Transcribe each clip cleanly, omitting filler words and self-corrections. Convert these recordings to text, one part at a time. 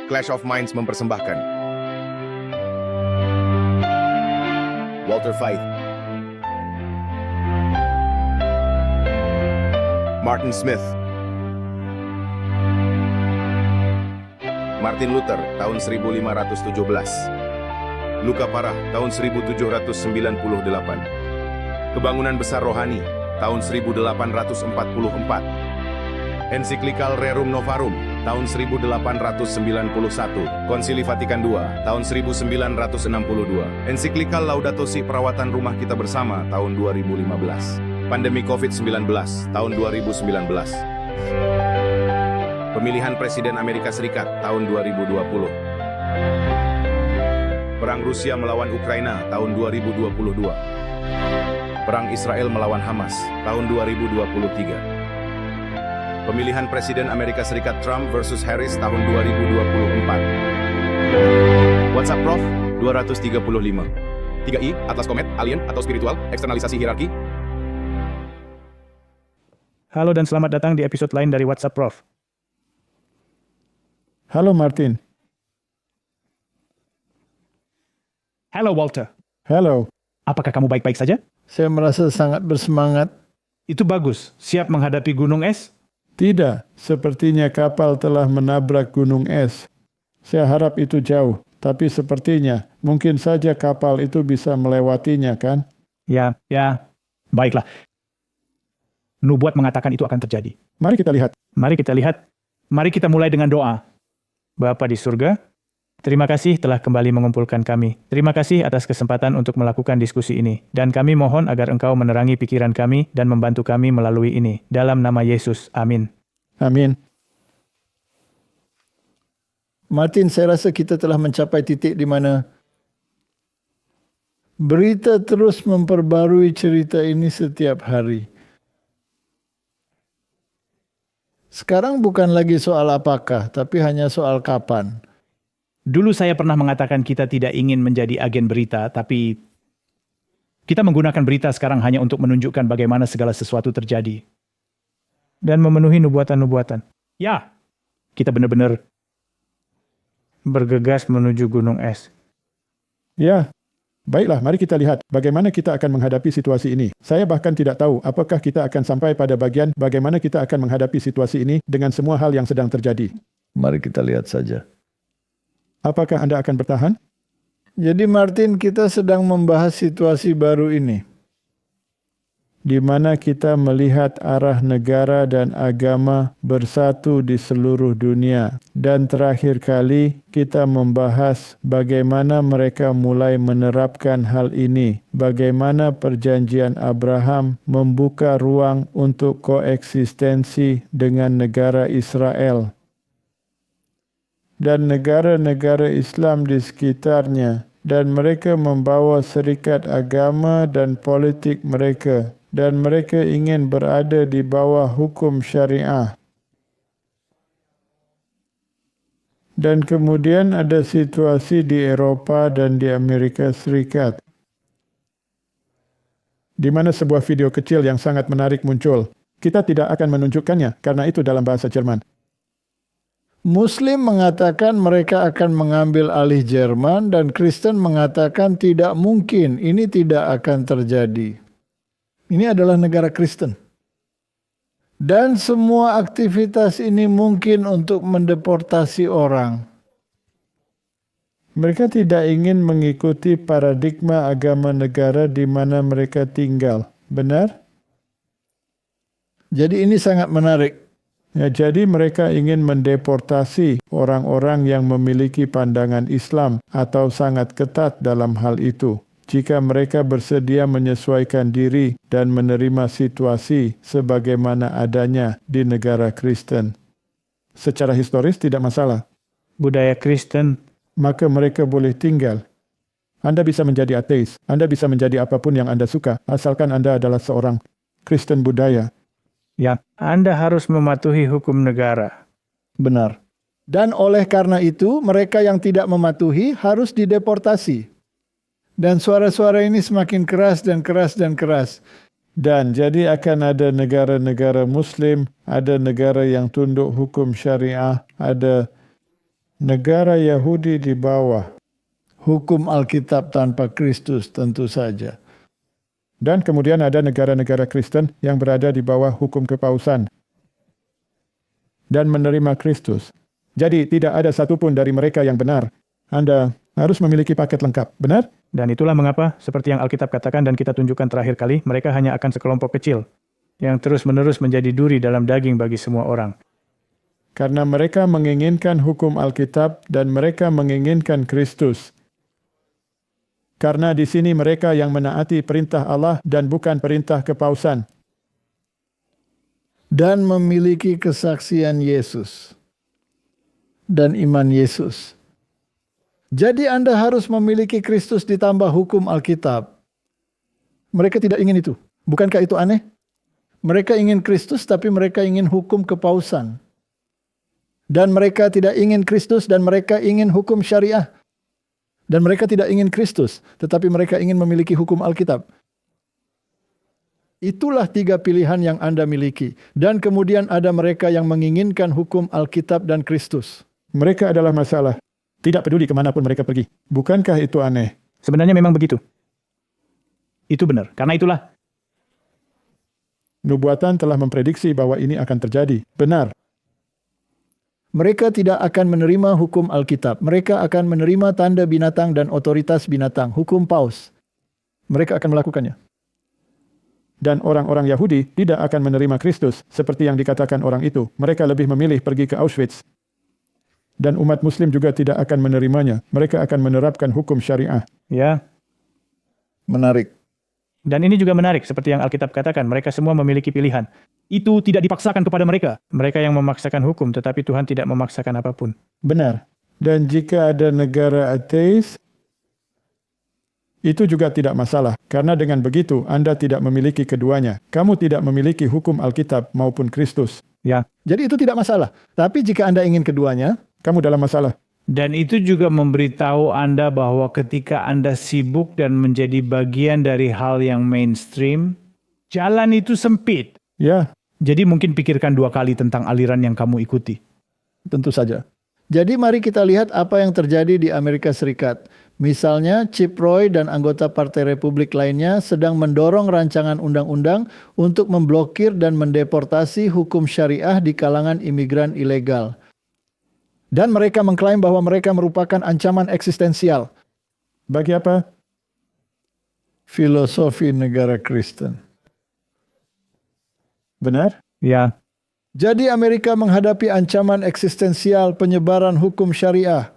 Clash of Minds mempersembahkan Walter Faith, Martin Smith, Martin Luther tahun 1517, Luka Parah tahun 1798, Kebangunan Besar Rohani tahun 1844, Ensiklikal Rerum Novarum tahun 1891, Konsili Vatikan II tahun 1962, Ensiklikal Laudato Si Perawatan Rumah Kita Bersama tahun 2015, Pandemi COVID-19 tahun 2019, Pemilihan Presiden Amerika Serikat tahun 2020, Perang Rusia melawan Ukraina tahun 2022, Perang Israel melawan Hamas tahun 2023, Pemilihan Presiden Amerika Serikat Trump versus Harris tahun 2024. WhatsApp Prof 235. 3I, Atlas Komet, Alien atau Spiritual, Eksternalisasi Hierarki. Halo dan selamat datang di episode lain dari WhatsApp Prof. Halo Martin. Halo Walter. Halo. Apakah kamu baik-baik saja? Saya merasa sangat bersemangat. Itu bagus. Siap menghadapi gunung es? Tidak, sepertinya kapal telah menabrak gunung es. Saya harap itu jauh, tapi sepertinya mungkin saja kapal itu bisa melewatinya, kan? Ya. Baiklah. Nubuat mengatakan itu akan terjadi. Mari kita lihat. Mari kita mulai dengan doa. Bapa di surga, terima kasih telah kembali mengumpulkan kami. Terima kasih atas kesempatan untuk melakukan diskusi ini. Dan kami mohon agar Engkau menerangi pikiran kami dan membantu kami melalui ini. Dalam nama Yesus. Amin. Amin. Martin, saya rasa kita telah mencapai titik di mana berita terus memperbarui cerita ini setiap hari. Sekarang bukan lagi soal apakah, tapi hanya soal kapan. Dulu saya pernah mengatakan kita tidak ingin menjadi agen berita, tapi kita menggunakan berita sekarang hanya untuk menunjukkan bagaimana segala sesuatu terjadi. Dan memenuhi nubuatan-nubuatan. Ya, kita benar-benar bergegas menuju gunung es. Ya, baiklah, mari kita lihat bagaimana kita akan menghadapi situasi ini. Saya bahkan tidak tahu apakah kita akan sampai pada bagian bagaimana kita akan menghadapi situasi ini dengan semua hal yang sedang terjadi. Mari kita lihat saja. Apakah Anda akan bertahan? Jadi Martin, kita sedang membahas situasi baru ini, di mana kita melihat arah negara dan agama bersatu di seluruh dunia. Dan terakhir kali kita membahas bagaimana mereka mulai menerapkan hal ini. Bagaimana perjanjian Abraham membuka ruang untuk koeksistensi dengan negara Israel dan negara-negara Islam di sekitarnya. Dan mereka membawa serikat agama dan politik mereka. Dan mereka ingin berada di bawah hukum syariah. Dan kemudian ada situasi di Eropa dan di Amerika Serikat, di mana sebuah video kecil yang sangat menarik muncul. Kita tidak akan menunjukkannya karena itu dalam bahasa Jerman. Muslim mengatakan mereka akan mengambil alih Jerman dan Kristen mengatakan tidak mungkin, ini tidak akan terjadi. Ini adalah negara Kristen. Dan semua aktivitas ini mungkin untuk mendeportasi orang. Mereka tidak ingin mengikuti paradigma agama negara di mana mereka tinggal. Benar? Jadi ini sangat menarik. Ya, jadi mereka ingin mendeportasi orang-orang yang memiliki pandangan Islam atau sangat ketat dalam hal itu. Jika mereka bersedia menyesuaikan diri dan menerima situasi sebagaimana adanya di negara Kristen. Secara historis tidak masalah. Budaya Kristen. Maka mereka boleh tinggal. Anda bisa menjadi ateis. Anda bisa menjadi apapun yang Anda suka, asalkan Anda adalah seorang Kristen budaya. Ya, Anda harus mematuhi hukum negara. Benar. Dan oleh karena itu, mereka yang tidak mematuhi harus dideportasi. Dan suara-suara ini semakin keras dan keras dan keras. Dan jadi akan ada negara-negara Muslim, ada negara yang tunduk hukum syariah, ada Negara Yahudi di bawah. Hukum Alkitab tanpa Kristus tentu saja. Dan kemudian ada negara-negara Kristen yang berada di bawah hukum kepausan dan menerima Kristus. Jadi tidak ada satupun dari mereka yang benar. Anda harus memiliki paket lengkap, benar? Dan itulah mengapa, seperti yang Alkitab katakan dan kita tunjukkan terakhir kali, mereka hanya akan sekelompok kecil yang terus-menerus menjadi duri dalam daging bagi semua orang. Karena mereka menginginkan hukum Alkitab dan mereka menginginkan Kristus. Karena di sini mereka yang menaati perintah Allah dan bukan perintah kepausan. Dan memiliki kesaksian Yesus dan iman Yesus. Jadi Anda harus memiliki Kristus ditambah hukum Alkitab. Mereka tidak ingin itu. Bukankah itu aneh? Mereka ingin Kristus tapi mereka ingin hukum kepausan. Dan mereka tidak ingin Kristus dan mereka ingin hukum syariah. Dan mereka tidak ingin Kristus, tetapi mereka ingin memiliki hukum Alkitab. Itulah 3 pilihan yang Anda miliki. Dan kemudian ada mereka yang menginginkan hukum Alkitab dan Kristus. Mereka adalah masalah. Tidak peduli kemanapun mereka pergi. Bukankah itu aneh? Sebenarnya memang begitu. Itu benar. Karena itulah Nubuatan telah memprediksi bahwa ini akan terjadi. Benar. Mereka tidak akan menerima hukum Alkitab. Mereka akan menerima tanda binatang dan otoritas binatang. Hukum paus. Mereka akan melakukannya. Dan orang-orang Yahudi tidak akan menerima Kristus seperti yang dikatakan orang itu. Mereka lebih memilih pergi ke Auschwitz. Dan umat Muslim juga tidak akan menerimanya. Mereka akan menerapkan hukum syariah. ya. Menarik. Dan ini juga menarik, seperti yang Alkitab katakan, mereka semua memiliki pilihan. Itu tidak dipaksakan kepada mereka. Mereka yang memaksakan hukum, tetapi Tuhan tidak memaksakan apapun. Benar. Dan jika ada negara ateis, itu juga tidak masalah. Karena dengan begitu, Anda tidak memiliki keduanya. Kamu tidak memiliki hukum Alkitab maupun Kristus. Ya. Jadi itu tidak masalah. Tapi jika Anda ingin keduanya, Kamu dalam masalah. Dan itu juga memberitahu Anda bahwa ketika Anda sibuk dan menjadi bagian dari hal yang mainstream, jalan itu sempit. Ya, Jadi mungkin pikirkan 2 kali tentang aliran yang kamu ikuti. tentu saja. Jadi mari kita lihat apa yang terjadi di Amerika Serikat. Misalnya Chip Roy dan anggota Partai Republik lainnya sedang mendorong rancangan undang-undang untuk memblokir dan mendeportasi hukum syariah di kalangan imigran ilegal. Dan mereka mengklaim bahwa mereka merupakan ancaman eksistensial. bagi apa? Filosofi negara Kristen. Benar? Ya. Jadi Amerika menghadapi ancaman eksistensial penyebaran hukum syariah.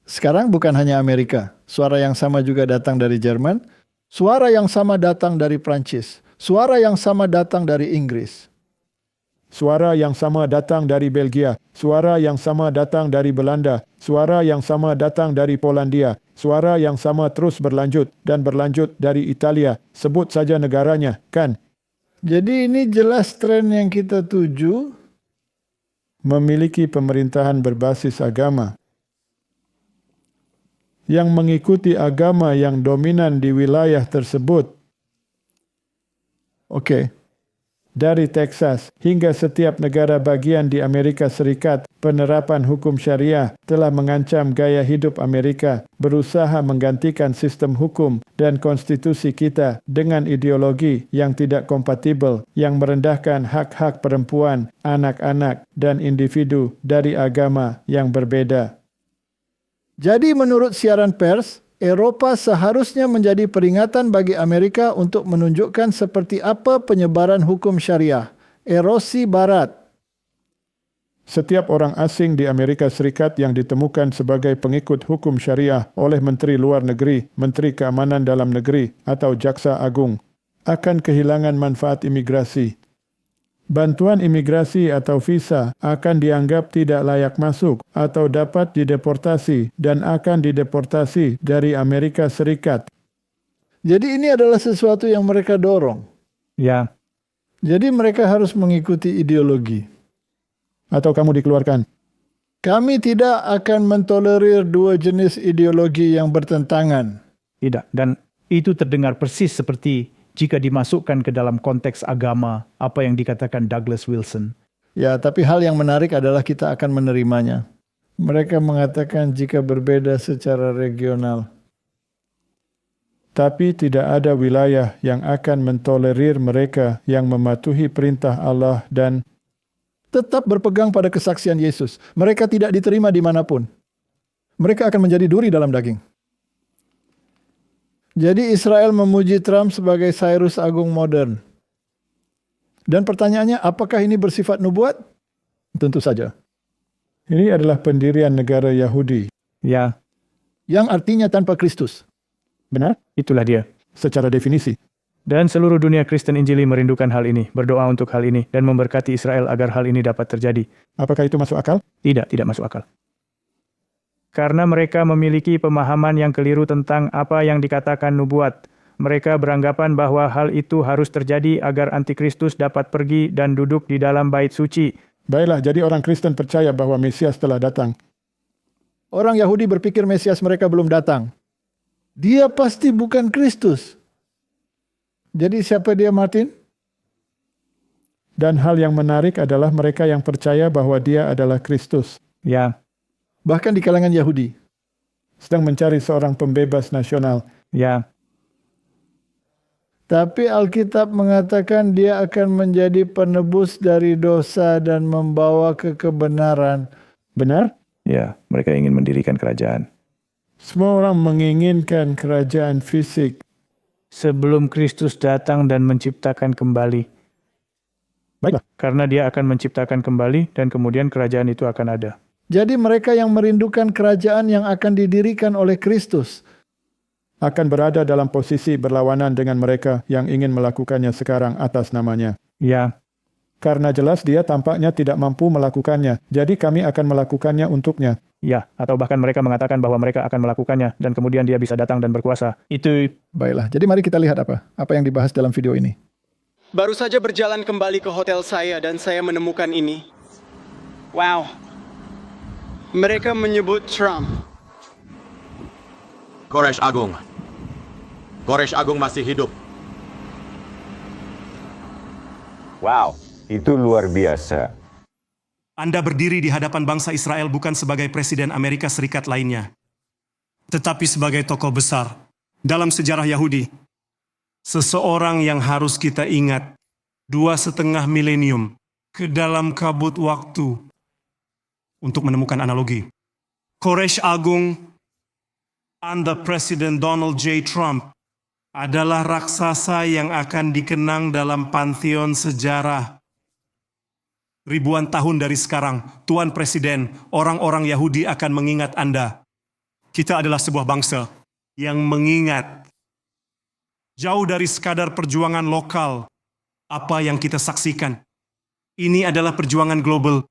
Sekarang bukan hanya Amerika. Suara yang sama juga datang dari Jerman. Suara yang sama datang dari Prancis. Suara yang sama datang dari Inggris. Suara yang sama datang dari Belgia. Suara yang sama datang dari Belanda. Suara yang sama datang dari Polandia. Suara yang sama terus berlanjut dan berlanjut dari Italia. Sebut saja negaranya, kan? Jadi ini jelas tren yang kita tuju. Memiliki pemerintahan berbasis agama. Yang mengikuti agama yang dominan di wilayah tersebut. Oke. Dari Texas hingga setiap negara bagian di Amerika Serikat, penerapan hukum syariah telah mengancam gaya hidup Amerika, berusaha menggantikan sistem hukum dan konstitusi kita dengan ideologi yang tidak kompatibel, yang merendahkan hak-hak perempuan, anak-anak, dan individu dari agama yang berbeda. Jadi menurut siaran pers, Eropa seharusnya menjadi peringatan bagi Amerika untuk menunjukkan seperti apa penyebaran hukum syariah. Erosi Barat. Setiap orang asing di Amerika Serikat yang ditemukan sebagai pengikut hukum syariah oleh Menteri Luar Negeri, Menteri Keamanan Dalam Negeri, atau Jaksa Agung, akan kehilangan manfaat imigrasi. Bantuan imigrasi atau visa akan dianggap tidak layak masuk atau dapat dideportasi dan akan dideportasi dari Amerika Serikat. Jadi ini adalah sesuatu yang mereka dorong. Ya. Jadi mereka harus mengikuti ideologi. Atau kamu dikeluarkan. Kami tidak akan mentolerir 2 jenis ideologi yang bertentangan. Tidak. Dan itu terdengar persis seperti jika dimasukkan ke dalam konteks agama, apa yang dikatakan Douglas Wilson. Ya, tapi hal yang menarik adalah kita akan menerimanya. Mereka mengatakan jika berbeda secara regional. Tapi tidak ada wilayah yang akan mentolerir mereka yang mematuhi perintah Allah dan Tetap berpegang pada kesaksian Yesus. Mereka tidak diterima dimanapun. Mereka akan menjadi duri dalam daging. Jadi Israel memuji Trump sebagai Cyrus Agung modern. Dan pertanyaannya, apakah ini bersifat nubuat? Tentu saja. ini adalah pendirian negara Yahudi. Ya, Yang artinya tanpa Kristus. Benar? itulah dia. Secara definisi. Dan seluruh dunia Kristen Injili merindukan hal ini, berdoa untuk hal ini, dan memberkati Israel agar hal ini dapat terjadi. Apakah itu masuk akal? Tidak masuk akal. Karena mereka memiliki pemahaman yang keliru tentang apa yang dikatakan nubuat. Mereka beranggapan bahwa hal itu harus terjadi agar antikristus dapat pergi dan duduk di dalam bait suci. Baiklah, jadi orang Kristen percaya bahwa Mesias telah datang. Orang Yahudi berpikir Mesias mereka belum datang. Dia pasti bukan Kristus. Jadi siapa dia, Martin? Dan hal yang menarik adalah mereka yang percaya bahwa dia adalah Kristus. Ya, Bahkan di kalangan Yahudi. Sedang mencari seorang pembebas nasional. ya, Tapi Alkitab mengatakan dia akan menjadi penebus dari dosa dan membawa ke kebenaran. Benar? ya, mereka ingin mendirikan kerajaan. Semua orang menginginkan kerajaan fisik. Sebelum Kristus datang dan menciptakan kembali. Baiklah. Karena dia akan menciptakan kembali dan kemudian kerajaan itu akan ada. Jadi mereka yang merindukan kerajaan yang akan didirikan oleh Kristus. Akan berada dalam posisi berlawanan dengan mereka yang ingin melakukannya sekarang atas namanya. Ya, Karena jelas dia tampaknya tidak mampu melakukannya. Jadi kami akan melakukannya untuknya. ya, atau bahkan mereka mengatakan bahwa mereka akan melakukannya dan kemudian dia bisa datang dan berkuasa. Itu Baiklah, jadi mari kita lihat apa yang dibahas dalam video ini. Baru saja berjalan kembali ke hotel saya dan saya menemukan ini. Wow. Mereka menyebut Trump. Koresh Agung. Koresh Agung masih hidup. Wow, itu luar biasa. Anda berdiri di hadapan bangsa Israel bukan sebagai Presiden Amerika Serikat lainnya, tetapi sebagai tokoh besar dalam sejarah Yahudi. Seseorang yang harus kita ingat 2,5 milenium ke dalam kabut waktu. Untuk menemukan analogi, Koresh Agung Anda Presiden Donald J. Trump adalah raksasa yang akan dikenang dalam pantheon sejarah. Ribuan tahun dari sekarang, Tuan Presiden, orang-orang Yahudi akan mengingat Anda. Kita adalah sebuah bangsa yang mengingat. Jauh dari sekadar perjuangan lokal, apa yang kita saksikan. Ini adalah perjuangan global.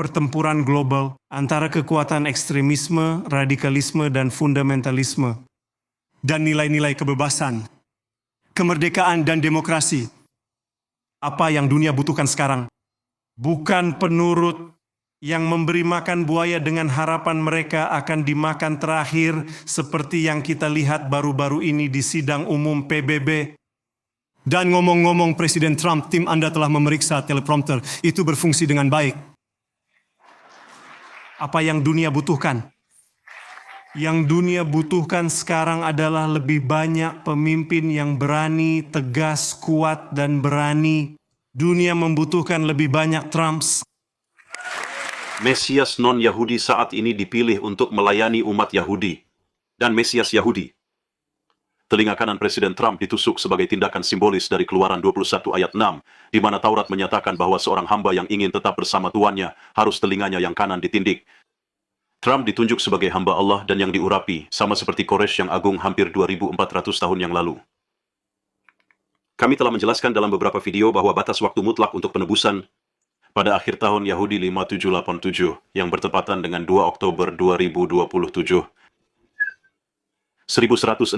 Pertempuran global antara kekuatan ekstremisme, radikalisme, dan fundamentalisme. Dan nilai-nilai kebebasan, kemerdekaan, dan demokrasi. Apa yang dunia butuhkan sekarang? Bukan penurut yang memberi makan buaya dengan harapan mereka akan dimakan terakhir seperti yang kita lihat baru-baru ini di sidang umum PBB. Dan ngomong-ngomong Presiden Trump, tim Anda telah memeriksa teleprompter. Itu berfungsi dengan baik. Apa yang dunia butuhkan? Yang dunia butuhkan sekarang adalah lebih banyak pemimpin yang berani, tegas, kuat, dan berani. Dunia membutuhkan lebih banyak Trumps. Mesias non-Yahudi saat ini dipilih untuk melayani umat Yahudi dan Mesias Yahudi. Telinga kanan Presiden Trump ditusuk sebagai tindakan simbolis dari Keluaran 21 ayat 6, di mana Taurat menyatakan bahwa seorang hamba yang ingin tetap bersama tuannya harus telinganya yang kanan ditindik. Trump ditunjuk sebagai hamba Allah dan yang diurapi, sama seperti Koresh yang agung hampir 2.400 tahun yang lalu. Kami telah menjelaskan dalam beberapa video bahwa batas waktu mutlak untuk penebusan pada akhir tahun Yahudi 5787 yang bertepatan dengan 2 Oktober 2027. 1167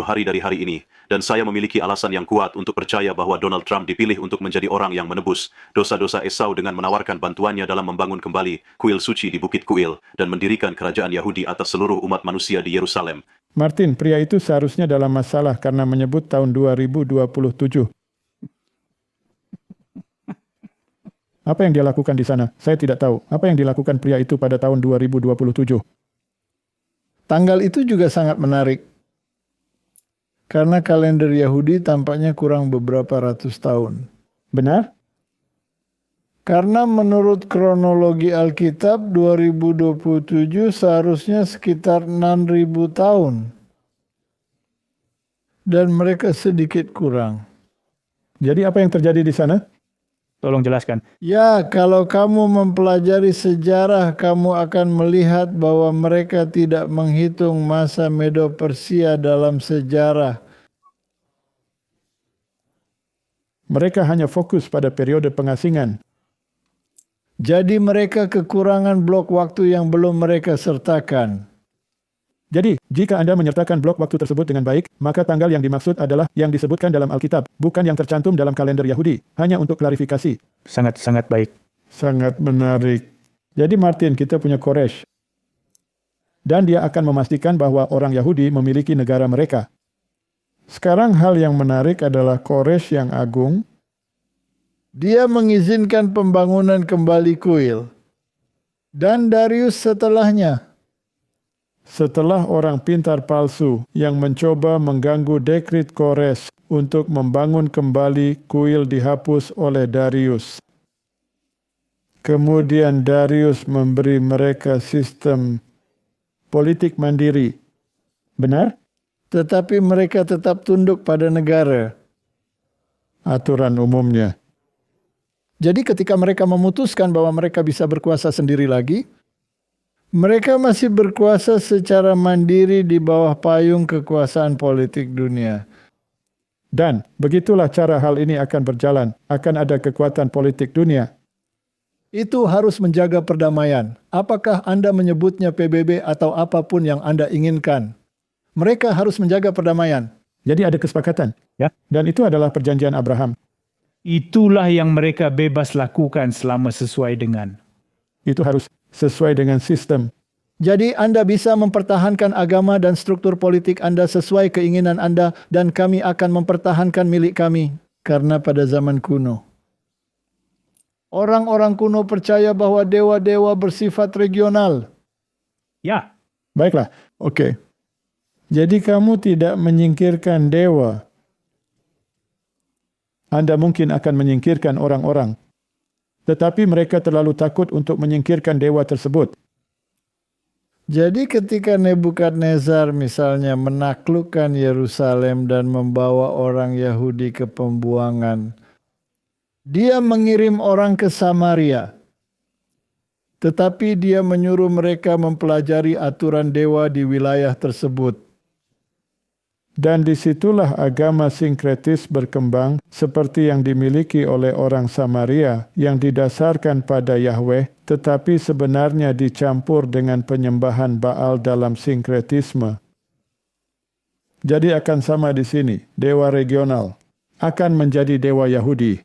hari dari hari ini, dan saya memiliki alasan yang kuat untuk percaya bahwa Donald Trump dipilih untuk menjadi orang yang menebus dosa-dosa Esau dengan menawarkan bantuannya dalam membangun kembali kuil suci di Bukit Kuil dan mendirikan kerajaan Yahudi atas seluruh umat manusia di Yerusalem. Martin, pria itu seharusnya dalam masalah karena menyebut tahun 2027. Apa yang dia lakukan di sana? Saya tidak tahu. Apa yang dilakukan pria itu pada tahun 2027? Tanggal itu juga sangat menarik. Karena kalender Yahudi tampaknya kurang beberapa ratus tahun. Benar? Karena menurut kronologi Alkitab 2027 seharusnya sekitar 6.000 tahun. Dan mereka sedikit kurang. Jadi apa yang terjadi di sana? Tolong jelaskan. Ya, kalau kamu mempelajari sejarah, kamu akan melihat bahwa mereka tidak menghitung masa Medo-Persia dalam sejarah. Mereka hanya fokus pada periode pengasingan. Jadi mereka kekurangan blok waktu yang belum mereka sertakan. Jadi, jika Anda menyertakan blok waktu tersebut dengan baik, maka tanggal yang dimaksud adalah yang disebutkan dalam Alkitab, bukan yang tercantum dalam kalender Yahudi. Hanya untuk klarifikasi. Sangat-sangat baik. Sangat menarik. Jadi Martin, kita punya Koresh. Dan dia akan memastikan bahwa orang Yahudi memiliki negara mereka. Sekarang hal yang menarik adalah Koresh yang agung. Dia mengizinkan pembangunan kembali kuil. Dan Darius setelahnya. Setelah orang pintar palsu yang mencoba mengganggu dekret Kores untuk membangun kembali kuil dihapus oleh Darius. Kemudian Darius memberi mereka sistem politik mandiri. Benar? Tetapi mereka tetap tunduk pada negara. Aturan umumnya. Jadi ketika mereka memutuskan bahwa mereka bisa berkuasa sendiri lagi, mereka masih berkuasa secara mandiri di bawah payung kekuasaan politik dunia. Dan begitulah cara hal ini akan berjalan. Akan ada kekuatan politik dunia. Itu harus menjaga perdamaian. Apakah Anda menyebutnya PBB atau apapun yang Anda inginkan? Mereka harus menjaga perdamaian. Jadi ada kesepakatan. Ya. Dan itu adalah perjanjian Abraham. Itulah yang mereka bebas lakukan selama sesuai dengan. Itu harus sesuai dengan sistem. Jadi Anda bisa mempertahankan agama dan struktur politik Anda sesuai keinginan Anda dan kami akan mempertahankan milik kami. Karena pada zaman kuno, orang-orang kuno percaya bahwa dewa-dewa bersifat regional. Ya, Baiklah, oke. Jadi kamu tidak menyingkirkan dewa. Anda mungkin akan menyingkirkan orang-orang. Tetapi mereka terlalu takut untuk menyingkirkan dewa tersebut. Jadi ketika Nebukadnezar misalnya menaklukkan Yerusalem dan membawa orang Yahudi ke pembuangan, dia mengirim orang ke Samaria. Tetapi dia menyuruh mereka mempelajari aturan dewa di wilayah tersebut. Dan disitulah agama sinkretis berkembang seperti yang dimiliki oleh orang Samaria yang didasarkan pada Yahweh, tetapi sebenarnya dicampur dengan penyembahan Baal dalam sinkretisme. Jadi akan sama di sini, dewa regional akan menjadi dewa Yahudi.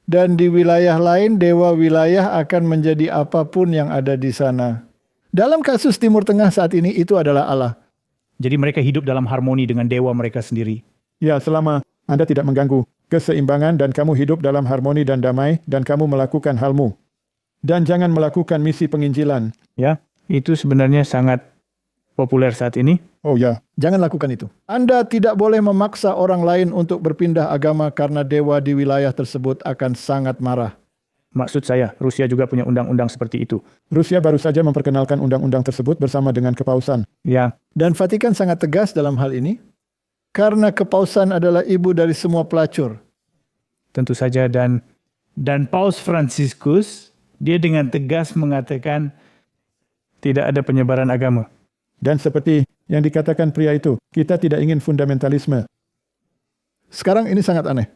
Dan di wilayah lain, dewa wilayah akan menjadi apapun yang ada di sana. Dalam kasus Timur Tengah saat ini, itu adalah Allah. jadi mereka hidup dalam harmoni dengan dewa mereka sendiri. Ya, selama Anda tidak mengganggu keseimbangan dan kamu hidup dalam harmoni dan damai dan kamu melakukan halmu. Dan jangan melakukan misi penginjilan. Ya, itu sebenarnya sangat populer saat ini. Oh ya, Jangan lakukan itu. Anda tidak boleh memaksa orang lain untuk berpindah agama karena dewa di wilayah tersebut akan sangat marah. Maksud saya, Rusia juga punya undang-undang seperti itu. Rusia baru saja memperkenalkan undang-undang tersebut bersama dengan Kepausan. Ya, Dan Vatikan sangat tegas dalam hal ini. Karena Kepausan adalah ibu dari semua pelacur. tentu saja dan Paus Fransiskus dia dengan tegas mengatakan tidak ada penyebaran agama. Dan seperti yang dikatakan pria itu, kita tidak ingin fundamentalisme. Sekarang ini sangat aneh.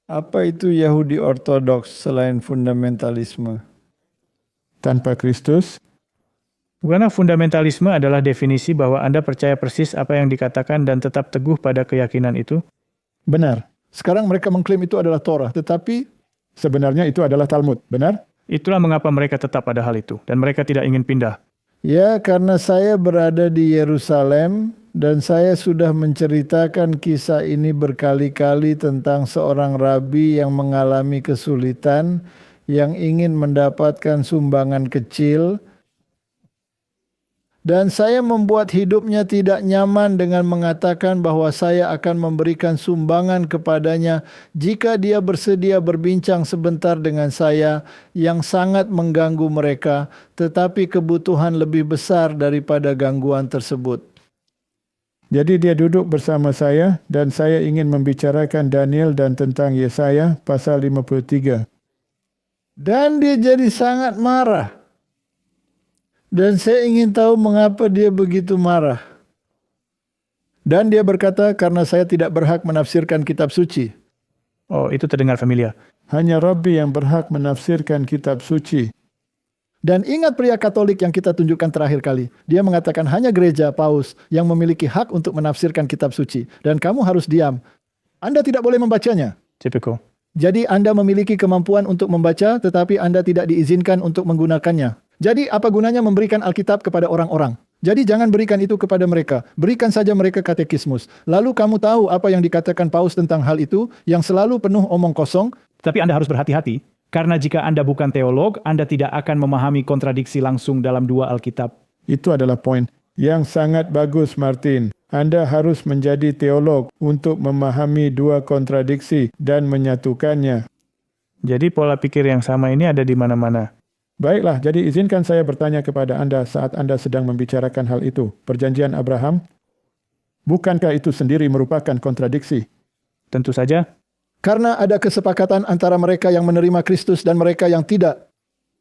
Apa itu Yahudi Ortodoks selain fundamentalisme? Tanpa Kristus, Bukanlah fundamentalisme adalah definisi bahwa Anda percaya persis apa yang dikatakan dan tetap teguh pada keyakinan itu? benar. Sekarang mereka mengklaim itu adalah Torah, tetapi Sebenarnya itu adalah Talmud, benar? Itulah mengapa mereka tetap pada hal itu dan mereka tidak ingin pindah. ya karena saya berada di Yerusalem Dan saya sudah menceritakan kisah ini berkali-kali tentang seorang rabi yang mengalami kesulitan, yang ingin mendapatkan sumbangan kecil. Dan saya membuat hidupnya tidak nyaman dengan mengatakan bahwa saya akan memberikan sumbangan kepadanya jika dia bersedia berbincang sebentar dengan saya, yang sangat mengganggu mereka, tetapi kebutuhan lebih besar daripada gangguan tersebut. Jadi dia duduk bersama saya dan saya ingin membicarakan Daniel dan tentang Yesaya pasal 53. Dan dia jadi sangat marah. Dan saya ingin tahu mengapa dia begitu marah. Dan dia berkata, karena saya tidak berhak menafsirkan kitab suci. Oh, itu terdengar familiar. Hanya Rabbi yang berhak menafsirkan kitab suci. Dan ingat pria Katolik yang kita tunjukkan terakhir kali. Dia mengatakan hanya gereja, paus, yang memiliki hak untuk menafsirkan kitab suci. Dan kamu harus diam. Anda tidak boleh membacanya. Typical. Jadi Anda memiliki kemampuan untuk membaca, tetapi Anda tidak diizinkan untuk menggunakannya. Jadi apa gunanya memberikan Alkitab kepada orang-orang? Jadi jangan berikan itu kepada mereka. Berikan saja mereka katekismus. Lalu kamu tahu apa yang dikatakan paus tentang hal itu, yang selalu penuh omong kosong. Tapi Anda harus berhati-hati, karena jika Anda bukan teolog, Anda tidak akan memahami kontradiksi langsung dalam dua Alkitab. Itu adalah poin yang sangat bagus, Martin. Anda harus menjadi teolog untuk memahami dua kontradiksi dan menyatukannya. Jadi pola pikir yang sama ini ada di mana-mana. Baiklah, jadi izinkan saya bertanya kepada Anda saat Anda sedang membicarakan hal itu. Perjanjian Abraham, bukankah itu sendiri merupakan kontradiksi? Tentu saja. Karena ada kesepakatan antara mereka yang menerima Kristus dan mereka yang tidak.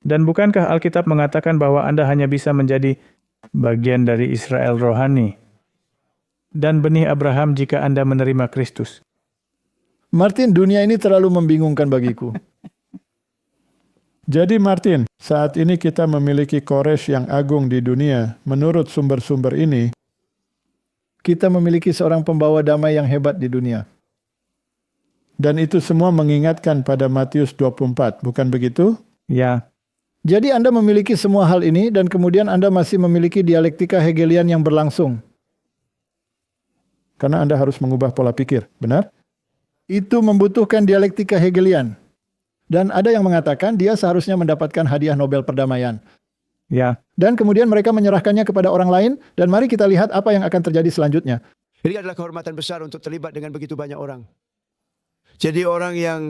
Dan bukankah Alkitab mengatakan bahwa Anda hanya bisa menjadi bagian dari Israel rohani dan benih Abraham jika Anda menerima Kristus? Martin, dunia ini terlalu membingungkan bagiku. Jadi Martin, saat ini kita memiliki Koresh yang agung di dunia. Menurut sumber-sumber ini, Kita memiliki seorang pembawa damai yang hebat di dunia. dan itu semua mengingatkan pada Matius 24, bukan begitu? Ya, Jadi Anda memiliki semua hal ini dan kemudian Anda masih memiliki dialektika Hegelian yang berlangsung. Karena Anda harus mengubah pola pikir, benar? Itu membutuhkan dialektika Hegelian. Dan ada yang mengatakan dia seharusnya mendapatkan hadiah Nobel perdamaian. ya. Dan kemudian mereka menyerahkannya kepada orang lain dan mari kita lihat apa yang akan terjadi selanjutnya. Ini adalah kehormatan besar untuk terlibat dengan begitu banyak orang. Jadi orang yang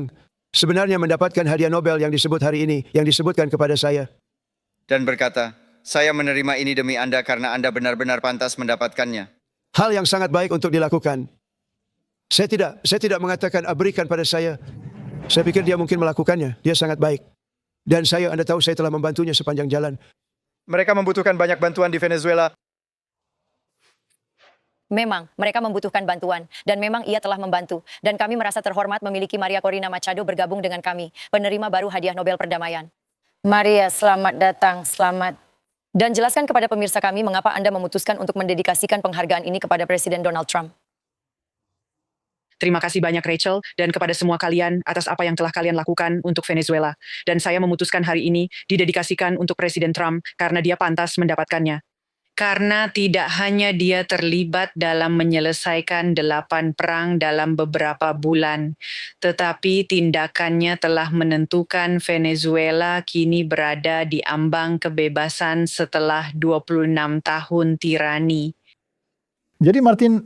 sebenarnya mendapatkan hadiah Nobel yang disebut hari ini, yang disebutkan kepada saya. Dan berkata, saya menerima ini demi Anda karena Anda benar-benar pantas mendapatkannya. Hal yang sangat baik untuk dilakukan. Saya tidak mengatakan berikan pada saya. Saya pikir dia mungkin melakukannya. Dia sangat baik. Dan Anda tahu saya telah membantunya sepanjang jalan. Mereka membutuhkan banyak bantuan di Venezuela. Memang, mereka membutuhkan bantuan, dan memang ia telah membantu. Dan kami merasa terhormat memiliki Maria Corina Machado bergabung dengan kami, penerima baru hadiah Nobel Perdamaian. Maria, selamat datang, selamat. Dan jelaskan kepada pemirsa kami mengapa Anda memutuskan untuk mendedikasikan penghargaan ini kepada Presiden Donald Trump. Terima kasih banyak Rachel, dan kepada semua kalian atas apa yang telah kalian lakukan untuk Venezuela. Dan saya memutuskan hari ini didedikasikan untuk Presiden Trump karena dia pantas mendapatkannya. Karena tidak hanya dia terlibat dalam menyelesaikan 8 perang dalam beberapa bulan, tetapi tindakannya telah menentukan Venezuela kini berada di ambang kebebasan setelah 26 tahun tirani. Jadi Martin,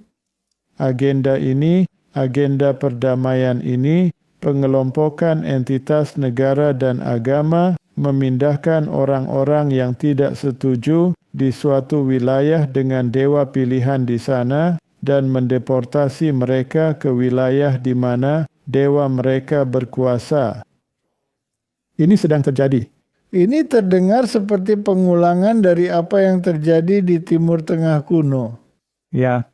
agenda perdamaian ini, pengelompokan entitas negara dan agama, memindahkan orang-orang yang tidak setuju di suatu wilayah dengan dewa pilihan di sana dan mendeportasi mereka ke wilayah di mana dewa mereka berkuasa. Ini sedang terjadi. ini terdengar seperti pengulangan dari apa yang terjadi di Timur Tengah kuno. Ya,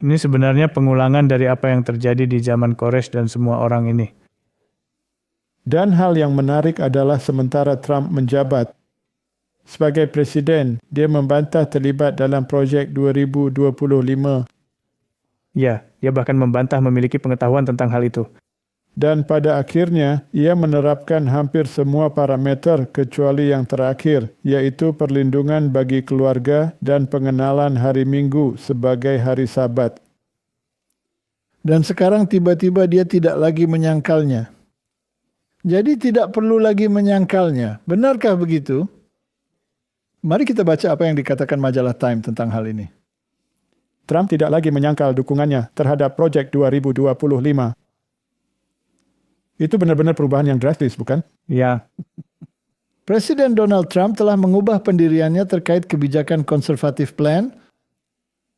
ini sebenarnya pengulangan dari apa yang terjadi di zaman Koresh dan semua orang ini. Dan hal yang menarik adalah sementara Trump menjabat sebagai presiden, dia membantah terlibat dalam projek 2025. Ya, dia bahkan membantah memiliki pengetahuan tentang hal itu. Dan pada akhirnya, ia menerapkan hampir semua parameter kecuali yang terakhir, yaitu perlindungan bagi keluarga dan pengenalan hari Minggu sebagai hari Sabat. Dan sekarang tiba-tiba dia tidak lagi menyangkalnya. Jadi tidak perlu lagi menyangkalnya. Benarkah begitu? Mari kita baca apa yang dikatakan majalah Time tentang hal ini. Trump tidak lagi menyangkal dukungannya terhadap Project 2025. Itu benar-benar perubahan yang drastis, bukan? Ya, Presiden Donald Trump telah mengubah pendiriannya terkait kebijakan konservatif plan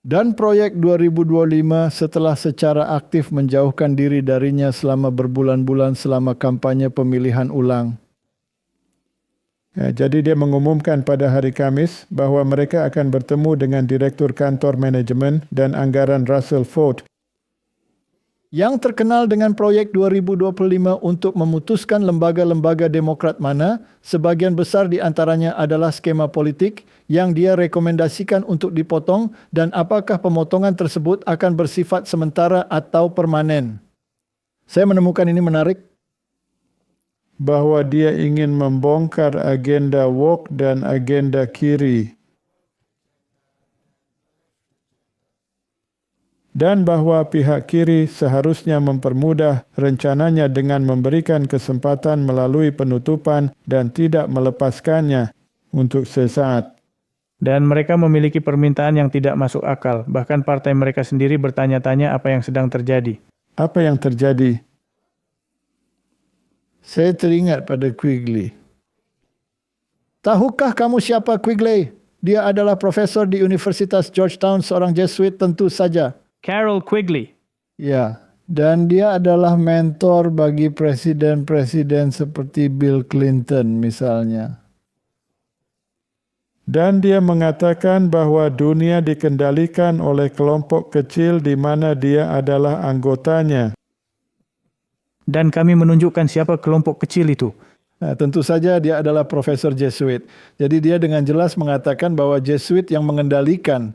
dan proyek 2025 setelah secara aktif menjauhkan diri darinya selama berbulan-bulan selama kampanye pemilihan ulang. Ya, jadi dia mengumumkan pada hari Kamis bahwa mereka akan bertemu dengan Direktur Kantor Manajemen dan Anggaran Russell Ford yang terkenal dengan proyek 2025 untuk memutuskan lembaga-lembaga Demokrat mana, sebagian besar di antaranya adalah skema politik yang dia rekomendasikan untuk dipotong dan apakah pemotongan tersebut akan bersifat sementara atau permanen. Saya menemukan ini menarik. bahwa dia ingin membongkar agenda woke dan agenda kiri. Dan bahwa pihak kiri seharusnya mempermudah rencananya dengan memberikan kesempatan melalui penutupan dan tidak melepaskannya untuk sesaat. dan mereka memiliki permintaan yang tidak masuk akal. Bahkan partai mereka sendiri bertanya-tanya apa yang sedang terjadi. Apa yang terjadi? Saya teringat pada Quigley. Tahukah kamu siapa Quigley? Dia adalah profesor di Universitas Georgetown, seorang Jesuit tentu saja. Carol Quigley. Ya, dan dia adalah mentor bagi presiden-presiden seperti Bill Clinton misalnya. Dan dia mengatakan bahwa dunia dikendalikan oleh kelompok kecil di mana dia adalah anggotanya. Dan kami menunjukkan siapa kelompok kecil itu. Nah, tentu saja dia adalah profesor Jesuit. Jadi dia dengan jelas mengatakan bahwa Jesuit yang mengendalikan.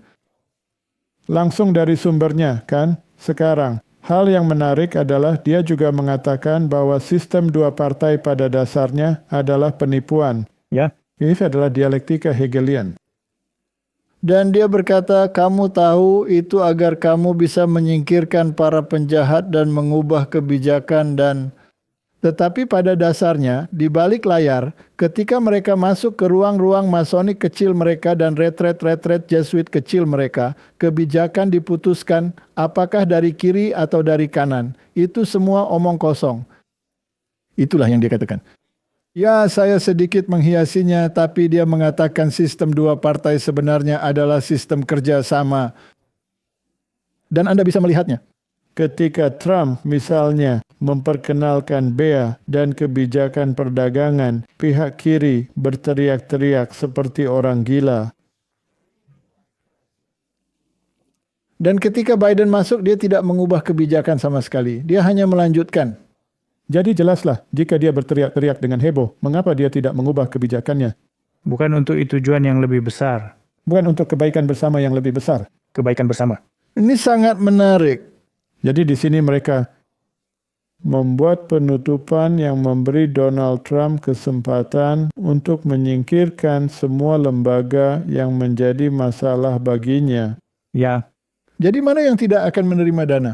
Langsung dari sumbernya, kan? Sekarang, hal yang menarik adalah dia juga mengatakan bahwa sistem dua partai pada dasarnya adalah penipuan. Ya. Ini adalah dialektika Hegelian. Dan dia berkata, kamu tahu itu agar kamu bisa menyingkirkan para penjahat dan mengubah kebijakan dan... Tetapi pada dasarnya, di balik layar, ketika mereka masuk ke ruang-ruang masonik kecil mereka dan retret-retret Jesuit kecil mereka, kebijakan diputuskan apakah dari kiri atau dari kanan. Itu semua omong kosong. Itulah yang dia katakan. Ya, saya sedikit menghiasinya, tapi dia mengatakan sistem dua partai sebenarnya adalah sistem kerjasama. Dan Anda bisa melihatnya. Ketika Trump misalnya memperkenalkan BEA dan kebijakan perdagangan, pihak kiri berteriak-teriak seperti orang gila. Dan ketika Biden masuk, dia tidak mengubah kebijakan sama sekali. Dia hanya melanjutkan. Jadi jelaslah, jika dia berteriak-teriak dengan heboh, mengapa dia tidak mengubah kebijakannya? Bukan untuk tujuan yang lebih besar. Bukan untuk kebaikan bersama yang lebih besar. Kebaikan bersama. Ini sangat menarik. Jadi di sini mereka membuat penutupan yang memberi Donald Trump kesempatan untuk menyingkirkan semua lembaga yang menjadi masalah baginya. Ya. Jadi mana yang tidak akan menerima dana?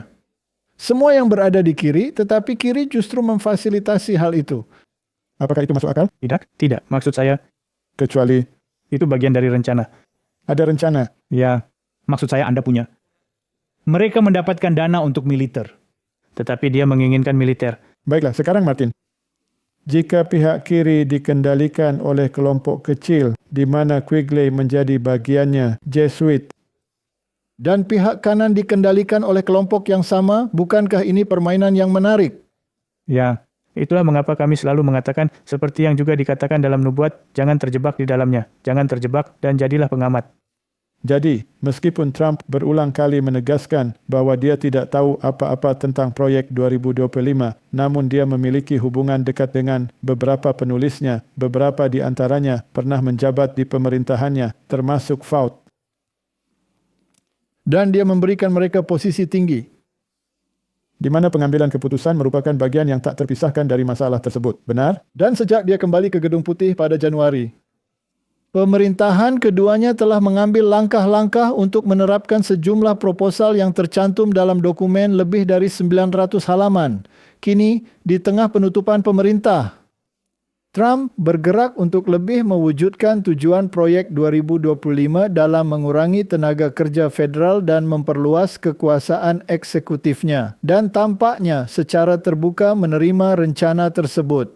Semua yang berada di kiri, tetapi kiri justru memfasilitasi hal itu. Apakah itu masuk akal? Tidak. Maksud saya, kecuali itu bagian dari rencana. Ada rencana? Ya, maksud saya Anda punya. Mereka mendapatkan dana untuk militer. Tetapi dia menginginkan militer. Baiklah, sekarang Martin. Jika pihak kiri dikendalikan oleh kelompok kecil, di mana Quigley menjadi bagiannya, Jesuit, dan pihak kanan dikendalikan oleh kelompok yang sama, bukankah ini permainan yang menarik? Ya, itulah mengapa kami selalu mengatakan, seperti yang juga dikatakan dalam nubuat, jangan terjebak di dalamnya, jangan terjebak dan jadilah pengamat. Jadi, meskipun Trump berulang kali menegaskan bahwa dia tidak tahu apa-apa tentang proyek 2025, namun dia memiliki hubungan dekat dengan beberapa penulisnya, beberapa di antaranya pernah menjabat di pemerintahannya, termasuk Fauci. Dan dia memberikan mereka posisi tinggi. di mana pengambilan keputusan merupakan bagian yang tak terpisahkan dari masalah tersebut. Benar? Dan sejak dia kembali ke Gedung Putih pada Januari, pemerintahan keduanya telah mengambil langkah-langkah untuk menerapkan sejumlah proposal yang tercantum dalam dokumen lebih dari 900 halaman. Kini, di tengah penutupan pemerintah, Trump bergerak untuk lebih mewujudkan tujuan proyek 2025 dalam mengurangi tenaga kerja federal dan memperluas kekuasaan eksekutifnya. Dan tampaknya secara terbuka menerima rencana tersebut.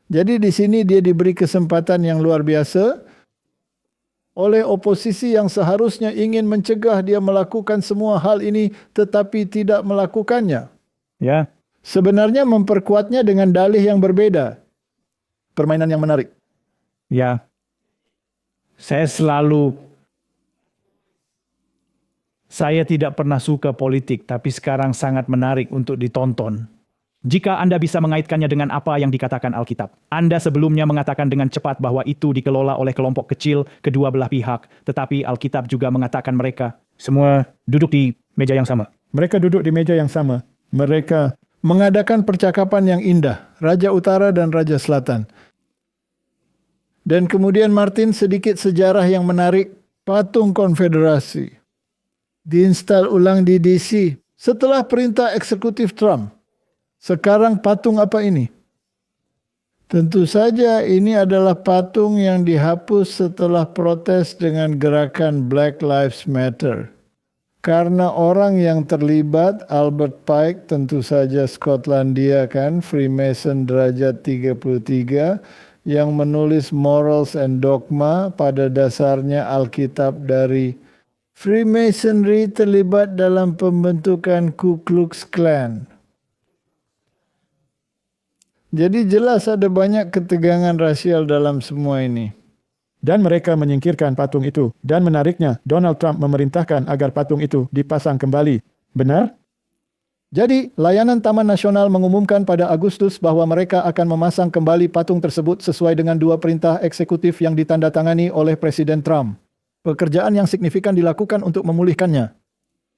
Jadi di sini dia diberi kesempatan yang luar biasa oleh oposisi yang seharusnya ingin mencegah dia melakukan semua hal ini tetapi tidak melakukannya. Ya. Sebenarnya memperkuatnya dengan dalih yang berbeda. Permainan yang menarik. Ya. Saya tidak pernah suka politik, tapi sekarang sangat menarik untuk ditonton. Jika Anda bisa mengaitkannya dengan apa yang dikatakan Alkitab. Anda sebelumnya mengatakan dengan cepat bahwa itu dikelola oleh kelompok kecil kedua belah pihak, tetapi Alkitab juga mengatakan mereka semua duduk di meja yang sama. Mereka duduk di meja yang sama. Mereka mengadakan percakapan yang indah, Raja Utara dan Raja Selatan. Dan kemudian Martin, sedikit sejarah yang menarik, patung konfederasi diinstal ulang di DC setelah perintah eksekutif Trump. Sekarang patung apa ini? Tentu saja ini adalah patung yang dihapus setelah protes dengan gerakan Black Lives Matter. Karena orang yang terlibat, Albert Pike, tentu saja Skotlandia kan, Freemason derajat 33, yang menulis Morals and Dogma, pada dasarnya Alkitab dari Freemasonry terlibat dalam pembentukan Ku Klux Klan. Jadi jelas ada banyak ketegangan rasial dalam semua ini. Dan mereka menyingkirkan patung itu. Dan menariknya, Donald Trump memerintahkan agar patung itu dipasang kembali. Benar? Jadi, Layanan Taman Nasional mengumumkan pada Agustus bahwa mereka akan memasang kembali patung tersebut sesuai dengan 2 perintah eksekutif yang ditandatangani oleh Presiden Trump. Pekerjaan yang signifikan dilakukan untuk memulihkannya.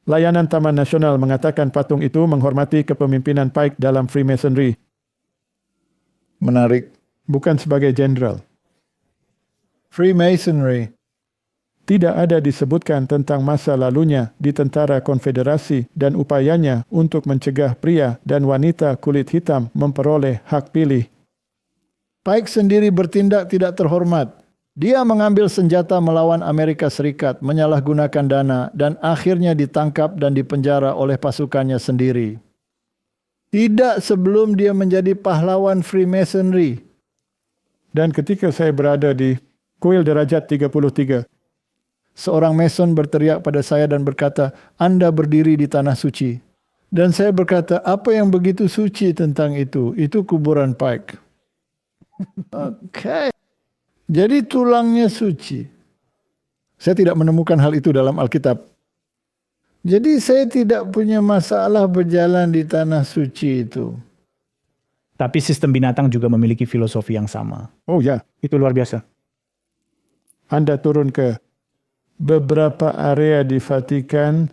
Layanan Taman Nasional mengatakan patung itu menghormati kepemimpinan Pike dalam Freemasonry. Menarik. Bukan sebagai jenderal. Freemasonry. Tidak ada disebutkan tentang masa lalunya di Tentara Konfederasi dan upayanya untuk mencegah pria dan wanita kulit hitam memperoleh hak pilih. Pike sendiri bertindak tidak terhormat. Dia mengambil senjata melawan Amerika Serikat, menyalahgunakan dana, dan akhirnya ditangkap dan dipenjara oleh pasukannya sendiri. Tidak sebelum dia menjadi pahlawan Freemasonry. Dan ketika saya berada di kuil derajat 33, seorang Mason berteriak pada saya dan berkata, "Anda berdiri di tanah suci." Dan saya berkata, "Apa yang begitu suci tentang itu? Itu kuburan Pike." Oke. Jadi tulangnya suci. Saya tidak menemukan hal itu dalam Alkitab. Jadi saya tidak punya masalah berjalan di tanah suci itu. Tapi sistem binatang juga memiliki filosofi yang sama. Oh ya. Itu luar biasa. Anda turun ke beberapa area di Vatikan.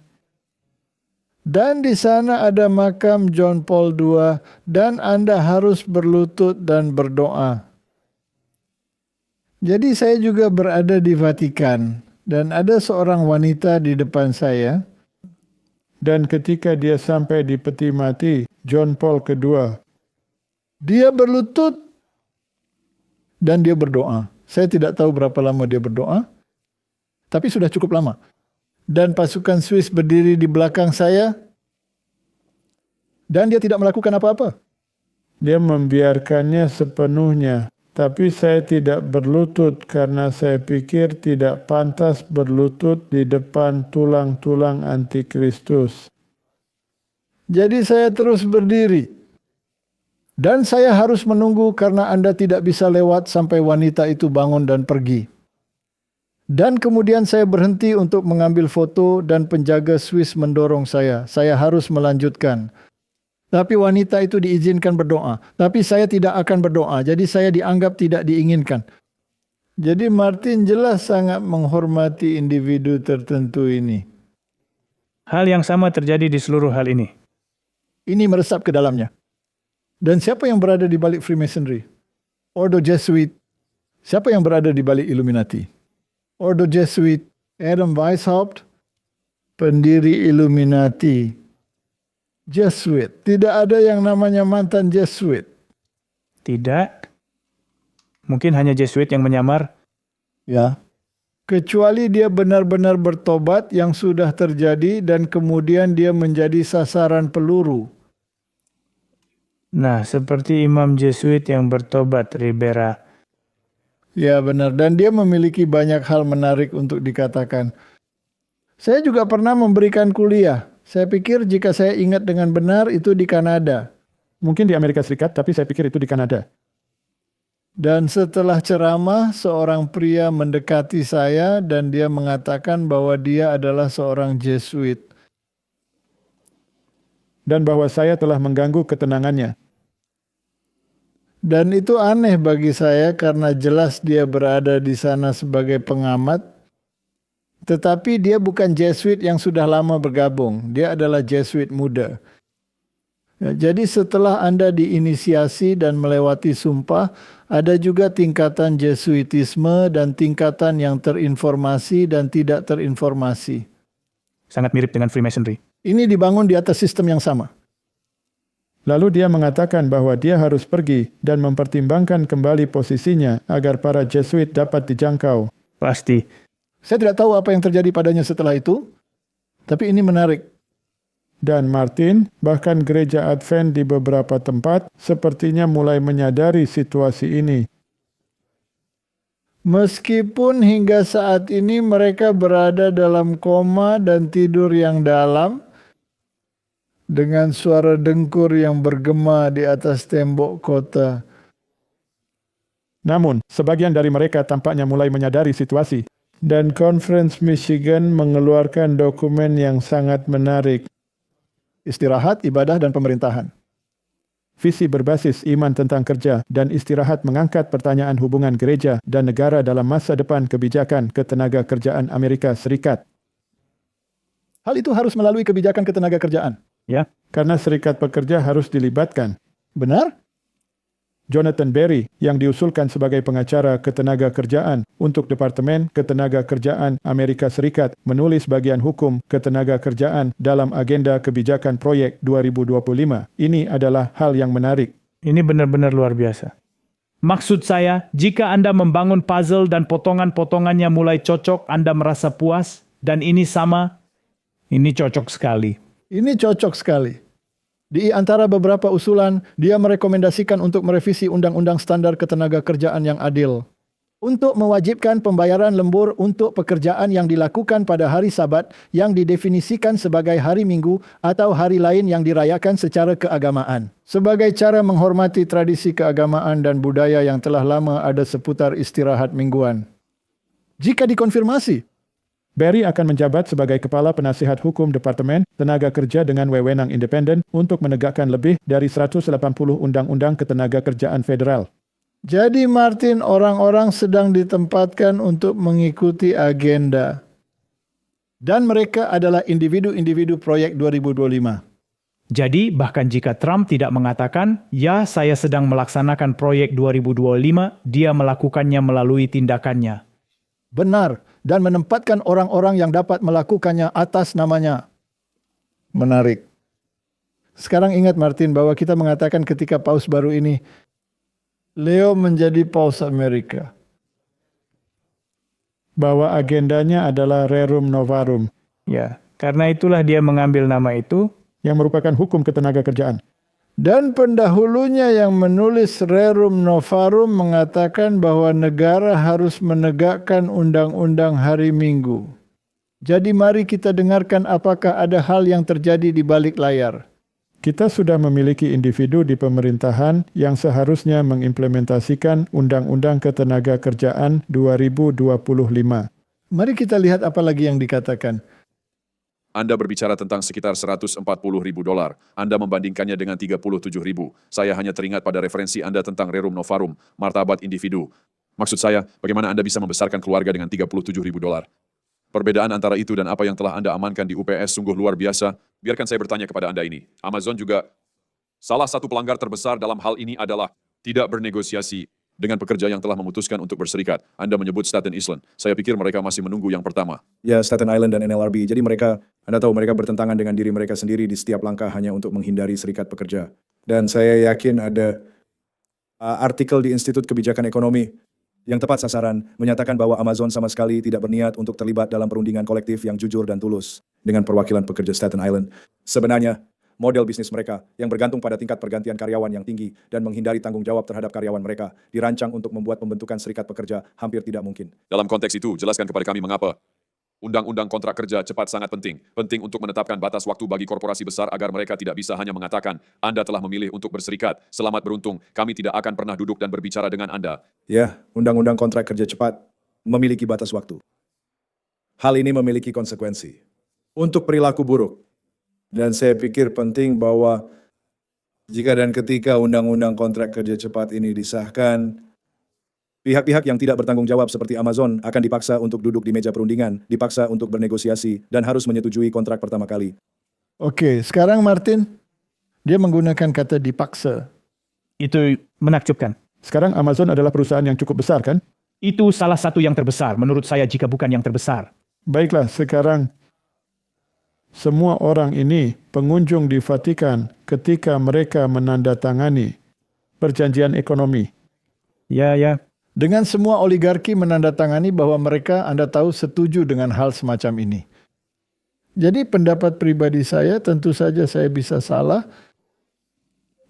Dan di sana ada makam John Paul II dan Anda harus berlutut dan berdoa. Jadi saya juga berada di Vatikan dan ada seorang wanita di depan saya. Dan ketika dia sampai di peti mati, John Paul II, dia berlutut dan dia berdoa. Saya tidak tahu berapa lama dia berdoa, tapi sudah cukup lama. Dan pasukan Swiss berdiri di belakang saya, dan dia tidak melakukan apa-apa. Dia membiarkannya sepenuhnya. Tapi saya tidak berlutut karena saya pikir tidak pantas berlutut di depan tulang-tulang antikristus. Jadi saya terus berdiri. Dan saya harus menunggu karena Anda tidak bisa lewat sampai wanita itu bangun dan pergi. Dan kemudian saya berhenti untuk mengambil foto dan penjaga Swiss mendorong saya. Saya harus melanjutkan. Tapi wanita itu diizinkan berdoa. Tapi saya tidak akan berdoa. Jadi saya dianggap tidak diinginkan. Jadi Martin jelas sangat menghormati individu tertentu ini. Hal yang sama terjadi di seluruh hal ini. Ini meresap ke dalamnya. Dan siapa yang berada di balik Freemasonry? Ordo Jesuit. Siapa yang berada di balik Illuminati? Ordo Jesuit, Adam Weishaupt, pendiri Illuminati. Jesuit. Tidak ada yang namanya mantan Jesuit. Tidak. Mungkin hanya Jesuit yang menyamar. Ya. Kecuali dia benar-benar bertobat yang sudah terjadi dan kemudian dia menjadi sasaran peluru. Nah, seperti Imam Jesuit yang bertobat, Ribera. Ya benar, dan dia memiliki banyak hal menarik untuk dikatakan. Saya juga pernah memberikan kuliah. Saya pikir jika saya ingat dengan benar itu di Kanada. Mungkin di Amerika Serikat, tapi saya pikir itu di Kanada. Dan setelah ceramah, seorang pria mendekati saya dan dia mengatakan bahwa dia adalah seorang Jesuit. Dan bahwa saya telah mengganggu ketenangannya. Dan itu aneh bagi saya karena jelas dia berada di sana sebagai pengamat. Tetapi dia bukan Jesuit yang sudah lama bergabung. Dia adalah Jesuit muda. Ya, jadi setelah Anda diinisiasi dan melewati sumpah, ada juga tingkatan Jesuitisme dan tingkatan yang terinformasi dan tidak terinformasi. Sangat mirip dengan Freemasonry. Ini dibangun di atas sistem yang sama. Lalu dia mengatakan bahwa dia harus pergi dan mempertimbangkan kembali posisinya agar para Jesuit dapat dijangkau. Pasti. Saya tidak tahu apa yang terjadi padanya setelah itu, tapi ini menarik. Dan Martin, bahkan gereja Advent di beberapa tempat, sepertinya mulai menyadari situasi ini. Meskipun hingga saat ini mereka berada dalam koma dan tidur yang dalam, dengan suara dengkur yang bergema di atas tembok kota. Namun, sebagian dari mereka tampaknya mulai menyadari situasi. Dan Conference Michigan mengeluarkan dokumen yang sangat menarik. Istirahat, ibadah, dan pemerintahan. Visi berbasis iman tentang kerja dan istirahat mengangkat pertanyaan hubungan gereja dan negara dalam masa depan kebijakan ketenaga kerjaan Amerika Serikat. Hal itu harus melalui kebijakan ketenaga kerjaan. Ya, karena serikat pekerja harus dilibatkan. Benar? Jonathan Berry yang diusulkan sebagai pengacara ketenaga kerjaan untuk Departemen Ketenaga Kerjaan Amerika Serikat menulis bagian hukum ketenaga kerjaan dalam agenda kebijakan proyek 2025. Ini adalah hal yang menarik. Ini benar-benar luar biasa. Maksud saya, jika Anda membangun puzzle dan potongan-potongannya mulai cocok, Anda merasa puas, dan ini sama, ini cocok sekali. Ini cocok sekali. Di antara beberapa usulan, dia merekomendasikan untuk merevisi Undang-Undang Standar Ketenaga Kerjaan yang adil. Untuk mewajibkan pembayaran lembur untuk pekerjaan yang dilakukan pada hari Sabat yang didefinisikan sebagai hari Minggu atau hari lain yang dirayakan secara keagamaan. Sebagai cara menghormati tradisi keagamaan dan budaya yang telah lama ada seputar istirahat mingguan. Jika dikonfirmasi, Berry akan menjabat sebagai Kepala Penasihat Hukum Departemen Tenaga Kerja dengan wewenang independen untuk menegakkan lebih dari 180 undang-undang ketenaga kerjaan federal. Jadi Martin, orang-orang sedang ditempatkan untuk mengikuti agenda. Dan mereka adalah individu-individu proyek 2025. Jadi, bahkan jika Trump tidak mengatakan, ya saya sedang melaksanakan proyek 2025, dia melakukannya melalui tindakannya. Benar, dan menempatkan orang-orang yang dapat melakukannya atas namanya. Menarik. Sekarang ingat Martin bahwa kita mengatakan ketika paus baru ini, Leo menjadi paus Amerika. Bahwa agendanya adalah Rerum Novarum. Ya, karena itulah dia mengambil nama itu, yang merupakan hukum ketenaga kerjaan. Dan pendahulunya yang menulis Rerum Novarum mengatakan bahwa negara harus menegakkan undang-undang hari Minggu. Jadi mari kita dengarkan apakah ada hal yang terjadi di balik layar. Kita sudah memiliki individu di pemerintahan yang seharusnya mengimplementasikan Undang-Undang Ketenaga Kerjaan 2025. Mari kita lihat apa lagi yang dikatakan. Anda berbicara tentang sekitar $140.000. Anda membandingkannya dengan $37.000. Saya hanya teringat pada referensi Anda tentang Rerum Novarum, martabat individu. Maksud saya, bagaimana Anda bisa membesarkan keluarga dengan $37.000? Perbedaan antara itu dan apa yang telah Anda amankan di UPS sungguh luar biasa. Biarkan saya bertanya kepada Anda ini. Amazon juga salah satu pelanggar terbesar dalam hal ini adalah tidak bernegosiasi dengan pekerja yang telah memutuskan untuk berserikat. Anda menyebut Staten Island. Saya pikir mereka masih menunggu yang pertama. Ya, Staten Island dan NLRB. Jadi mereka, Anda tahu mereka bertentangan dengan diri mereka sendiri di setiap langkah hanya untuk menghindari serikat pekerja. Dan saya yakin ada artikel di Institut Kebijakan Ekonomi yang tepat sasaran menyatakan bahwa Amazon sama sekali tidak berniat untuk terlibat dalam perundingan kolektif yang jujur dan tulus dengan perwakilan pekerja Staten Island. Sebenarnya, model bisnis mereka yang bergantung pada tingkat pergantian karyawan yang tinggi dan menghindari tanggung jawab terhadap karyawan mereka dirancang untuk membuat pembentukan serikat pekerja hampir tidak mungkin. Dalam konteks itu, jelaskan kepada kami mengapa Undang-undang kontrak kerja cepat sangat penting. Penting untuk menetapkan batas waktu bagi korporasi besar agar mereka tidak bisa hanya mengatakan, Anda telah memilih untuk berserikat. Selamat beruntung, kami tidak akan pernah duduk dan berbicara dengan Anda. Ya, undang-undang kontrak kerja cepat memiliki batas waktu. Hal ini memiliki konsekuensi untuk perilaku buruk. Dan saya pikir penting bahwa jika dan ketika undang-undang kontrak kerja cepat ini disahkan, pihak-pihak yang tidak bertanggung jawab seperti Amazon akan dipaksa untuk duduk di meja perundingan, dipaksa untuk bernegosiasi, dan harus menyetujui kontrak pertama kali. Oke, sekarang Martin, dia menggunakan kata dipaksa. Itu menakjubkan. Sekarang Amazon adalah perusahaan yang cukup besar, kan? Itu salah satu yang terbesar, menurut saya jika bukan yang terbesar. Baiklah, sekarang semua orang ini pengunjung di Vatikan ketika mereka menandatangani perjanjian ekonomi. Ya. Dengan semua oligarki menandatangani bahwa mereka, Anda tahu, setuju dengan hal semacam ini. Jadi pendapat pribadi saya, tentu saja saya bisa salah.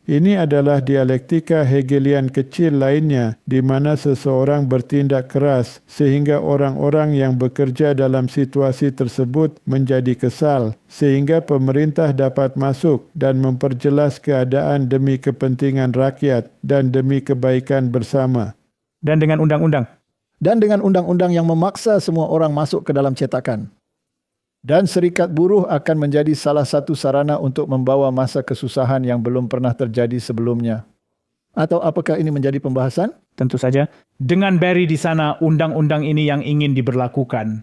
Ini adalah dialektika Hegelian kecil lainnya, di mana seseorang bertindak keras sehingga orang-orang yang bekerja dalam situasi tersebut menjadi kesal, sehingga pemerintah dapat masuk dan memperjelas keadaan demi kepentingan rakyat dan demi kebaikan bersama. Dan dengan undang-undang. Dan dengan undang-undang yang memaksa semua orang masuk ke dalam cetakan. Dan serikat buruh akan menjadi salah satu sarana untuk membawa masa kesusahan yang belum pernah terjadi sebelumnya. Atau apakah ini menjadi pembahasan? Tentu saja. Dengan Barry di sana, undang-undang ini yang ingin diberlakukan.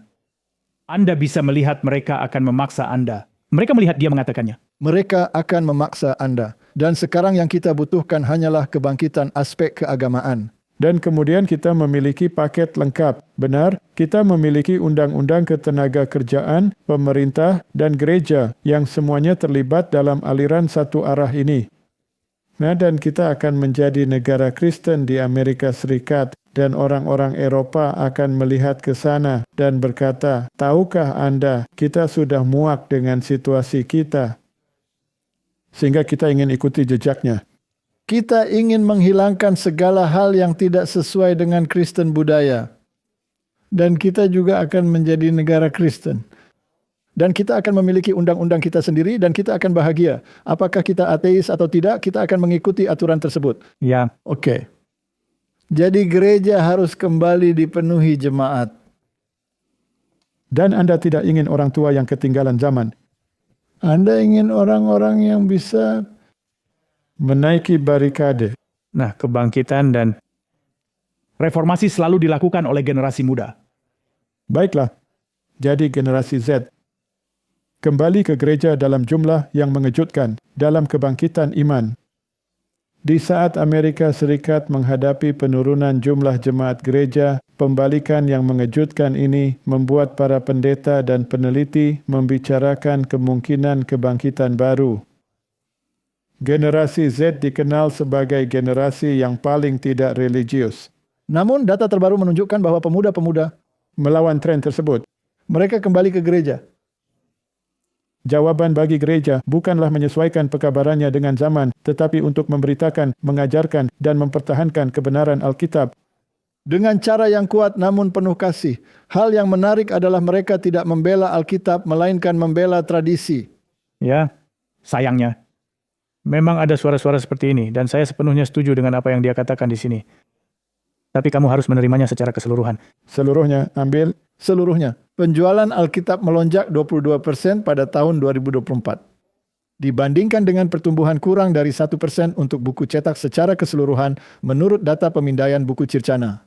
Anda bisa melihat mereka akan memaksa Anda. Mereka melihat dia mengatakannya. Mereka akan memaksa Anda. Dan sekarang yang kita butuhkan hanyalah kebangkitan aspek keagamaan. Dan kemudian kita memiliki paket lengkap. Benar, kita memiliki undang-undang ketenagakerjaan, pemerintah, dan gereja yang semuanya terlibat dalam aliran satu arah ini. Nah, dan kita akan menjadi negara Kristen di Amerika Serikat dan orang-orang Eropa akan melihat ke sana dan berkata, tahukah Anda, kita sudah muak dengan situasi kita. Sehingga kita ingin ikuti jejaknya. Kita ingin menghilangkan segala hal yang tidak sesuai dengan Kristen budaya. Dan kita juga akan menjadi negara Kristen. Dan kita akan memiliki undang-undang kita sendiri dan kita akan bahagia. Apakah kita ateis atau tidak, kita akan mengikuti aturan tersebut. Ya. Oke. Jadi gereja harus kembali dipenuhi jemaat. Dan Anda tidak ingin orang tua yang ketinggalan zaman. Anda ingin orang-orang yang bisa menaiki barikade. Nah, kebangkitan dan reformasi selalu dilakukan oleh generasi muda. Baiklah, jadi generasi Z kembali ke gereja dalam jumlah yang mengejutkan dalam kebangkitan iman. Di saat Amerika Serikat menghadapi penurunan jumlah jemaat gereja, pembalikan yang mengejutkan ini membuat para pendeta dan peneliti membicarakan kemungkinan kebangkitan baru. Generasi Z dikenal sebagai generasi yang paling tidak religius. Namun data terbaru menunjukkan bahwa pemuda-pemuda melawan tren tersebut. Mereka kembali ke gereja. Jawaban bagi gereja bukanlah menyesuaikan pekabarannya dengan zaman, tetapi untuk memberitakan, mengajarkan, dan mempertahankan kebenaran Alkitab. Dengan cara yang kuat namun penuh kasih. Hal yang menarik adalah mereka tidak membela Alkitab, melainkan membela tradisi. Ya, sayangnya. Memang ada suara-suara seperti ini, dan saya sepenuhnya setuju dengan apa yang dia katakan di sini. Tapi kamu harus menerimanya secara keseluruhan. Seluruhnya, ambil. Seluruhnya. Penjualan Alkitab melonjak 22% pada tahun 2024. Dibandingkan dengan pertumbuhan kurang dari 1% untuk buku cetak secara keseluruhan menurut data pemindaian buku Circana.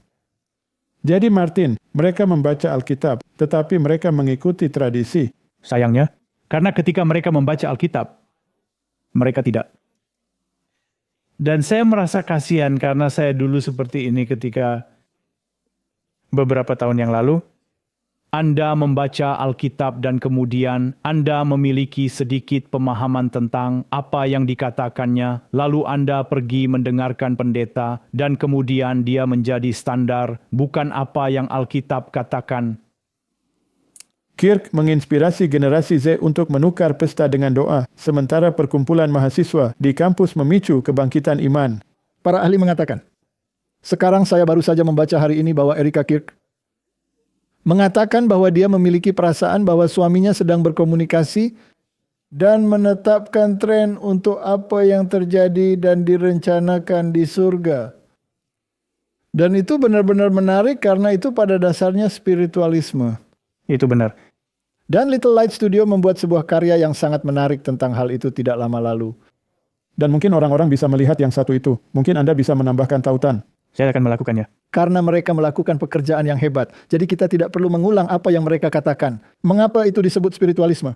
Jadi Martin, mereka membaca Alkitab, tetapi mereka mengikuti tradisi. Sayangnya, karena ketika mereka membaca Alkitab, mereka tidak. Dan saya merasa kasihan karena saya dulu seperti ini ketika beberapa tahun yang lalu, Anda membaca Alkitab dan kemudian Anda memiliki sedikit pemahaman tentang apa yang dikatakannya, lalu Anda pergi mendengarkan pendeta dan kemudian dia menjadi standar, bukan apa yang Alkitab katakan. Kirk menginspirasi generasi Z untuk menukar pesta dengan doa, sementara perkumpulan mahasiswa di kampus memicu kebangkitan iman. Para ahli mengatakan, sekarang saya baru saja membaca hari ini bahwa Erika Kirk mengatakan bahwa dia memiliki perasaan bahwa suaminya sedang berkomunikasi dan menetapkan tren untuk apa yang terjadi dan direncanakan di surga. Dan itu benar-benar menarik karena itu pada dasarnya spiritualisme. Itu benar. Dan Little Light Studio membuat sebuah karya yang sangat menarik tentang hal itu tidak lama lalu. Dan mungkin orang-orang bisa melihat yang satu itu. Mungkin Anda bisa menambahkan tautan. Saya akan melakukannya. Karena mereka melakukan pekerjaan yang hebat. Jadi kita tidak perlu mengulang apa yang mereka katakan. Mengapa itu disebut spiritualisme?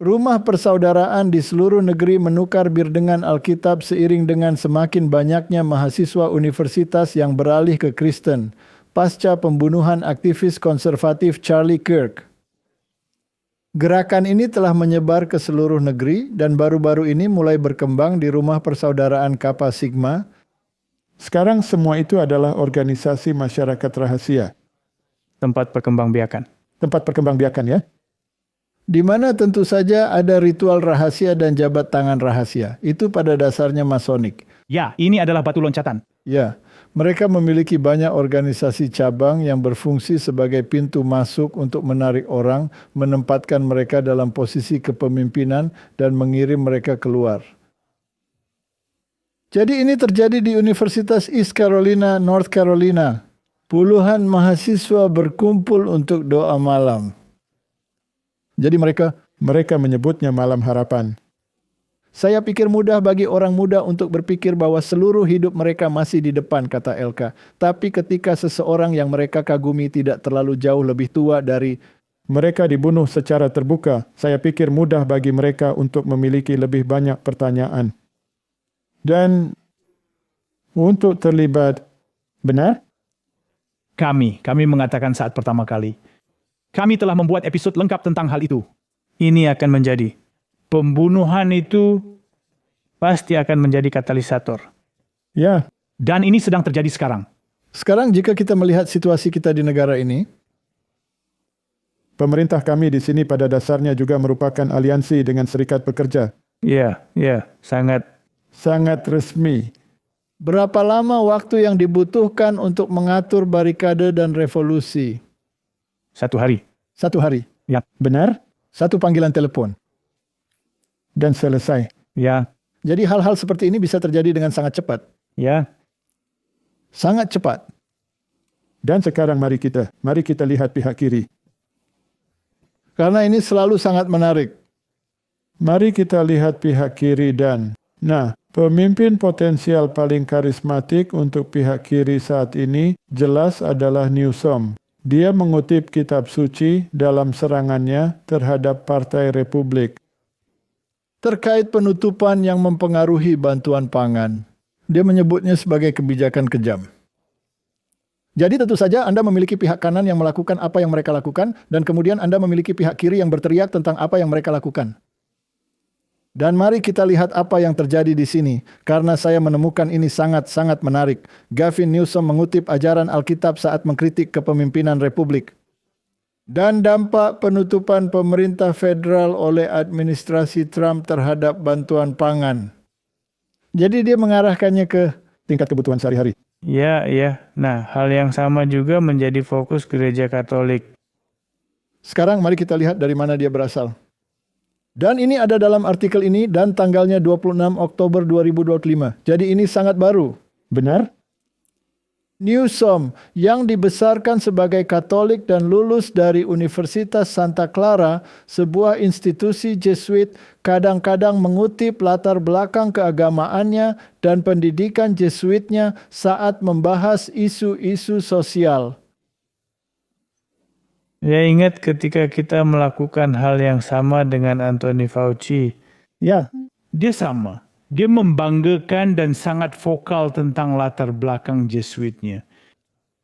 Rumah persaudaraan di seluruh negeri menukar bir dengan Alkitab seiring dengan semakin banyaknya mahasiswa universitas yang beralih ke Kristen pasca pembunuhan aktivis konservatif Charlie Kirk. Gerakan ini telah menyebar ke seluruh negeri dan baru-baru ini mulai berkembang di Rumah Persaudaraan Kappa Sigma. Sekarang semua itu adalah organisasi masyarakat rahasia. Tempat perkembangbiakan. Tempat perkembangbiakan ya. Di mana tentu saja ada ritual rahasia dan jabat tangan rahasia. Itu pada dasarnya masonik. Ya, ini adalah batu loncatan. Ya, mereka memiliki banyak organisasi cabang yang berfungsi sebagai pintu masuk untuk menarik orang, menempatkan mereka dalam posisi kepemimpinan, dan mengirim mereka keluar. Jadi ini terjadi di Universitas East Carolina, North Carolina. Puluhan mahasiswa berkumpul untuk doa malam. Jadi mereka menyebutnya malam harapan. Saya pikir mudah bagi orang muda untuk berpikir bahwa seluruh hidup mereka masih di depan, kata Elka. Tapi ketika seseorang yang mereka kagumi tidak terlalu jauh lebih tua dari mereka dibunuh secara terbuka, saya pikir mudah bagi mereka untuk memiliki lebih banyak pertanyaan. Dan untuk terlibat, benar? Kami mengatakan saat pertama kali. Kami telah membuat episode lengkap tentang hal itu. Ini akan menjadi. Pembunuhan itu pasti akan menjadi katalisator. Ya. Dan ini sedang terjadi sekarang. Sekarang jika kita melihat situasi kita di negara ini, pemerintah kami di sini pada dasarnya juga merupakan aliansi dengan serikat pekerja. Ya, sangat resmi. Berapa lama waktu yang dibutuhkan untuk mengatur barikade dan revolusi? 1 hari. 1 hari. Ya. Benar? 1 panggilan telepon. Dan selesai. Ya. Jadi hal-hal seperti ini bisa terjadi dengan sangat cepat. Ya. Sangat cepat. Dan sekarang mari kita lihat pihak kiri. Karena ini selalu sangat menarik. Mari kita lihat pihak kiri dan, pemimpin potensial paling karismatik untuk pihak kiri saat ini jelas adalah Newsom. Dia mengutip kitab suci dalam serangannya terhadap Partai Republik. Terkait penutupan yang mempengaruhi bantuan pangan. Dia menyebutnya sebagai kebijakan kejam. Jadi tentu saja Anda memiliki pihak kanan yang melakukan apa yang mereka lakukan, dan kemudian Anda memiliki pihak kiri yang berteriak tentang apa yang mereka lakukan. Dan mari kita lihat apa yang terjadi di sini, karena saya menemukan ini sangat-sangat menarik. Gavin Newsom mengutip ajaran Alkitab saat mengkritik kepemimpinan Republik. Dan dampak penutupan pemerintah federal oleh administrasi Trump terhadap bantuan pangan. Jadi dia mengarahkannya ke tingkat kebutuhan sehari-hari. Ya. Nah, hal yang sama juga menjadi fokus gereja Katolik. Sekarang mari kita lihat dari mana dia berasal. Dan ini ada dalam artikel ini dan tanggalnya 26 Oktober 2025. Jadi ini sangat baru. Benar? Newsom yang dibesarkan sebagai Katolik dan lulus dari Universitas Santa Clara, sebuah institusi Jesuit, kadang-kadang mengutip latar belakang keagamaannya dan pendidikan Jesuitnya saat membahas isu-isu sosial. Ya ingat ketika kita melakukan hal yang sama dengan Anthony Fauci. Ya, Dia sama. Dia membanggakan dan sangat vokal tentang latar belakang Jesuitnya.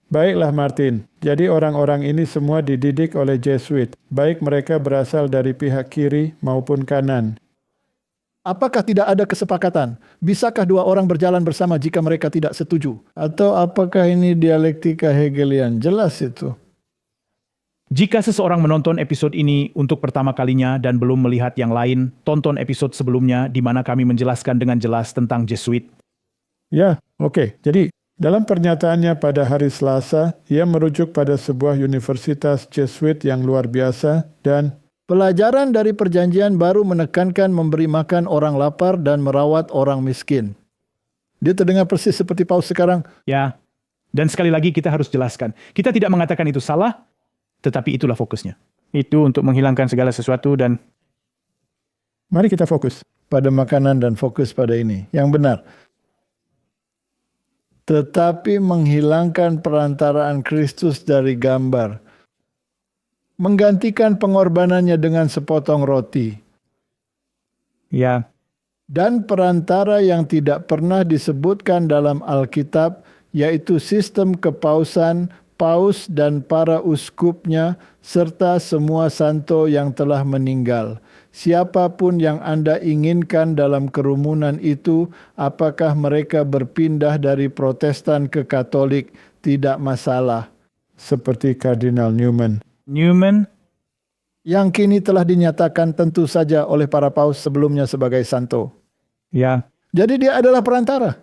baiklah Martin. Jadi orang-orang ini semua dididik oleh Jesuit, baik mereka berasal dari pihak kiri maupun kanan. Apakah tidak ada kesepakatan? Bisakah dua orang berjalan bersama jika mereka tidak setuju? Atau apakah ini dialektika Hegelian? Jelas itu. Jika seseorang menonton episode ini untuk pertama kalinya dan belum melihat yang lain, tonton episode sebelumnya di mana kami menjelaskan dengan jelas tentang Jesuit. Ya, oke. Jadi, dalam pernyataannya pada hari Selasa, ia merujuk pada sebuah universitas Jesuit yang luar biasa dan Pelajaran dari perjanjian baru menekankan memberi makan orang lapar dan merawat orang miskin. Dia terdengar persis seperti Paus sekarang. Ya, dan sekali lagi kita harus jelaskan. Kita tidak mengatakan itu salah, tetapi itulah fokusnya. Itu untuk menghilangkan segala sesuatu dan mari kita fokus pada makanan dan fokus pada ini. Yang benar. Tetapi menghilangkan perantaraan Kristus dari gambar. Menggantikan pengorbanannya dengan sepotong roti. ya, Dan perantara yang tidak pernah disebutkan dalam Alkitab, yaitu sistem kepausan, paus dan para uskupnya, serta semua santo yang telah meninggal. Siapapun yang Anda inginkan dalam kerumunan itu, apakah mereka berpindah dari Protestan ke Katolik, tidak masalah. seperti Kardinal Newman. Yang kini telah dinyatakan tentu saja oleh para paus sebelumnya sebagai santo. ya, Jadi dia adalah perantara.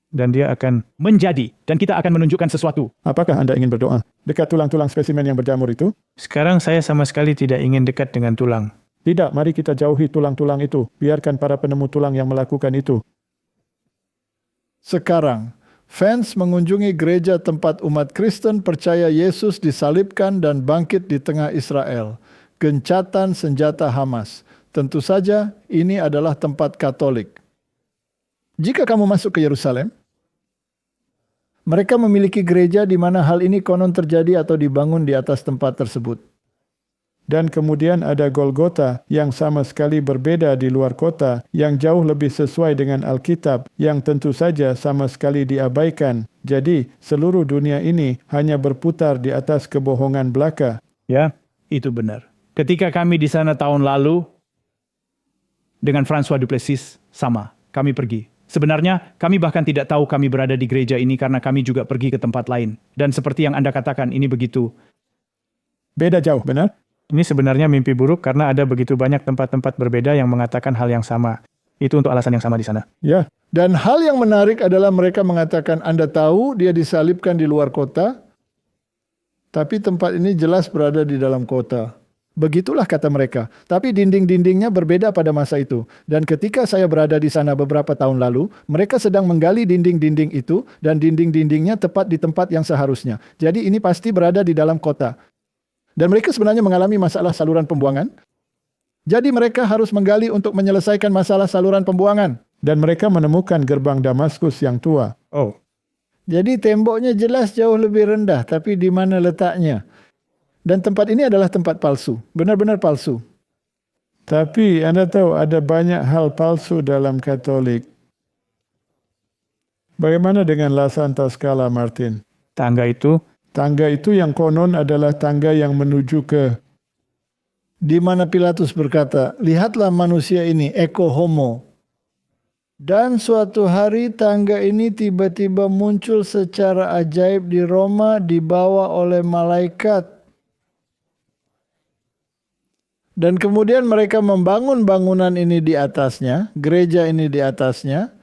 dan dia akan menjadi, dan kita akan menunjukkan sesuatu. Apakah Anda ingin berdoa dekat tulang-tulang spesimen yang berjamur itu? Sekarang saya sama sekali tidak ingin dekat dengan tulang. Tidak, mari kita jauhi tulang-tulang itu. Biarkan para penemu tulang yang melakukan itu. Sekarang, fans mengunjungi gereja tempat umat Kristen percaya Yesus disalibkan dan bangkit di tengah Israel. Gencatan senjata Hamas. Tentu saja ini adalah tempat Katolik. Jika kamu masuk ke Yerusalem, mereka memiliki gereja di mana hal ini konon terjadi atau dibangun di atas tempat tersebut. Dan kemudian ada Golgota yang sama sekali berbeda di luar kota, yang jauh lebih sesuai dengan Alkitab, yang tentu saja sama sekali diabaikan. Jadi, seluruh dunia ini hanya berputar di atas kebohongan belaka. Ya, itu benar. Ketika kami di sana tahun lalu, dengan François Duplessis, sama, kami pergi. Sebenarnya, kami bahkan tidak tahu kami berada di gereja ini karena kami juga pergi ke tempat lain. Dan seperti yang Anda katakan, ini begitu. Beda jauh, benar? Ini sebenarnya mimpi buruk karena ada begitu banyak tempat-tempat berbeda yang mengatakan hal yang sama. Itu untuk alasan yang sama di sana. Ya. Dan hal yang menarik adalah mereka mengatakan, Anda tahu dia disalibkan di luar kota, tapi tempat ini jelas berada di dalam kota. Begitulah kata mereka. Tapi dinding-dindingnya berbeda pada masa itu. Dan ketika saya berada di sana beberapa tahun lalu, mereka sedang menggali dinding-dinding itu, dan dinding-dindingnya tepat di tempat yang seharusnya. Jadi ini pasti berada di dalam kota. Dan mereka sebenarnya mengalami masalah saluran pembuangan. Jadi mereka harus menggali untuk menyelesaikan masalah saluran pembuangan. Dan mereka menemukan gerbang Damaskus yang tua. Oh. Jadi temboknya jelas jauh lebih rendah, tapi di mana letaknya? Dan tempat ini adalah tempat palsu, benar-benar palsu. Tapi Anda tahu ada banyak hal palsu dalam Katolik. Bagaimana dengan La Santa Scala, Martin? Tangga itu yang konon adalah tangga yang menuju ke... Di mana Pilatus berkata, lihatlah manusia ini, eko homo. Dan suatu hari tangga ini tiba-tiba muncul secara ajaib di Roma, dibawa oleh malaikat. Dan kemudian mereka membangun bangunan ini di atasnya, gereja ini di atasnya,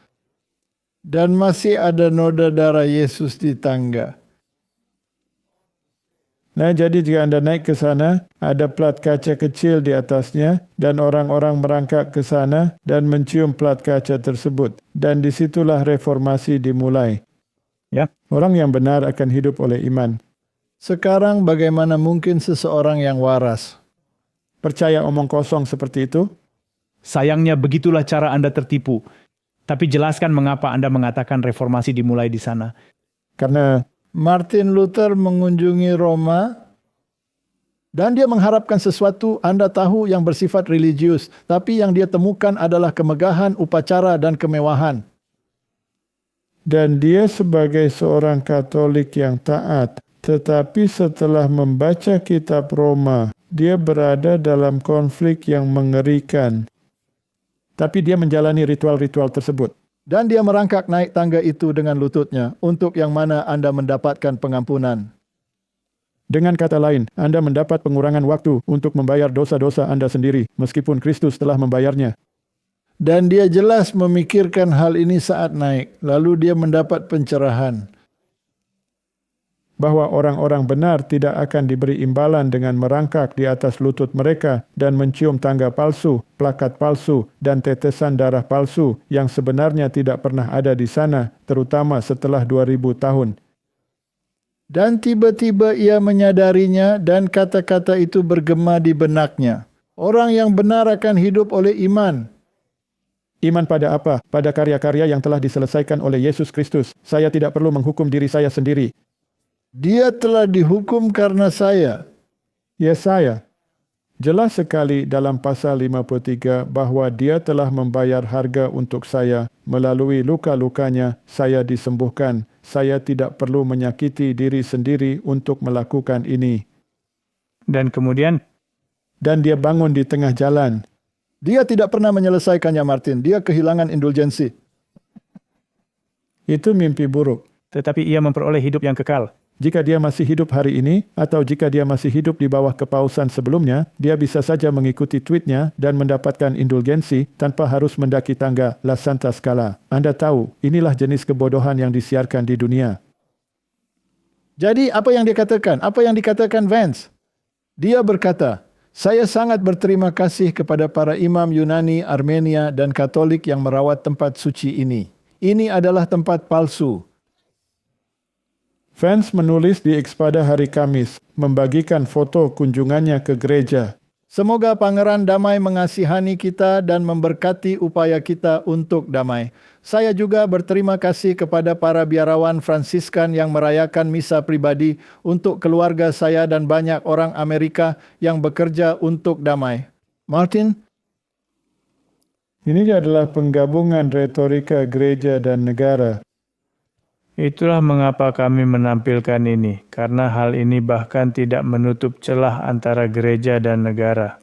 dan masih ada noda darah Yesus di tangga. Nah, jadi jika Anda naik ke sana, ada plat kaca kecil di atasnya, dan orang-orang merangkak ke sana dan mencium plat kaca tersebut. Dan disitulah reformasi dimulai. Ya. Orang yang benar akan hidup oleh iman. Sekarang bagaimana mungkin seseorang yang waras percaya omong kosong seperti itu? Sayangnya begitulah cara Anda tertipu. Tapi jelaskan mengapa Anda mengatakan reformasi dimulai di sana. Karena Martin Luther mengunjungi Roma Dan dia mengharapkan sesuatu Anda tahu yang bersifat religius, tapi yang dia temukan adalah kemegahan, upacara, dan kemewahan. Dan dia sebagai seorang Katolik yang taat, tetapi setelah membaca kitab Roma, dia berada dalam konflik yang mengerikan. Tapi dia menjalani ritual-ritual tersebut. Dan dia merangkak naik tangga itu dengan lututnya, untuk yang mana Anda mendapatkan pengampunan. Dengan kata lain, Anda mendapat pengurangan waktu untuk membayar dosa-dosa Anda sendiri, meskipun Kristus telah membayarnya. Dan dia jelas memikirkan hal ini saat naik, lalu dia mendapat pencerahan. Bahwa orang-orang benar tidak akan diberi imbalan dengan merangkak di atas lutut mereka dan mencium tangga palsu, plakat palsu, dan tetesan darah palsu yang sebenarnya tidak pernah ada di sana, terutama setelah 2000 tahun. Dan tiba-tiba ia menyadarinya dan kata-kata itu bergema di benaknya. Orang yang benar akan hidup oleh iman. Iman pada apa? Pada karya-karya yang telah diselesaikan oleh Yesus Kristus. Saya tidak perlu menghukum diri saya sendiri. Dia telah dihukum karena saya. Ya, saya. Jelas sekali dalam pasal 53 bahwa dia telah membayar harga untuk saya. Melalui luka-lukanya, saya disembuhkan. Saya tidak perlu menyakiti diri sendiri untuk melakukan ini. Dan kemudian? Dan dia bangun di tengah jalan. Dia tidak pernah menyelesaikannya, Martin. Dia kehilangan indulgensi. Itu mimpi buruk. Tetapi ia memperoleh hidup yang kekal. Jika dia masih hidup hari ini, atau jika dia masih hidup di bawah kepausan sebelumnya, dia bisa saja mengikuti tweetnya dan mendapatkan indulgensi tanpa harus mendaki tangga La Santa Scala. Anda tahu, inilah jenis kebodohan yang disiarkan di dunia. Jadi apa yang dia katakan? Apa yang dikatakan Vance? Dia berkata, saya sangat berterima kasih kepada para imam Yunani, Armenia, dan Katolik yang merawat tempat suci ini. Ini adalah tempat palsu. Vance menulis di X pada hari Kamis, membagikan foto kunjungannya ke gereja. Semoga Pangeran Damai mengasihani kita dan memberkati upaya kita untuk damai. Saya juga berterima kasih kepada para biarawan Fransiskan yang merayakan misa pribadi untuk keluarga saya dan banyak orang Amerika yang bekerja untuk damai. Martin? Ini adalah penggabungan retorika gereja dan negara. Itulah mengapa kami menampilkan ini, karena hal ini bahkan tidak menutup celah antara gereja dan negara.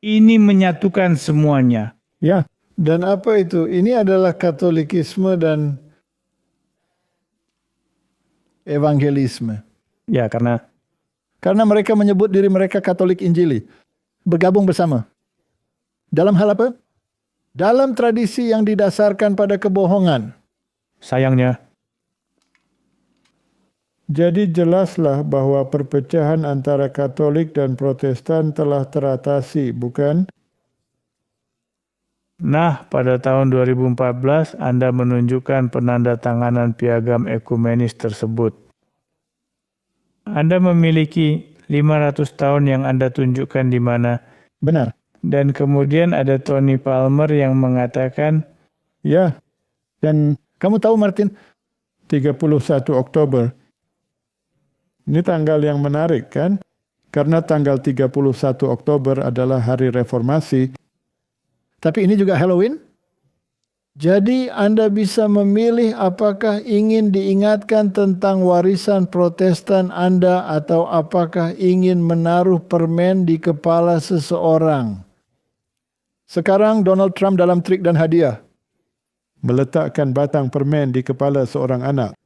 Ini menyatukan semuanya. Ya. Dan apa itu? Ini adalah Katolikisme dan evangelisme. Ya, karena mereka menyebut diri mereka Katolik Injili. Bergabung bersama. Dalam hal apa? Dalam tradisi yang didasarkan pada kebohongan. Sayangnya, jadi jelaslah bahwa perpecahan antara Katolik dan Protestan telah teratasi, bukan? Nah, pada tahun 2014 Anda menunjukkan penandatanganan piagam ekumenis tersebut. Anda memiliki 500 tahun yang Anda tunjukkan di mana. Benar. Dan kemudian ada Tony Palmer yang mengatakan, ya, dan kamu tahu Martin, 31 Oktober. Ini tanggal yang menarik kan? Karena tanggal 31 Oktober adalah hari reformasi. Tapi ini juga Halloween? Jadi Anda bisa memilih apakah ingin diingatkan tentang warisan Protestan Anda atau apakah ingin menaruh permen di kepala seseorang. Sekarang Donald Trump dalam trik dan hadiah. Meletakkan batang permen di kepala seorang anak.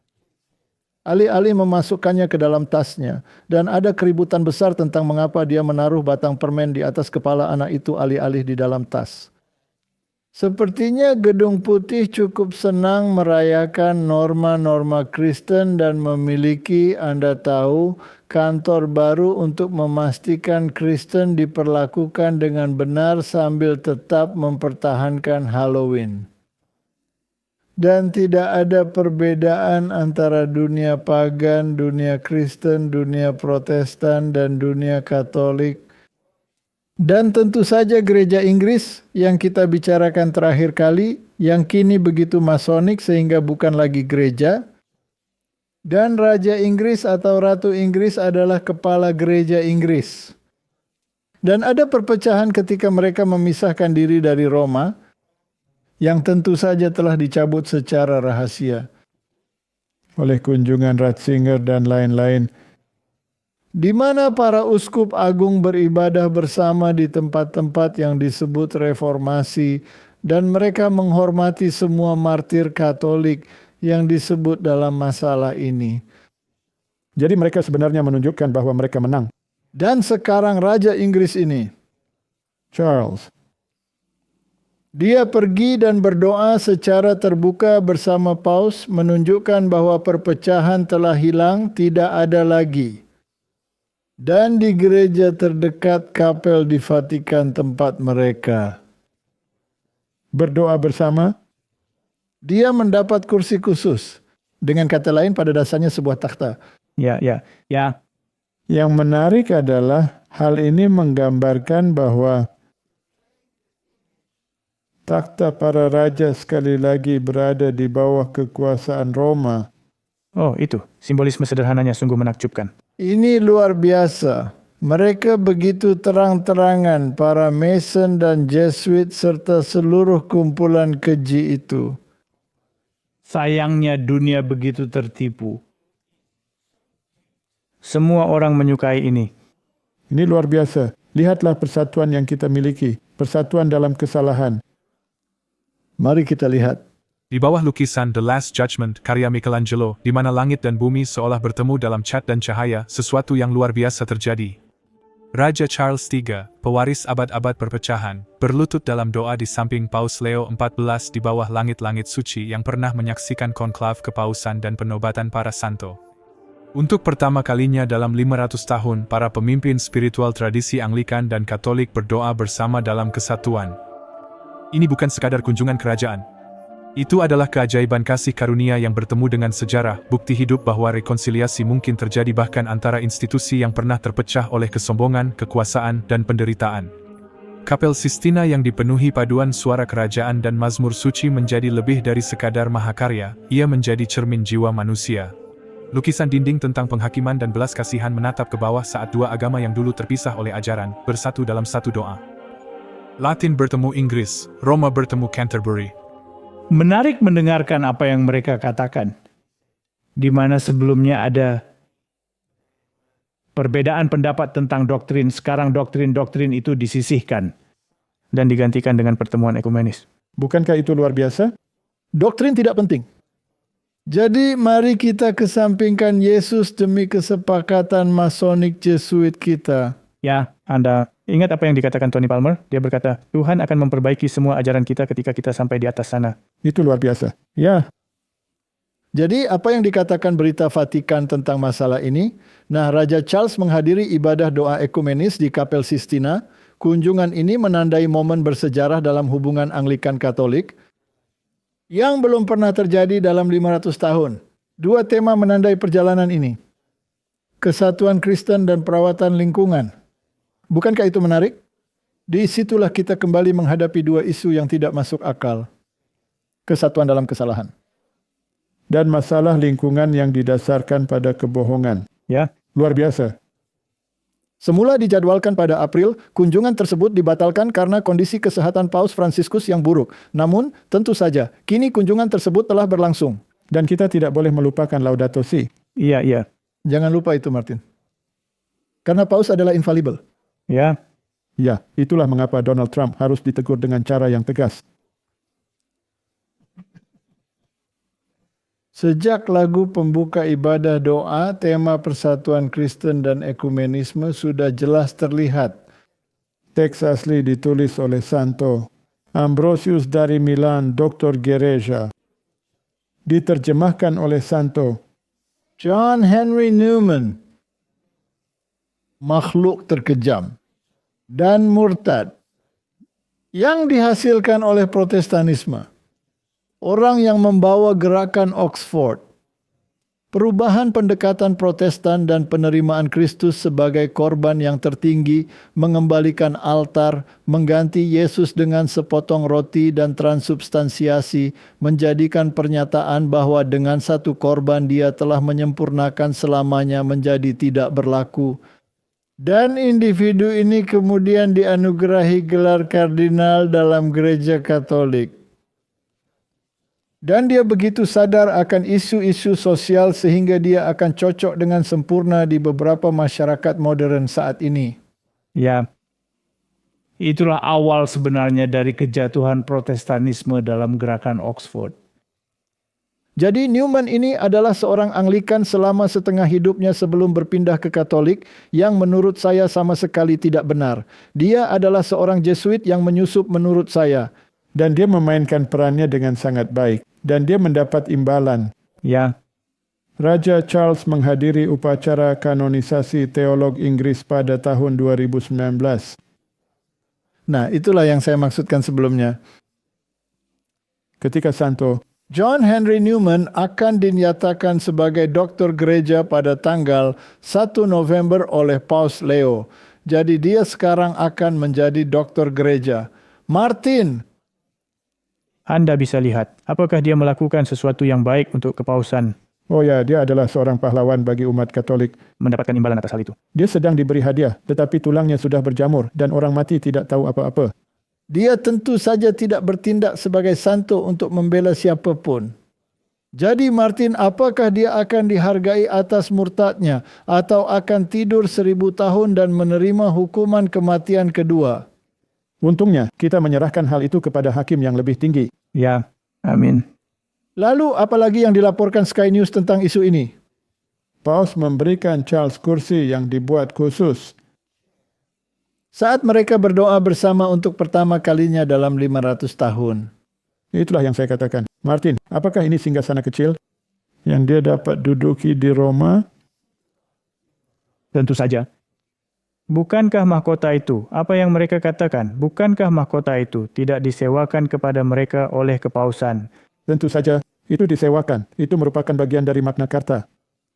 Alih-alih memasukkannya ke dalam tasnya. Dan ada keributan besar tentang mengapa dia menaruh batang permen di atas kepala anak itu alih-alih di dalam tas. Sepertinya Gedung Putih cukup senang merayakan norma-norma Kristen dan memiliki, Anda tahu, kantor baru untuk memastikan Kristen diperlakukan dengan benar sambil tetap mempertahankan Halloween. Dan tidak ada perbedaan antara dunia pagan, dunia Kristen, dunia Protestan, dan dunia Katolik. Dan tentu saja gereja Inggris yang kita bicarakan terakhir kali, yang kini begitu masonik sehingga bukan lagi gereja. Dan Raja Inggris atau Ratu Inggris adalah kepala gereja Inggris. Dan ada perpecahan ketika mereka memisahkan diri dari Roma, yang tentu saja telah dicabut secara rahasia oleh kunjungan Ratzinger dan lain-lain, di mana para uskup agung beribadah bersama di tempat-tempat yang disebut reformasi, dan mereka menghormati semua martir Katolik yang disebut dalam masalah ini. Jadi mereka sebenarnya menunjukkan bahwa mereka menang. Dan sekarang Raja Inggris ini, Charles, dia pergi dan berdoa secara terbuka bersama Paus, menunjukkan bahwa perpecahan telah hilang, tidak ada lagi. Dan di gereja terdekat kapel di Vatikan tempat mereka berdoa bersama, dia mendapat kursi khusus. Dengan kata lain, pada dasarnya sebuah takhta. Ya. Yang menarik adalah hal ini menggambarkan bahwa takhta para raja sekali lagi berada di bawah kekuasaan Roma. Oh, itu. Simbolisme sederhananya sungguh menakjubkan. Ini luar biasa. Mereka begitu terang-terangan, para Mason dan Jesuit serta seluruh kumpulan keji itu. Sayangnya dunia begitu tertipu. Semua orang menyukai ini. Ini luar biasa. Lihatlah persatuan yang kita miliki. Persatuan dalam kesalahan. Mari kita lihat. Di bawah lukisan The Last Judgment karya Michelangelo, di mana langit dan bumi seolah bertemu dalam cat dan cahaya, sesuatu yang luar biasa terjadi. Raja Charles III, pewaris abad-abad perpecahan, berlutut dalam doa di samping Paus Leo XIV di bawah langit-langit suci yang pernah menyaksikan konklav kepausan dan penobatan para santo. Untuk pertama kalinya dalam 500 tahun, para pemimpin spiritual tradisi Anglikan dan Katolik berdoa bersama dalam kesatuan. Ini bukan sekadar kunjungan kerajaan. Itu adalah keajaiban kasih karunia yang bertemu dengan sejarah, bukti hidup bahwa rekonsiliasi mungkin terjadi bahkan antara institusi yang pernah terpecah oleh kesombongan, kekuasaan, dan penderitaan. Kapel Sistina yang dipenuhi paduan suara kerajaan dan mazmur suci menjadi lebih dari sekadar mahakarya, ia menjadi cermin jiwa manusia. Lukisan dinding tentang penghakiman dan belas kasihan menatap ke bawah saat dua agama yang dulu terpisah oleh ajaran, bersatu dalam satu doa. Latin bertemu Inggris, Roma bertemu Canterbury. Menarik mendengarkan apa yang mereka katakan. Di mana sebelumnya ada perbedaan pendapat tentang doktrin, sekarang doktrin-doktrin itu disisihkan dan digantikan dengan pertemuan ekumenis. Bukankah itu luar biasa? Doktrin tidak penting. Jadi mari kita kesampingkan Yesus demi kesepakatan masonik Jesuit kita. Ya, Anda ingat apa yang dikatakan Tony Palmer? Dia berkata, Tuhan akan memperbaiki semua ajaran kita ketika kita sampai di atas sana. Itu luar biasa. Ya. Jadi apa yang dikatakan berita Vatikan tentang masalah ini? Nah, Raja Charles menghadiri ibadah doa ekumenis di Kapel Sistina. Kunjungan ini menandai momen bersejarah dalam hubungan Anglikan Katolik yang belum pernah terjadi dalam 500 tahun. Dua tema menandai perjalanan ini. Kesatuan Kristen dan perawatan lingkungan. Bukankah itu menarik? Di situlah kita kembali menghadapi dua isu yang tidak masuk akal. Kesatuan dalam kesalahan. Dan masalah lingkungan yang didasarkan pada kebohongan. Ya. Luar biasa. Semula dijadwalkan pada April, kunjungan tersebut dibatalkan karena kondisi kesehatan Paus Fransiskus yang buruk. Namun, tentu saja, kini kunjungan tersebut telah berlangsung. Dan kita tidak boleh melupakan Laudato Si. Iya. Jangan lupa itu, Martin. Karena Paus adalah infalibel. Ya. Ya, itulah mengapa Donald Trump harus ditegur dengan cara yang tegas. Sejak lagu pembuka ibadah doa, tema persatuan Kristen dan ekumenisme sudah jelas terlihat. Teks asli ditulis oleh Santo Ambrosius dari Milan, Dr. Gereja. Diterjemahkan oleh Santo John Henry Newman. Makhluk terkejam dan murtad yang dihasilkan oleh Protestanisme. Orang yang membawa gerakan Oxford. Perubahan pendekatan Protestan dan penerimaan Kristus sebagai korban yang tertinggi, mengembalikan altar, mengganti Yesus dengan sepotong roti dan transubstansiasi, menjadikan pernyataan bahwa dengan satu korban Dia telah menyempurnakan selamanya menjadi tidak berlaku. Dan individu ini kemudian dianugerahi gelar kardinal dalam Gereja Katolik. Dan dia begitu sadar akan isu-isu sosial sehingga dia akan cocok dengan sempurna di beberapa masyarakat modern saat ini. Ya, itulah awal sebenarnya dari kejatuhan Protestanisme dalam gerakan Oxford. Jadi Newman ini adalah seorang Anglikan selama setengah hidupnya sebelum berpindah ke Katolik yang menurut saya sama sekali tidak benar. Dia adalah seorang Jesuit yang menyusup menurut saya. Dan dia memainkan perannya dengan sangat baik. Dan dia mendapat imbalan. Ya. Raja Charles menghadiri upacara kanonisasi teolog Inggris pada tahun 2019. Nah, itulah yang saya maksudkan sebelumnya. Ketika Santo John Henry Newman akan dinyatakan sebagai doktor gereja pada tanggal 1 November oleh Paus Leo. Jadi dia sekarang akan menjadi doktor gereja. Martin, Anda bisa lihat, apakah dia melakukan sesuatu yang baik untuk kepausan? Oh ya, dia adalah seorang pahlawan bagi umat Katolik. Mendapatkan imbalan atas hal itu. Dia sedang diberi hadiah, tetapi tulangnya sudah berjamur dan orang mati tidak tahu apa-apa. dia tentu saja tidak bertindak sebagai santo untuk membela siapapun. Jadi Martin, apakah dia akan dihargai atas murtadnya atau akan tidur 1000 tahun dan menerima hukuman kematian kedua? Untungnya, kita menyerahkan hal itu kepada hakim yang lebih tinggi. Ya, amin. Lalu apalagi yang dilaporkan Sky News tentang isu ini? Paus memberikan Charles kursi yang dibuat khusus. Saat mereka berdoa bersama untuk pertama kalinya dalam 500 tahun. Itulah yang saya katakan. Martin, apakah ini singgasana kecil yang dia dapat duduki di Roma? Tentu saja. Bukankah mahkota itu, apa yang mereka katakan, bukankah mahkota itu tidak disewakan kepada mereka oleh kepausan? Tentu saja, itu disewakan. Itu merupakan bagian dari Magna Carta.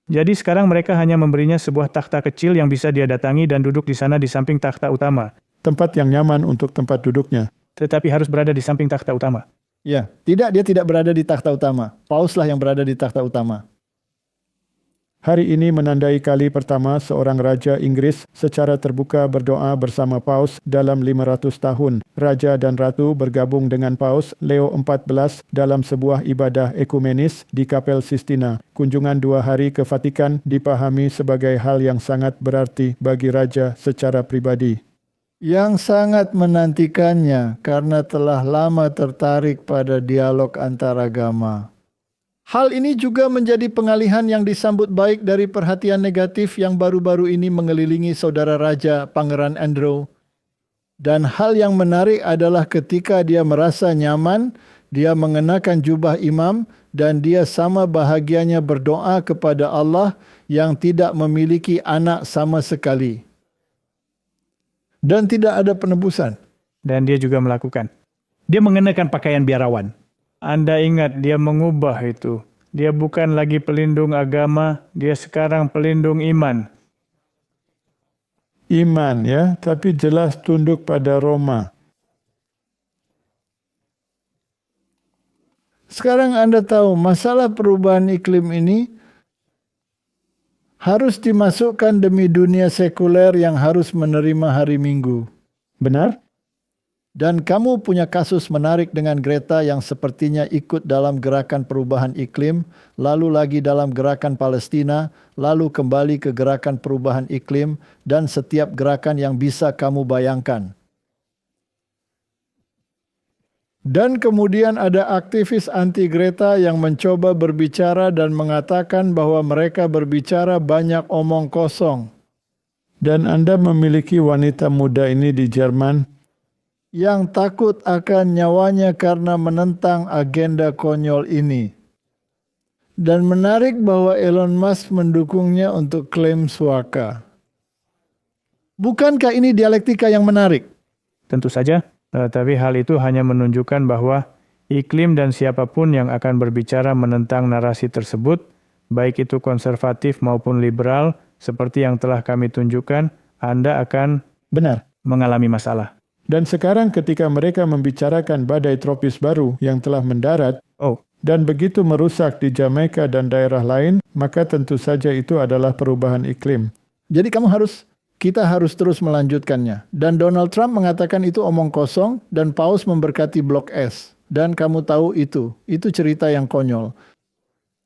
Jadi sekarang mereka hanya memberinya sebuah takhta kecil yang bisa dia datangi dan duduk di sana di samping takhta utama. Tempat yang nyaman untuk tempat duduknya. Tetapi harus berada di samping takhta utama. Ya, dia tidak berada di takhta utama. Pauslah yang berada di takhta utama. Hari ini menandai kali pertama seorang Raja Inggris secara terbuka berdoa bersama Paus dalam 500 tahun. Raja dan Ratu bergabung dengan Paus Leo XIV dalam sebuah ibadah ekumenis di Kapel Sistina. Kunjungan 2 hari ke Vatikan dipahami sebagai hal yang sangat berarti bagi Raja secara pribadi. Yang sangat menantikannya karena telah lama tertarik pada dialog antaragama. Hal ini juga menjadi pengalihan yang disambut baik dari perhatian negatif yang baru-baru ini mengelilingi saudara raja Pangeran Andrew. Dan hal yang menarik adalah ketika dia merasa nyaman, dia mengenakan jubah imam dan dia sama bahagianya berdoa kepada Allah yang tidak memiliki anak sama sekali. Dan tidak ada penebusan. Dan dia juga melakukan. Dia mengenakan pakaian biarawan. Anda ingat dia mengubah itu. Dia bukan lagi pelindung agama, dia sekarang pelindung iman. Iman ya, tapi jelas tunduk pada Roma. Sekarang Anda tahu masalah perubahan iklim ini harus dimasukkan demi dunia sekuler yang harus menerima hari Minggu. Benar? Dan kamu punya kasus menarik dengan Greta yang sepertinya ikut dalam gerakan perubahan iklim, lalu lagi dalam gerakan Palestina, lalu kembali ke gerakan perubahan iklim, dan setiap gerakan yang bisa kamu bayangkan. Dan kemudian ada aktivis anti Greta yang mencoba berbicara dan mengatakan bahwa mereka berbicara banyak omong kosong. Dan Anda memiliki wanita muda ini di Jerman yang takut akan nyawanya karena menentang agenda konyol ini. Dan menarik bahwa Elon Musk mendukungnya untuk klaim suaka. Bukankah ini dialektika yang menarik? Tentu saja, tetapi hal itu hanya menunjukkan bahwa iklim dan siapapun yang akan berbicara menentang narasi tersebut baik itu konservatif maupun liberal, seperti yang telah kami tunjukkan, Anda akan Benar. mengalami masalah. Dan sekarang ketika mereka membicarakan badai tropis baru yang telah mendarat, dan begitu merusak di Jamaika dan daerah lain, maka tentu saja itu adalah perubahan iklim. Jadi kita harus terus melanjutkannya. Dan Donald Trump mengatakan itu omong kosong dan Paus memberkati Blok S. Dan kamu tahu itu cerita yang konyol.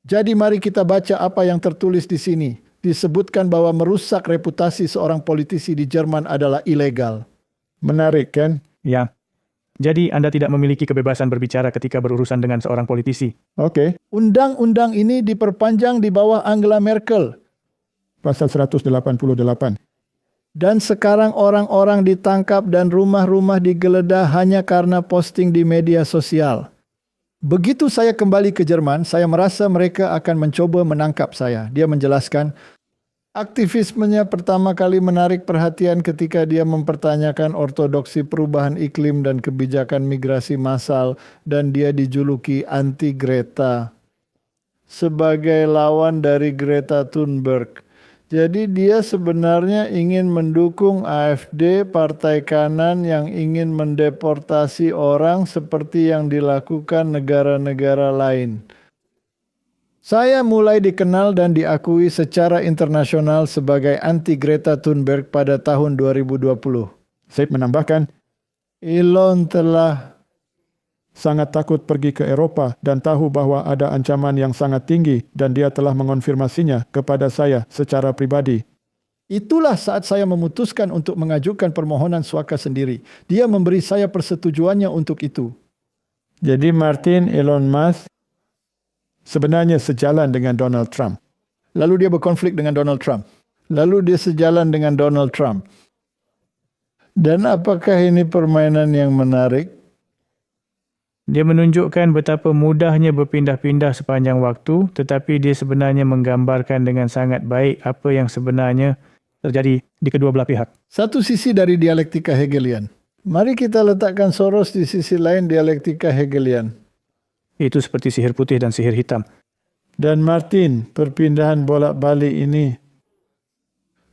Jadi mari kita baca apa yang tertulis di sini. Disebutkan bahwa merusak reputasi seorang politisi di Jerman adalah ilegal. Menarik kan? Ya. Jadi Anda tidak memiliki kebebasan berbicara ketika berurusan dengan seorang politisi. Oke. Undang-undang ini diperpanjang di bawah Angela Merkel. Pasal 188. Dan sekarang orang-orang ditangkap dan rumah-rumah digeledah hanya karena posting di media sosial. Begitu saya kembali ke Jerman, saya merasa mereka akan mencoba menangkap saya. Dia menjelaskan, aktivismenya pertama kali menarik perhatian ketika dia mempertanyakan ortodoksi perubahan iklim dan kebijakan migrasi massal, dan dia dijuluki anti-Greta sebagai lawan dari Greta Thunberg. Jadi dia sebenarnya ingin mendukung AfD, partai kanan yang ingin mendeportasi orang seperti yang dilakukan negara-negara lain. Saya mulai dikenal dan diakui secara internasional sebagai anti-Greta Thunberg pada tahun 2020. Said menambahkan, Elon telah sangat takut pergi ke Eropa dan tahu bahwa ada ancaman yang sangat tinggi dan dia telah mengonfirmasinya kepada saya secara pribadi. Itulah saat saya memutuskan untuk mengajukan permohonan suaka sendiri. Dia memberi saya persetujuannya untuk itu. Jadi Martin, Elon Musk sebenarnya sejalan dengan Donald Trump. Lalu dia berkonflik dengan Donald Trump. Lalu dia sejalan dengan Donald Trump. Dan apakah ini permainan yang menarik? Dia menunjukkan betapa mudahnya berpindah-pindah sepanjang waktu, tetapi dia sebenarnya menggambarkan dengan sangat baik apa yang sebenarnya terjadi di kedua belah pihak. Satu sisi dari dialektika Hegelian. Mari kita letakkan Soros di sisi lain dialektika Hegelian. Itu seperti sihir putih dan sihir hitam. Dan Martin, perpindahan bolak-balik ini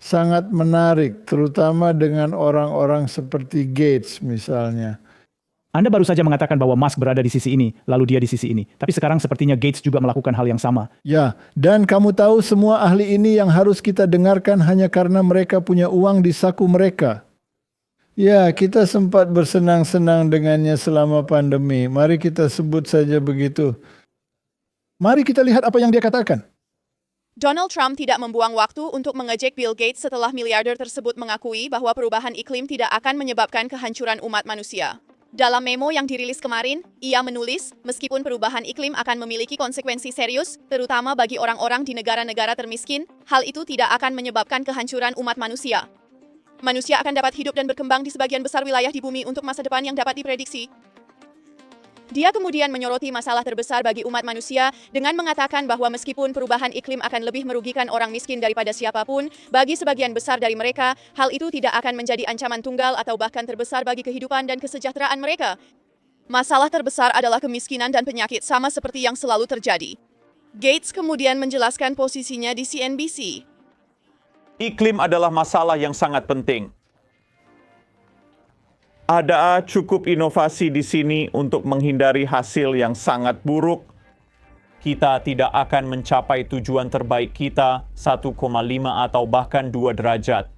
sangat menarik, terutama dengan orang-orang seperti Gates misalnya. Anda baru saja mengatakan bahwa Musk berada di sisi ini, lalu dia di sisi ini. Tapi sekarang sepertinya Gates juga melakukan hal yang sama. Ya, dan kamu tahu semua ahli ini yang harus kita dengarkan hanya karena mereka punya uang di saku mereka. Ya, kita sempat bersenang-senang dengannya selama pandemi. Mari kita sebut saja begitu. Mari kita lihat apa yang dia katakan. Donald Trump tidak membuang waktu untuk mengejek Bill Gates setelah miliarder tersebut mengakui bahwa perubahan iklim tidak akan menyebabkan kehancuran umat manusia. Dalam memo yang dirilis kemarin, ia menulis, meskipun perubahan iklim akan memiliki konsekuensi serius, terutama bagi orang-orang di negara-negara termiskin, hal itu tidak akan menyebabkan kehancuran umat manusia. Manusia akan dapat hidup dan berkembang di sebagian besar wilayah di bumi untuk masa depan yang dapat diprediksi. Dia kemudian menyoroti masalah terbesar bagi umat manusia dengan mengatakan bahwa meskipun perubahan iklim akan lebih merugikan orang miskin daripada siapapun, bagi sebagian besar dari mereka, hal itu tidak akan menjadi ancaman tunggal atau bahkan terbesar bagi kehidupan dan kesejahteraan mereka. Masalah terbesar adalah kemiskinan dan penyakit sama seperti yang selalu terjadi. Gates kemudian menjelaskan posisinya di CNBC. Iklim adalah masalah yang sangat penting. Ada cukup inovasi di sini untuk menghindari hasil yang sangat buruk. Kita tidak akan mencapai tujuan terbaik kita 1,5 atau bahkan 2 derajat.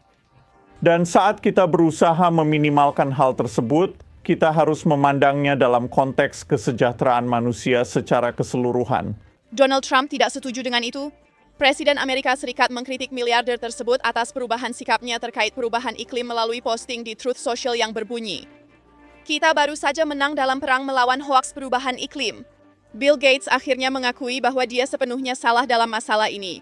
Dan saat kita berusaha meminimalkan hal tersebut, kita harus memandangnya dalam konteks kesejahteraan manusia secara keseluruhan. Donald Trump tidak setuju dengan itu. Presiden Amerika Serikat mengkritik miliarder tersebut atas perubahan sikapnya terkait perubahan iklim melalui posting di Truth Social yang berbunyi, "Kita baru saja menang dalam perang melawan hoaks perubahan iklim." Bill Gates akhirnya mengakui bahwa dia sepenuhnya salah dalam masalah ini.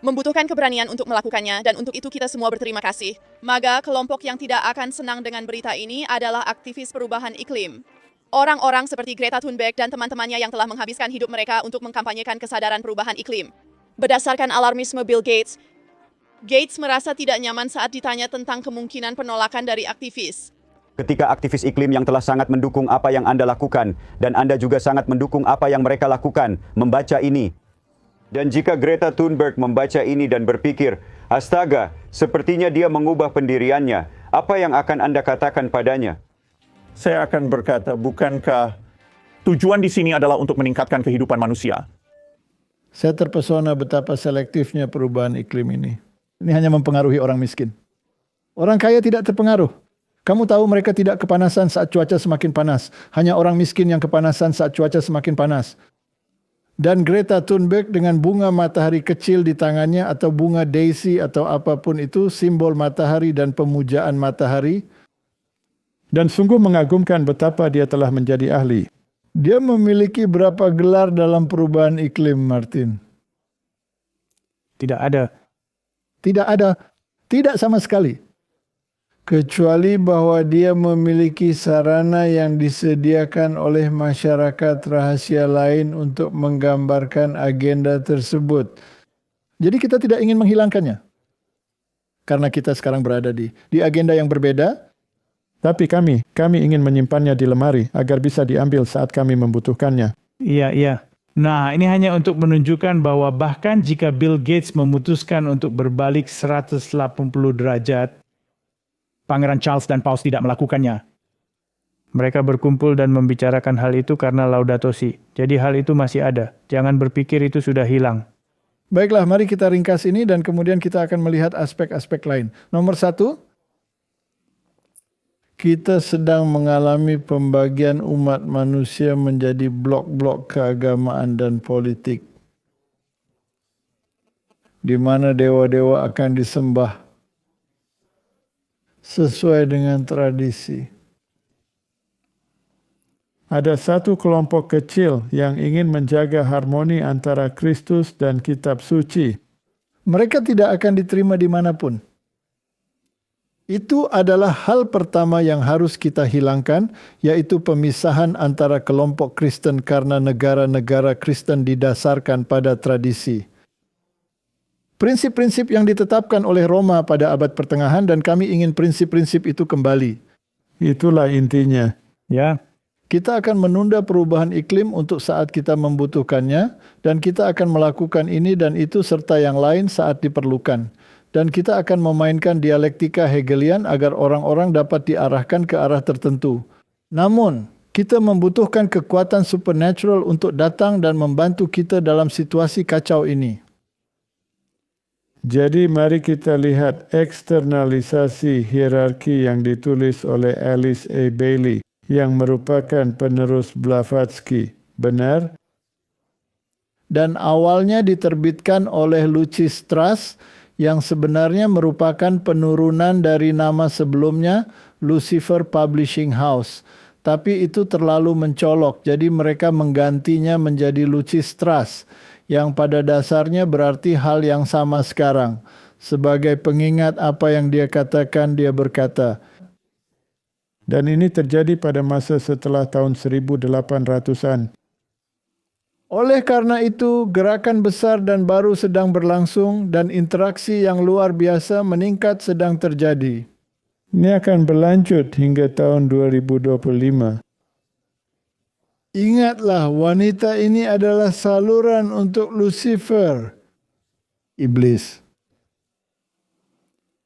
Membutuhkan keberanian untuk melakukannya, dan untuk itu kita semua berterima kasih. MAGA, kelompok yang tidak akan senang dengan berita ini, adalah aktivis perubahan iklim. Orang-orang seperti Greta Thunberg dan teman-temannya yang telah menghabiskan hidup mereka untuk mengkampanyekan kesadaran perubahan iklim. Berdasarkan alarmisme Bill Gates, Gates merasa tidak nyaman saat ditanya tentang kemungkinan penolakan dari aktivis. Ketika aktivis iklim yang telah sangat mendukung apa yang Anda lakukan, dan Anda juga sangat mendukung apa yang mereka lakukan, membaca ini, Dan jika Greta Thunberg membaca ini dan berpikir, astaga, sepertinya dia mengubah pendiriannya, apa yang akan Anda katakan padanya? Saya akan berkata, bukankah tujuan di sini adalah untuk meningkatkan kehidupan manusia? Saya terpesona betapa selektifnya perubahan iklim ini. Ini hanya mempengaruhi orang miskin. Orang kaya tidak terpengaruh. Kamu tahu mereka tidak kepanasan saat cuaca semakin panas. Hanya orang miskin yang kepanasan saat cuaca semakin panas. Dan Greta Thunberg dengan bunga matahari kecil di tangannya atau bunga daisy atau apapun itu, simbol matahari dan pemujaan matahari. Dan sungguh mengagumkan betapa dia telah menjadi ahli. Dia memiliki berapa gelar dalam perubahan iklim, Martin? Tidak ada. Tidak ada. Tidak sama sekali. Kecuali bahwa dia memiliki sarana yang disediakan oleh masyarakat rahasia lain untuk menggambarkan agenda tersebut. Jadi kita tidak ingin menghilangkannya. Karena kita sekarang berada di agenda yang berbeda. Tapi kami ingin menyimpannya di lemari agar bisa diambil saat kami membutuhkannya. Iya. Nah, ini hanya untuk menunjukkan bahwa bahkan jika Bill Gates memutuskan untuk berbalik 180 derajat, Pangeran Charles dan Paus tidak melakukannya. Mereka berkumpul dan membicarakan hal itu karena Laudato Si. Jadi hal itu masih ada. Jangan berpikir itu sudah hilang. Baiklah, mari kita ringkas ini dan kemudian kita akan melihat aspek-aspek lain. Nomor 1, kita sedang mengalami pembagian umat manusia menjadi blok-blok keagamaan dan politik. Di mana dewa-dewa akan disembah sesuai dengan tradisi. Ada satu kelompok kecil yang ingin menjaga harmoni antara Kristus dan kitab suci. Mereka tidak akan diterima dimanapun. Itu adalah hal pertama yang harus kita hilangkan, yaitu pemisahan antara kelompok Kristen karena negara-negara Kristen didasarkan pada tradisi. Prinsip-prinsip yang ditetapkan oleh Roma pada abad pertengahan dan kami ingin prinsip-prinsip itu kembali. Itulah intinya. Ya. Kita akan menunda perubahan iklim untuk saat kita membutuhkannya dan kita akan melakukan ini dan itu serta yang lain saat diperlukan. Dan kita akan memainkan dialektika Hegelian agar orang-orang dapat diarahkan ke arah tertentu. Namun, kita membutuhkan kekuatan supernatural untuk datang dan membantu kita dalam situasi kacau ini. Jadi mari kita lihat eksternalisasi hierarki yang ditulis oleh Alice A. Bailey yang merupakan penerus Blavatsky. Benar? Dan awalnya diterbitkan oleh Lucis Strauss yang sebenarnya merupakan penurunan dari nama sebelumnya Lucifer Publishing House. Tapi itu terlalu mencolok, jadi mereka menggantinya menjadi Lucis Strauss, yang pada dasarnya berarti hal yang sama sekarang. Sebagai pengingat apa yang dia katakan, dia berkata, dan ini terjadi pada masa setelah tahun 1800-an. Oleh karena itu, gerakan besar dan baru sedang berlangsung dan interaksi yang luar biasa meningkat sedang terjadi. Ini akan berlanjut hingga tahun 2025. Ingatlah, wanita ini adalah saluran untuk Lucifer, iblis.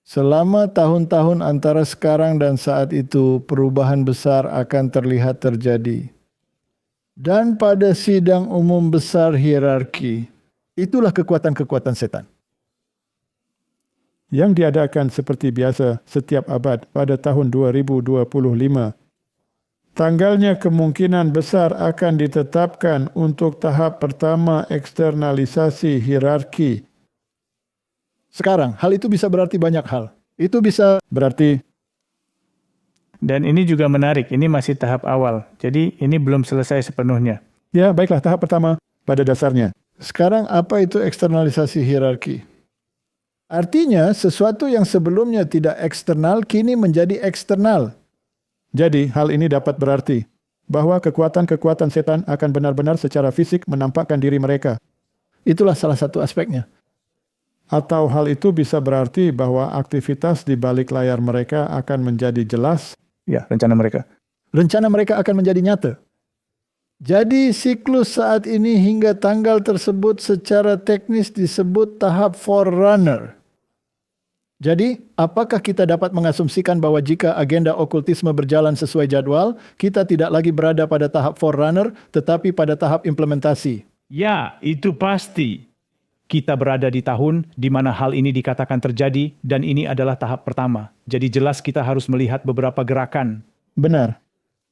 Selama tahun-tahun antara sekarang dan saat itu, perubahan besar akan terlihat terjadi. Dan pada sidang umum besar hierarki, itulah kekuatan-kekuatan setan. Yang diadakan seperti biasa setiap abad pada tahun 2025. Tanggalnya kemungkinan besar akan ditetapkan untuk tahap pertama eksternalisasi hierarki. Sekarang, hal itu bisa berarti banyak hal. Itu bisa berarti. Dan ini juga menarik, ini masih tahap awal. Jadi ini belum selesai sepenuhnya. Ya, baiklah, tahap pertama pada dasarnya. Sekarang apa itu eksternalisasi hierarki? Artinya sesuatu yang sebelumnya tidak eksternal kini menjadi eksternal. Jadi hal ini dapat berarti bahwa kekuatan-kekuatan setan akan benar-benar secara fisik menampakkan diri mereka. Itulah salah satu aspeknya. Atau hal itu bisa berarti bahwa aktivitas di balik layar mereka akan menjadi jelas. Ya, rencana mereka. Rencana mereka akan menjadi nyata. Jadi siklus saat ini hingga tanggal tersebut secara teknis disebut tahap forerunner. Jadi, apakah kita dapat mengasumsikan bahwa jika agenda okultisme berjalan sesuai jadwal, kita tidak lagi berada pada tahap forerunner, tetapi pada tahap implementasi? Ya, itu pasti. Kita berada di tahun di mana hal ini dikatakan terjadi dan ini adalah tahap pertama. Jadi jelas kita harus melihat beberapa gerakan. Benar.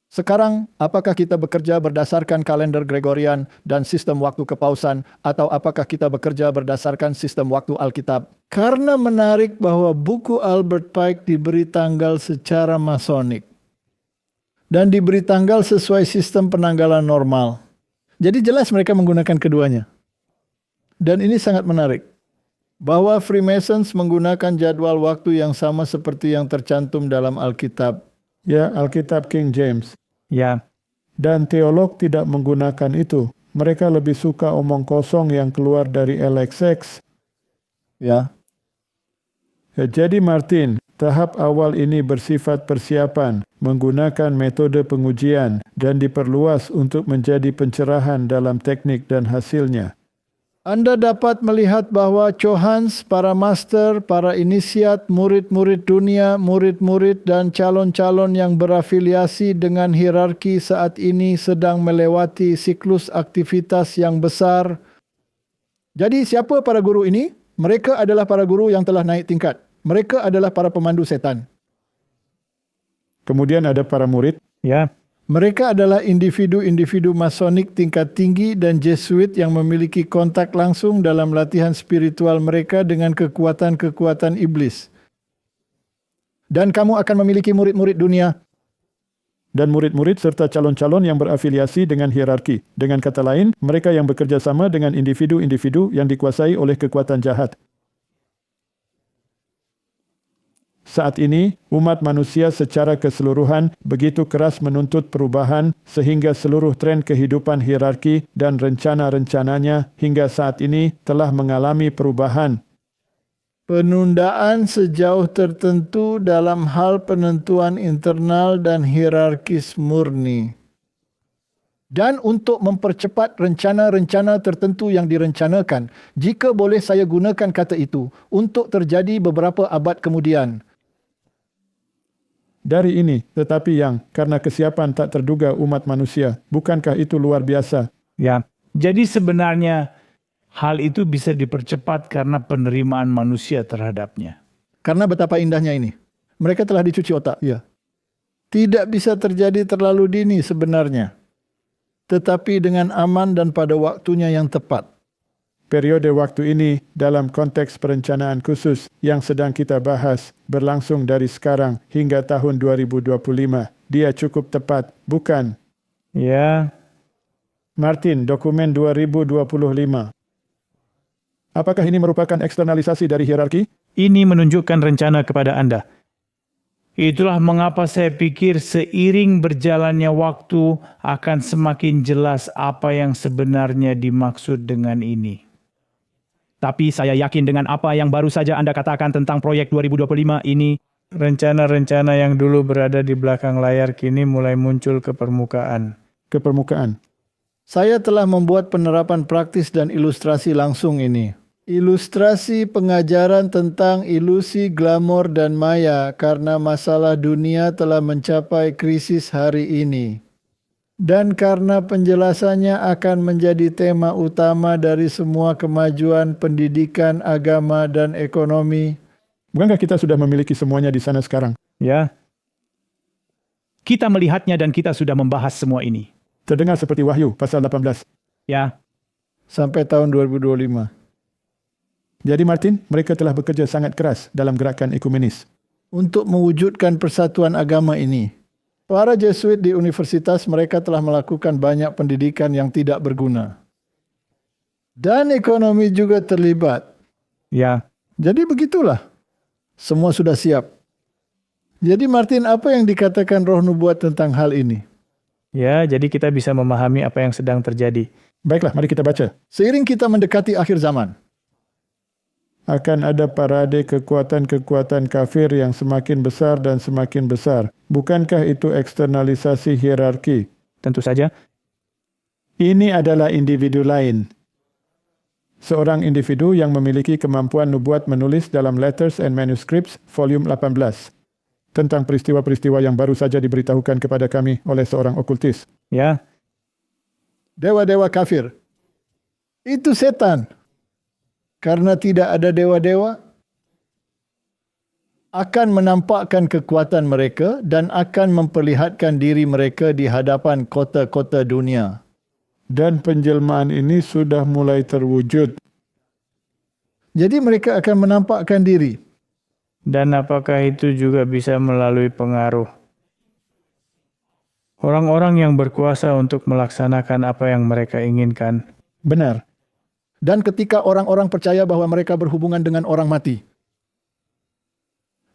Sekarang, apakah kita bekerja berdasarkan kalender Gregorian dan sistem waktu kepausan, atau apakah kita bekerja berdasarkan sistem waktu Alkitab? Karena menarik bahwa buku Albert Pike diberi tanggal secara masonik dan diberi tanggal sesuai sistem penanggalan normal. Jadi jelas mereka menggunakan keduanya. Dan ini sangat menarik, bahwa Freemasons menggunakan jadwal waktu yang sama seperti yang tercantum dalam Alkitab. Ya, Alkitab King James. Ya. Dan teolog tidak menggunakan itu. Mereka lebih suka omong kosong yang keluar dari LXX. Ya. Jadi Martin, tahap awal ini bersifat persiapan, menggunakan metode pengujian, dan diperluas untuk menjadi pencerahan dalam teknik dan hasilnya. Anda dapat melihat bahwa Johans, para master, para inisiat, murid-murid dunia, murid-murid dan calon-calon yang berafiliasi dengan hierarki saat ini sedang melewati siklus aktivitas yang besar. Jadi siapa para guru ini? Mereka adalah para guru yang telah naik tingkat. Mereka adalah para pemandu setan. Kemudian ada para murid. Ya. Mereka adalah individu-individu masonik tingkat tinggi dan Jesuit yang memiliki kontak langsung dalam latihan spiritual mereka dengan kekuatan-kekuatan iblis. Dan kamu akan memiliki murid-murid dunia. Dan murid-murid serta calon-calon yang berafiliasi dengan hierarki. Dengan kata lain, mereka yang bekerja sama dengan individu-individu yang dikuasai oleh kekuatan jahat. Saat ini, umat manusia secara keseluruhan begitu keras menuntut perubahan sehingga seluruh tren kehidupan hierarki dan rencana-rencananya hingga saat ini telah mengalami perubahan. Penundaan sejauh tertentu dalam hal penentuan internal dan hierarkis murni. Dan untuk mempercepat rencana-rencana tertentu yang direncanakan, jika boleh saya gunakan kata itu, untuk terjadi beberapa abad kemudian. Dari ini, tetapi yang karena kesiapan tak terduga umat manusia, bukankah itu luar biasa? Ya, jadi sebenarnya hal itu bisa dipercepat karena penerimaan manusia terhadapnya. Karena betapa indahnya ini. Mereka telah dicuci otak. Ya. Tidak bisa terjadi terlalu dini sebenarnya. Tetapi dengan aman dan pada waktunya yang tepat. Periode waktu ini dalam konteks perencanaan khusus yang sedang kita bahas berlangsung dari sekarang hingga tahun 2025. Dia cukup tepat, bukan? Ya. Martin, dokumen 2025. Apakah ini merupakan eksternalisasi dari hierarki? Ini menunjukkan rencana kepada Anda. Itulah mengapa saya pikir seiring berjalannya waktu akan semakin jelas apa yang sebenarnya dimaksud dengan ini. Tapi saya yakin dengan apa yang baru saja Anda katakan tentang proyek 2025 ini, rencana-rencana yang dulu berada di belakang layar kini mulai muncul ke permukaan. Ke permukaan. Saya telah membuat penerapan praktis dan ilustrasi langsung ini. Ilustrasi pengajaran tentang ilusi, glamor, dan maya karena masalah dunia telah mencapai krisis hari ini. Dan karena penjelasannya akan menjadi tema utama dari semua kemajuan pendidikan, agama, dan ekonomi. Bukankah kita sudah memiliki semuanya di sana sekarang? Ya. Kita melihatnya dan kita sudah membahas semua ini. Terdengar seperti Wahyu, pasal 18. Ya. Sampai tahun 2025. Jadi Martin, mereka telah bekerja sangat keras dalam gerakan ekumenis. Untuk mewujudkan persatuan agama ini. Para Jesuit di universitas mereka telah melakukan banyak pendidikan yang tidak berguna. Dan ekonomi juga terlibat. Ya. Jadi begitulah. Semua sudah siap. Jadi Martin, apa yang dikatakan roh nubuat tentang hal ini? Ya, jadi kita bisa memahami apa yang sedang terjadi. Baiklah, mari kita baca. Seiring kita mendekati akhir zaman, akan ada parade kekuatan-kekuatan kafir yang semakin besar dan semakin besar. Bukankah itu eksternalisasi hierarki? Tentu saja. Ini adalah individu lain. Seorang individu yang memiliki kemampuan nubuat menulis dalam Letters and Manuscripts, volume 18, tentang peristiwa-peristiwa yang baru saja diberitahukan kepada kami oleh seorang okultis. Ya, Dewa-dewa kafir. Itu setan. Karena tidak ada dewa-dewa, akan menampakkan kekuatan mereka dan akan memperlihatkan diri mereka di hadapan kota-kota dunia. Dan penjelmaan ini sudah mulai terwujud. Jadi mereka akan menampakkan diri. dan apakah itu juga bisa melalui pengaruh orang-orang yang berkuasa untuk melaksanakan apa yang mereka inginkan? Benar. Dan ketika orang-orang percaya bahwa mereka berhubungan dengan orang mati.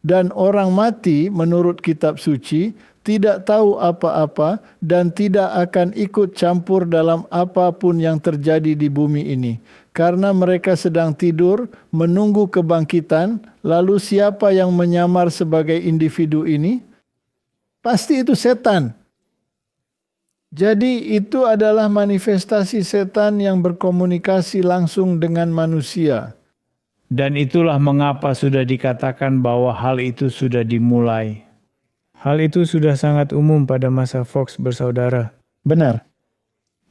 Dan orang mati menurut kitab suci tidak tahu apa-apa dan tidak akan ikut campur dalam apapun yang terjadi di bumi ini. Karena mereka sedang tidur menunggu kebangkitan, lalu siapa yang menyamar sebagai individu ini? Pasti itu setan. Jadi itu adalah manifestasi setan yang berkomunikasi langsung dengan manusia. Dan itulah mengapa sudah dikatakan bahwa hal itu sudah dimulai. Hal itu sudah sangat umum pada masa Fox bersaudara. Benar.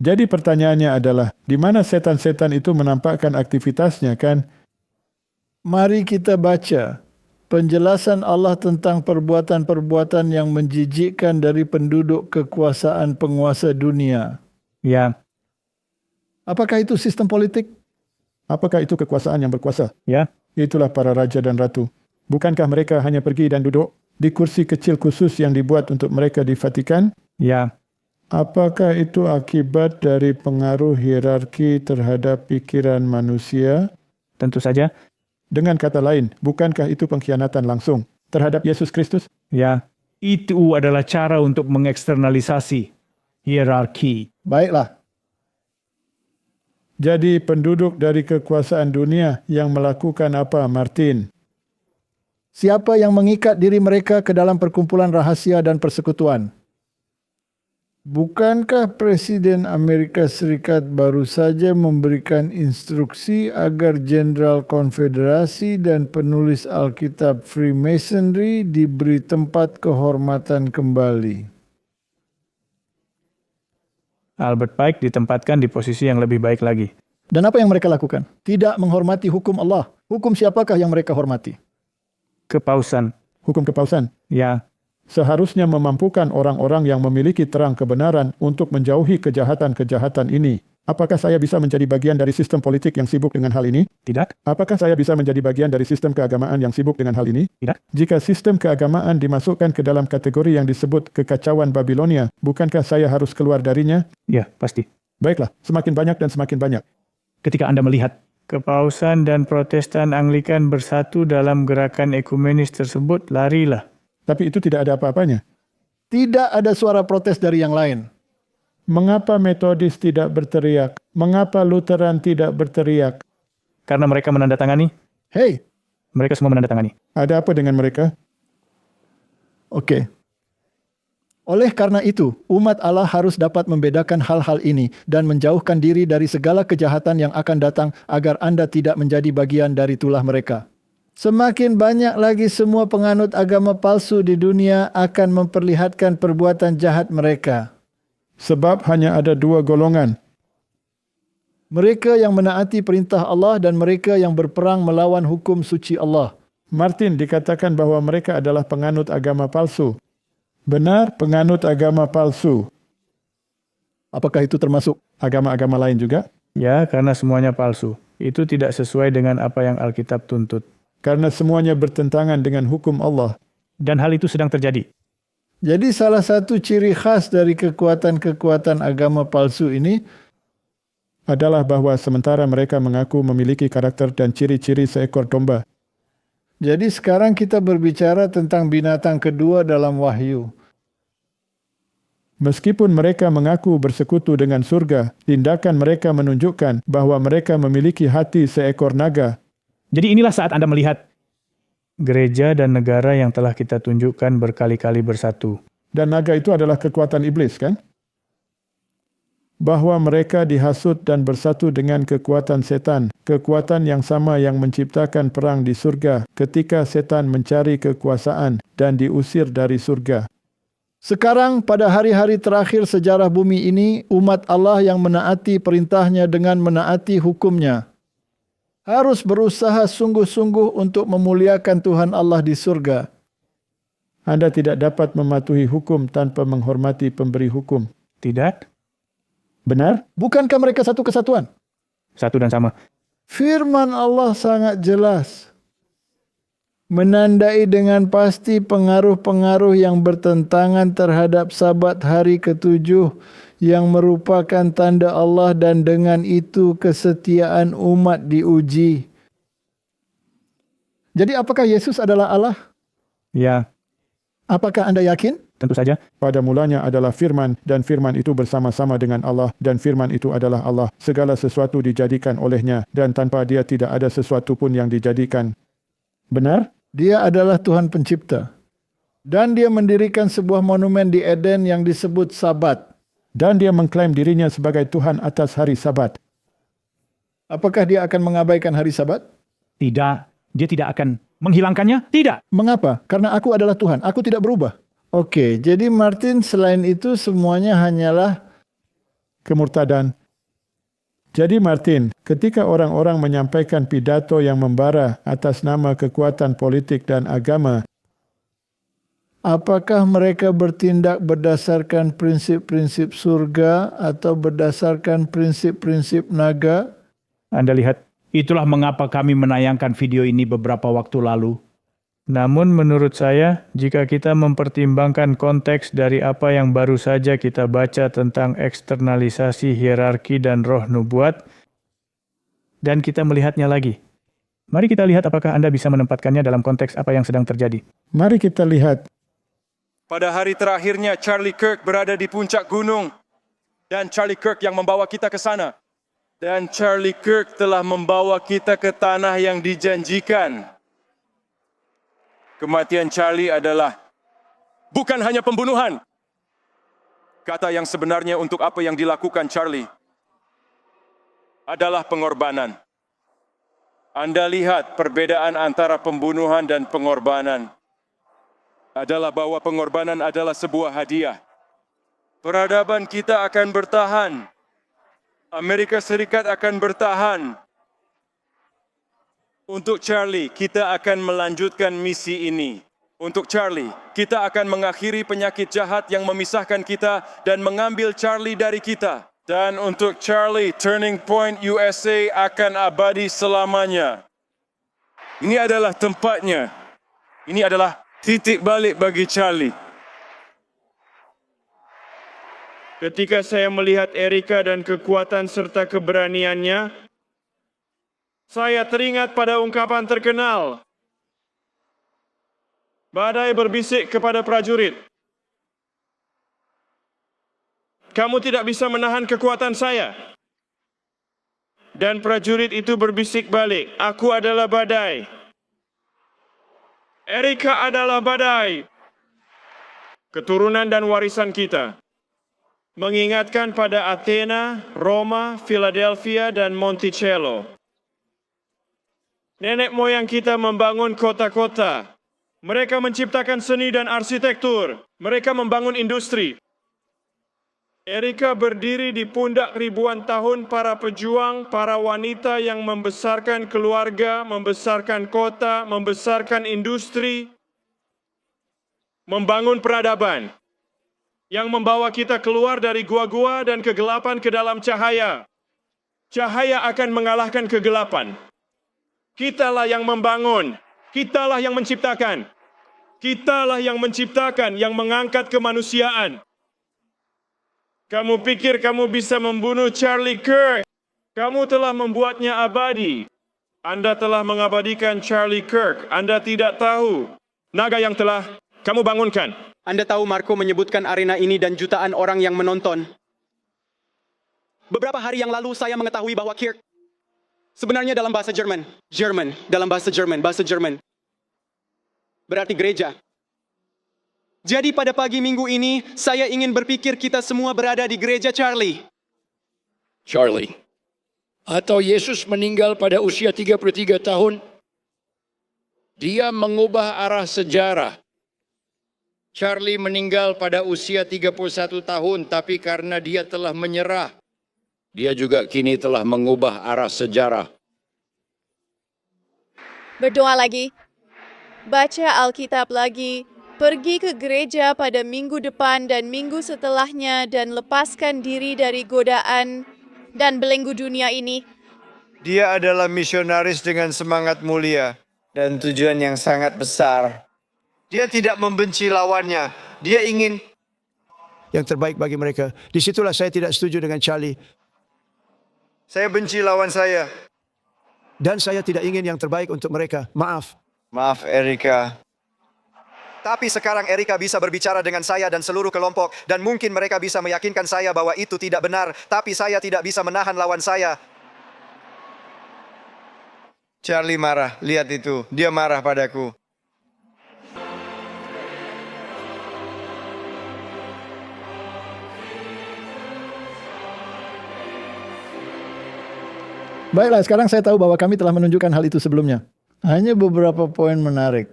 Jadi pertanyaannya adalah, di mana setan-setan itu menampakkan aktivitasnya, kan? Mari kita baca penjelasan Allah tentang perbuatan-perbuatan yang menjijikkan dari penduduk kekuasaan penguasa dunia. Ya. Apakah itu sistem politik? Apakah itu kekuasaan yang berkuasa? Ya. Itulah para raja dan ratu. Bukankah mereka hanya pergi dan duduk di kursi kecil khusus yang dibuat untuk mereka di Vatikan? Ya. Apakah itu akibat dari pengaruh hierarki terhadap pikiran manusia? Tentu saja. Dengan kata lain, bukankah itu pengkhianatan langsung terhadap Yesus Kristus? Ya. Itu adalah cara untuk mengeksternalisasi hierarki. Baiklah. Jadi penduduk dari kekuasaan dunia yang melakukan apa, Martin? Siapa yang mengikat diri mereka ke dalam perkumpulan rahasia dan persekutuan? Bukankah Presiden Amerika Serikat baru saja memberikan instruksi agar Jenderal Konfederasi dan penulis Alkitab Freemasonry diberi tempat kehormatan kembali? Albert Pike ditempatkan di posisi yang lebih baik lagi. Dan apa yang mereka lakukan? Tidak menghormati hukum Allah. Hukum siapakah yang mereka hormati? Kepausan. Hukum kepausan? Ya. Seharusnya memampukan orang-orang yang memiliki terang kebenaran untuk menjauhi kejahatan-kejahatan ini. Apakah saya bisa menjadi bagian dari sistem politik yang sibuk dengan hal ini? Tidak. Apakah saya bisa menjadi bagian dari sistem keagamaan yang sibuk dengan hal ini? Tidak. Jika sistem keagamaan dimasukkan ke dalam kategori yang disebut kekacauan Babilonia, bukankah saya harus keluar darinya? Ya, pasti. Baiklah, semakin banyak dan semakin banyak. Ketika Anda melihat Kepausan dan Protestan Anglikan bersatu dalam gerakan ekumenis tersebut, larilah. Tapi itu tidak ada apa-apanya. Tidak ada suara protes dari yang lain. Mengapa Metodis tidak berteriak? Mengapa Lutheran tidak berteriak? Karena mereka menandatangani. Hei. Mereka semua menandatangani. Ada apa dengan mereka? Oke. Oleh karena itu, umat Allah harus dapat membedakan hal-hal ini dan menjauhkan diri dari segala kejahatan yang akan datang agar Anda tidak menjadi bagian dari tulah mereka. Semakin banyak lagi semua penganut agama palsu di dunia akan memperlihatkan perbuatan jahat mereka. Sebab hanya ada dua golongan. Mereka yang menaati perintah Allah dan mereka yang berperang melawan hukum suci Allah. Martin dikatakan bahwa mereka adalah penganut agama palsu. Benar, penganut agama palsu. Apakah itu termasuk agama-agama lain juga? Ya, karena semuanya palsu. Itu tidak sesuai dengan apa yang Alkitab tuntut. Karena semuanya bertentangan dengan hukum Allah. Dan hal itu sedang terjadi. Jadi salah satu ciri khas dari kekuatan-kekuatan agama palsu ini adalah bahwa sementara mereka mengaku memiliki karakter dan ciri-ciri seekor domba. Jadi sekarang kita berbicara tentang binatang kedua dalam Wahyu. Meskipun mereka mengaku bersekutu dengan surga, tindakan mereka menunjukkan bahwa mereka memiliki hati seekor naga. Jadi inilah saat Anda melihat gereja dan negara yang telah kita tunjukkan berkali-kali bersatu. Dan naga itu adalah kekuatan iblis, kan? bahwa mereka dihasut dan bersatu dengan kekuatan setan, kekuatan yang sama yang menciptakan perang di surga ketika setan mencari kekuasaan dan diusir dari surga. Sekarang pada hari-hari terakhir sejarah bumi ini, umat Allah yang menaati perintahnya dengan menaati hukumnya harus berusaha sungguh-sungguh untuk memuliakan Tuhan Allah di surga. Anda tidak dapat mematuhi hukum tanpa menghormati pemberi hukum. Tidak? Benar? Bukankah mereka satu kesatuan? Satu dan sama. Firman Allah sangat jelas. Menandai dengan pasti pengaruh-pengaruh yang bertentangan terhadap Sabat hari ke-7 yang merupakan tanda Allah, dan dengan itu kesetiaan umat diuji. Jadi apakah Yesus adalah Allah? Ya. Apakah Anda yakin? Tentu saja. Pada mulanya adalah firman, dan firman itu bersama-sama dengan Allah, dan firman itu adalah Allah. Segala sesuatu dijadikan olehnya, dan tanpa dia tidak ada sesuatu pun yang dijadikan. Benar? Dia adalah Tuhan pencipta. Dan dia mendirikan sebuah monumen di Eden yang disebut Sabat. Dan dia mengklaim dirinya sebagai Tuhan atas hari Sabat. Apakah dia akan mengabaikan hari Sabat? Tidak. Dia tidak akan menghilangkannya? Tidak. Mengapa? Karena aku adalah Tuhan. Aku tidak berubah. Oke, jadi Martin, selain itu semuanya hanyalah kemurtadan. Jadi Martin, ketika orang-orang menyampaikan pidato yang membara atas nama kekuatan politik dan agama, apakah mereka bertindak berdasarkan prinsip-prinsip surga atau berdasarkan prinsip-prinsip naga? Anda lihat, itulah mengapa kami menayangkan video ini beberapa waktu lalu. Namun menurut saya, jika kita mempertimbangkan konteks dari apa yang baru saja kita baca tentang eksternalisasi hierarki dan roh nubuat, dan kita melihatnya lagi, mari kita lihat apakah Anda bisa menempatkannya dalam konteks apa yang sedang terjadi. Mari kita lihat. Pada hari terakhirnya, Charlie Kirk berada di puncak gunung, dan Charlie Kirk yang membawa kita ke sana. Dan Charlie Kirk telah membawa kita ke tanah yang dijanjikan. Kematian Charlie adalah bukan hanya pembunuhan. Kata yang sebenarnya untuk apa yang dilakukan Charlie adalah pengorbanan. Anda lihat perbedaan antara pembunuhan dan pengorbanan adalah bahwa pengorbanan adalah sebuah hadiah. Peradaban kita akan bertahan. Amerika Serikat akan bertahan. Untuk Charlie, kita akan melanjutkan misi ini. Untuk Charlie, kita akan mengakhiri penyakit jahat yang memisahkan kita dan mengambil Charlie dari kita. Dan untuk Charlie, Turning Point USA akan abadi selamanya. Ini adalah tempatnya. Ini adalah titik balik bagi Charlie. Ketika saya melihat Erika dan kekuatan serta keberaniannya, saya teringat pada ungkapan terkenal. Badai berbisik kepada prajurit, "Kamu tidak bisa menahan kekuatan saya." Dan prajurit itu berbisik balik, "Aku adalah badai. Erika adalah badai." Keturunan dan warisan kita mengingatkan pada Athena, Roma, Philadelphia, dan Monticello. Nenek moyang kita membangun kota-kota. Mereka menciptakan seni dan arsitektur. Mereka membangun industri. Erika berdiri di pundak ribuan tahun para pejuang, para wanita yang membesarkan keluarga, membesarkan kota, membesarkan industri, membangun peradaban yang membawa kita keluar dari gua-gua dan kegelapan ke dalam cahaya. Cahaya akan mengalahkan kegelapan. Kitalah yang membangun, kitalah yang menciptakan. Kitalah yang menciptakan, yang mengangkat kemanusiaan. Kamu pikir kamu bisa membunuh Charlie Kirk? Kamu telah membuatnya abadi. Anda telah mengabadikan Charlie Kirk. Anda tidak tahu naga yang telah kamu bangunkan. Anda tahu Marco menyebutkan arena ini dan jutaan orang yang menonton. Beberapa hari yang lalu saya mengetahui bahwa Kirk sebenarnya dalam bahasa Jerman. Dalam bahasa Jerman. Berarti gereja. Jadi pada pagi minggu ini, saya ingin berpikir kita semua berada di gereja Charlie. Charlie. Atau Yesus meninggal pada usia 33 tahun. Dia mengubah arah sejarah. Charlie meninggal pada usia 31 tahun, tapi karena dia telah menyerah, dia juga kini telah mengubah arah sejarah. Berdoa lagi, baca Alkitab lagi, pergi ke gereja pada minggu depan dan minggu setelahnya dan lepaskan diri dari godaan dan belenggu dunia ini. Dia adalah misionaris dengan semangat mulia dan tujuan yang sangat besar. Dia tidak membenci lawannya. Dia ingin yang terbaik bagi mereka. Disitulah saya tidak setuju dengan Charlie. Saya benci lawan saya. Dan saya tidak ingin yang terbaik untuk mereka. Maaf. Maaf, Erika. Tapi sekarang Erika bisa berbicara dengan saya dan seluruh kelompok, dan mungkin mereka bisa meyakinkan saya bahwa itu tidak benar, tapi saya tidak bisa menahan lawan saya. Charlie marah, lihat itu. Dia marah padaku. Baiklah, sekarang saya tahu bahwa kami telah menunjukkan hal itu sebelumnya. Hanya beberapa poin menarik.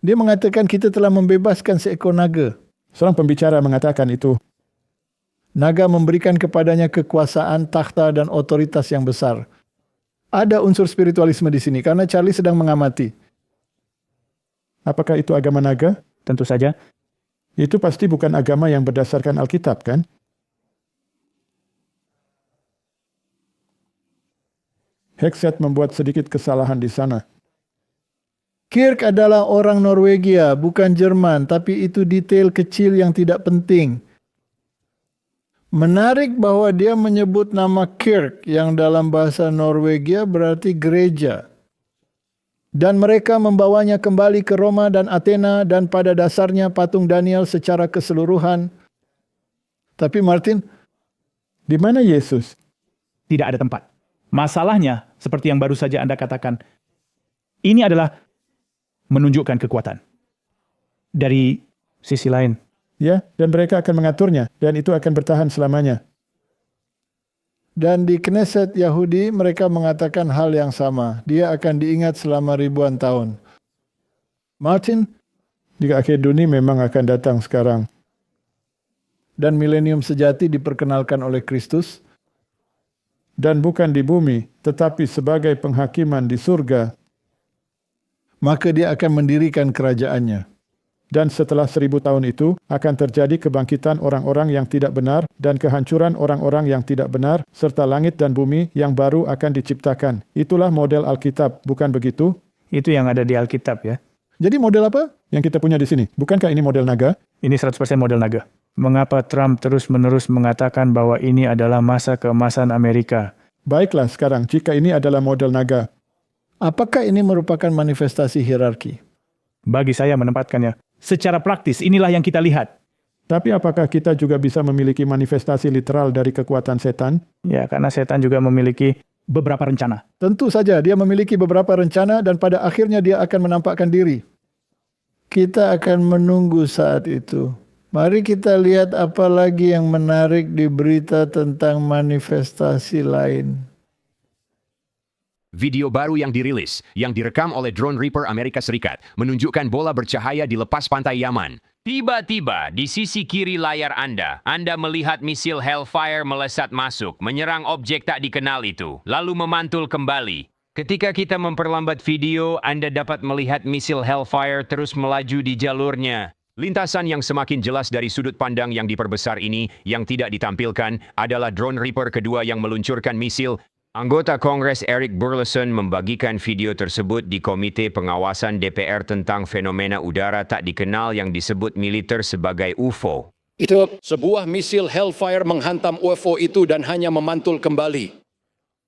Dia mengatakan kita telah membebaskan seekor naga. Seorang pembicara mengatakan itu. Naga memberikan kepadanya kekuasaan, takhta, dan otoritas yang besar. Ada unsur spiritualisme di sini, karena Charlie sedang mengamati. Apakah itu agama naga? Tentu saja. Itu pasti bukan agama yang berdasarkan Alkitab, kan? Hegseth membuat sedikit kesalahan di sana. Kirk adalah orang Norwegia, bukan Jerman, tapi itu detail kecil yang tidak penting. Menarik bahwa dia menyebut nama Kirk yang dalam bahasa Norwegia berarti gereja. Dan mereka membawanya kembali ke Roma dan Athena dan pada dasarnya patung Daniel secara keseluruhan. Tapi Martin, di mana Yesus? Tidak ada tempat. Masalahnya, seperti yang baru saja Anda katakan, ini adalah menunjukkan kekuatan. Dari sisi lain. Ya, dan mereka akan mengaturnya, dan itu akan bertahan selamanya. Dan di Knesset Yahudi, mereka mengatakan hal yang sama. Dia akan diingat selama ribuan tahun. Martin? Jika akhir dunia memang akan datang sekarang. Dan milenium sejati diperkenalkan oleh Kristus. Dan bukan di bumi, tetapi sebagai penghakiman di surga. Maka dia akan mendirikan kerajaannya. Dan setelah 1000 tahun itu, akan terjadi kebangkitan orang-orang yang tidak benar dan kehancuran orang-orang yang tidak benar, serta langit dan bumi yang baru akan diciptakan. Itulah model Alkitab, bukan begitu? Itu yang ada di Alkitab ya. Jadi model apa yang kita punya di sini? Bukankah ini model naga? Ini 100% model naga. Mengapa Trump terus-menerus mengatakan bahwa ini adalah masa keemasan Amerika? Baiklah sekarang, jika ini adalah model naga, apakah ini merupakan manifestasi hierarki? Bagi saya menempatkannya. Secara praktis, inilah yang kita lihat. Tapi apakah kita juga bisa memiliki manifestasi literal dari kekuatan setan? Ya, karena setan juga memiliki beberapa rencana. Tentu saja, dia memiliki beberapa rencana dan pada akhirnya dia akan menampakkan diri. Kita akan menunggu saat itu. Mari kita lihat apa lagi yang menarik di berita tentang manifestasi lain. Video baru yang dirilis, yang direkam oleh drone Reaper Amerika Serikat, menunjukkan bola bercahaya di lepas pantai Yaman. Tiba-tiba, di sisi kiri layar Anda melihat misil Hellfire melesat masuk, menyerang objek tak dikenal itu, lalu memantul kembali. Ketika kita memperlambat video, Anda dapat melihat misil Hellfire terus melaju di jalurnya. Lintasan yang semakin jelas dari sudut pandang yang diperbesar ini, yang tidak ditampilkan, adalah drone Reaper kedua yang meluncurkan misil. Anggota Kongres Eric Burleson membagikan video tersebut di Komite Pengawasan DPR tentang fenomena udara tak dikenal yang disebut militer sebagai UFO. Itu sebuah misil Hellfire menghantam UFO itu dan hanya memantul kembali.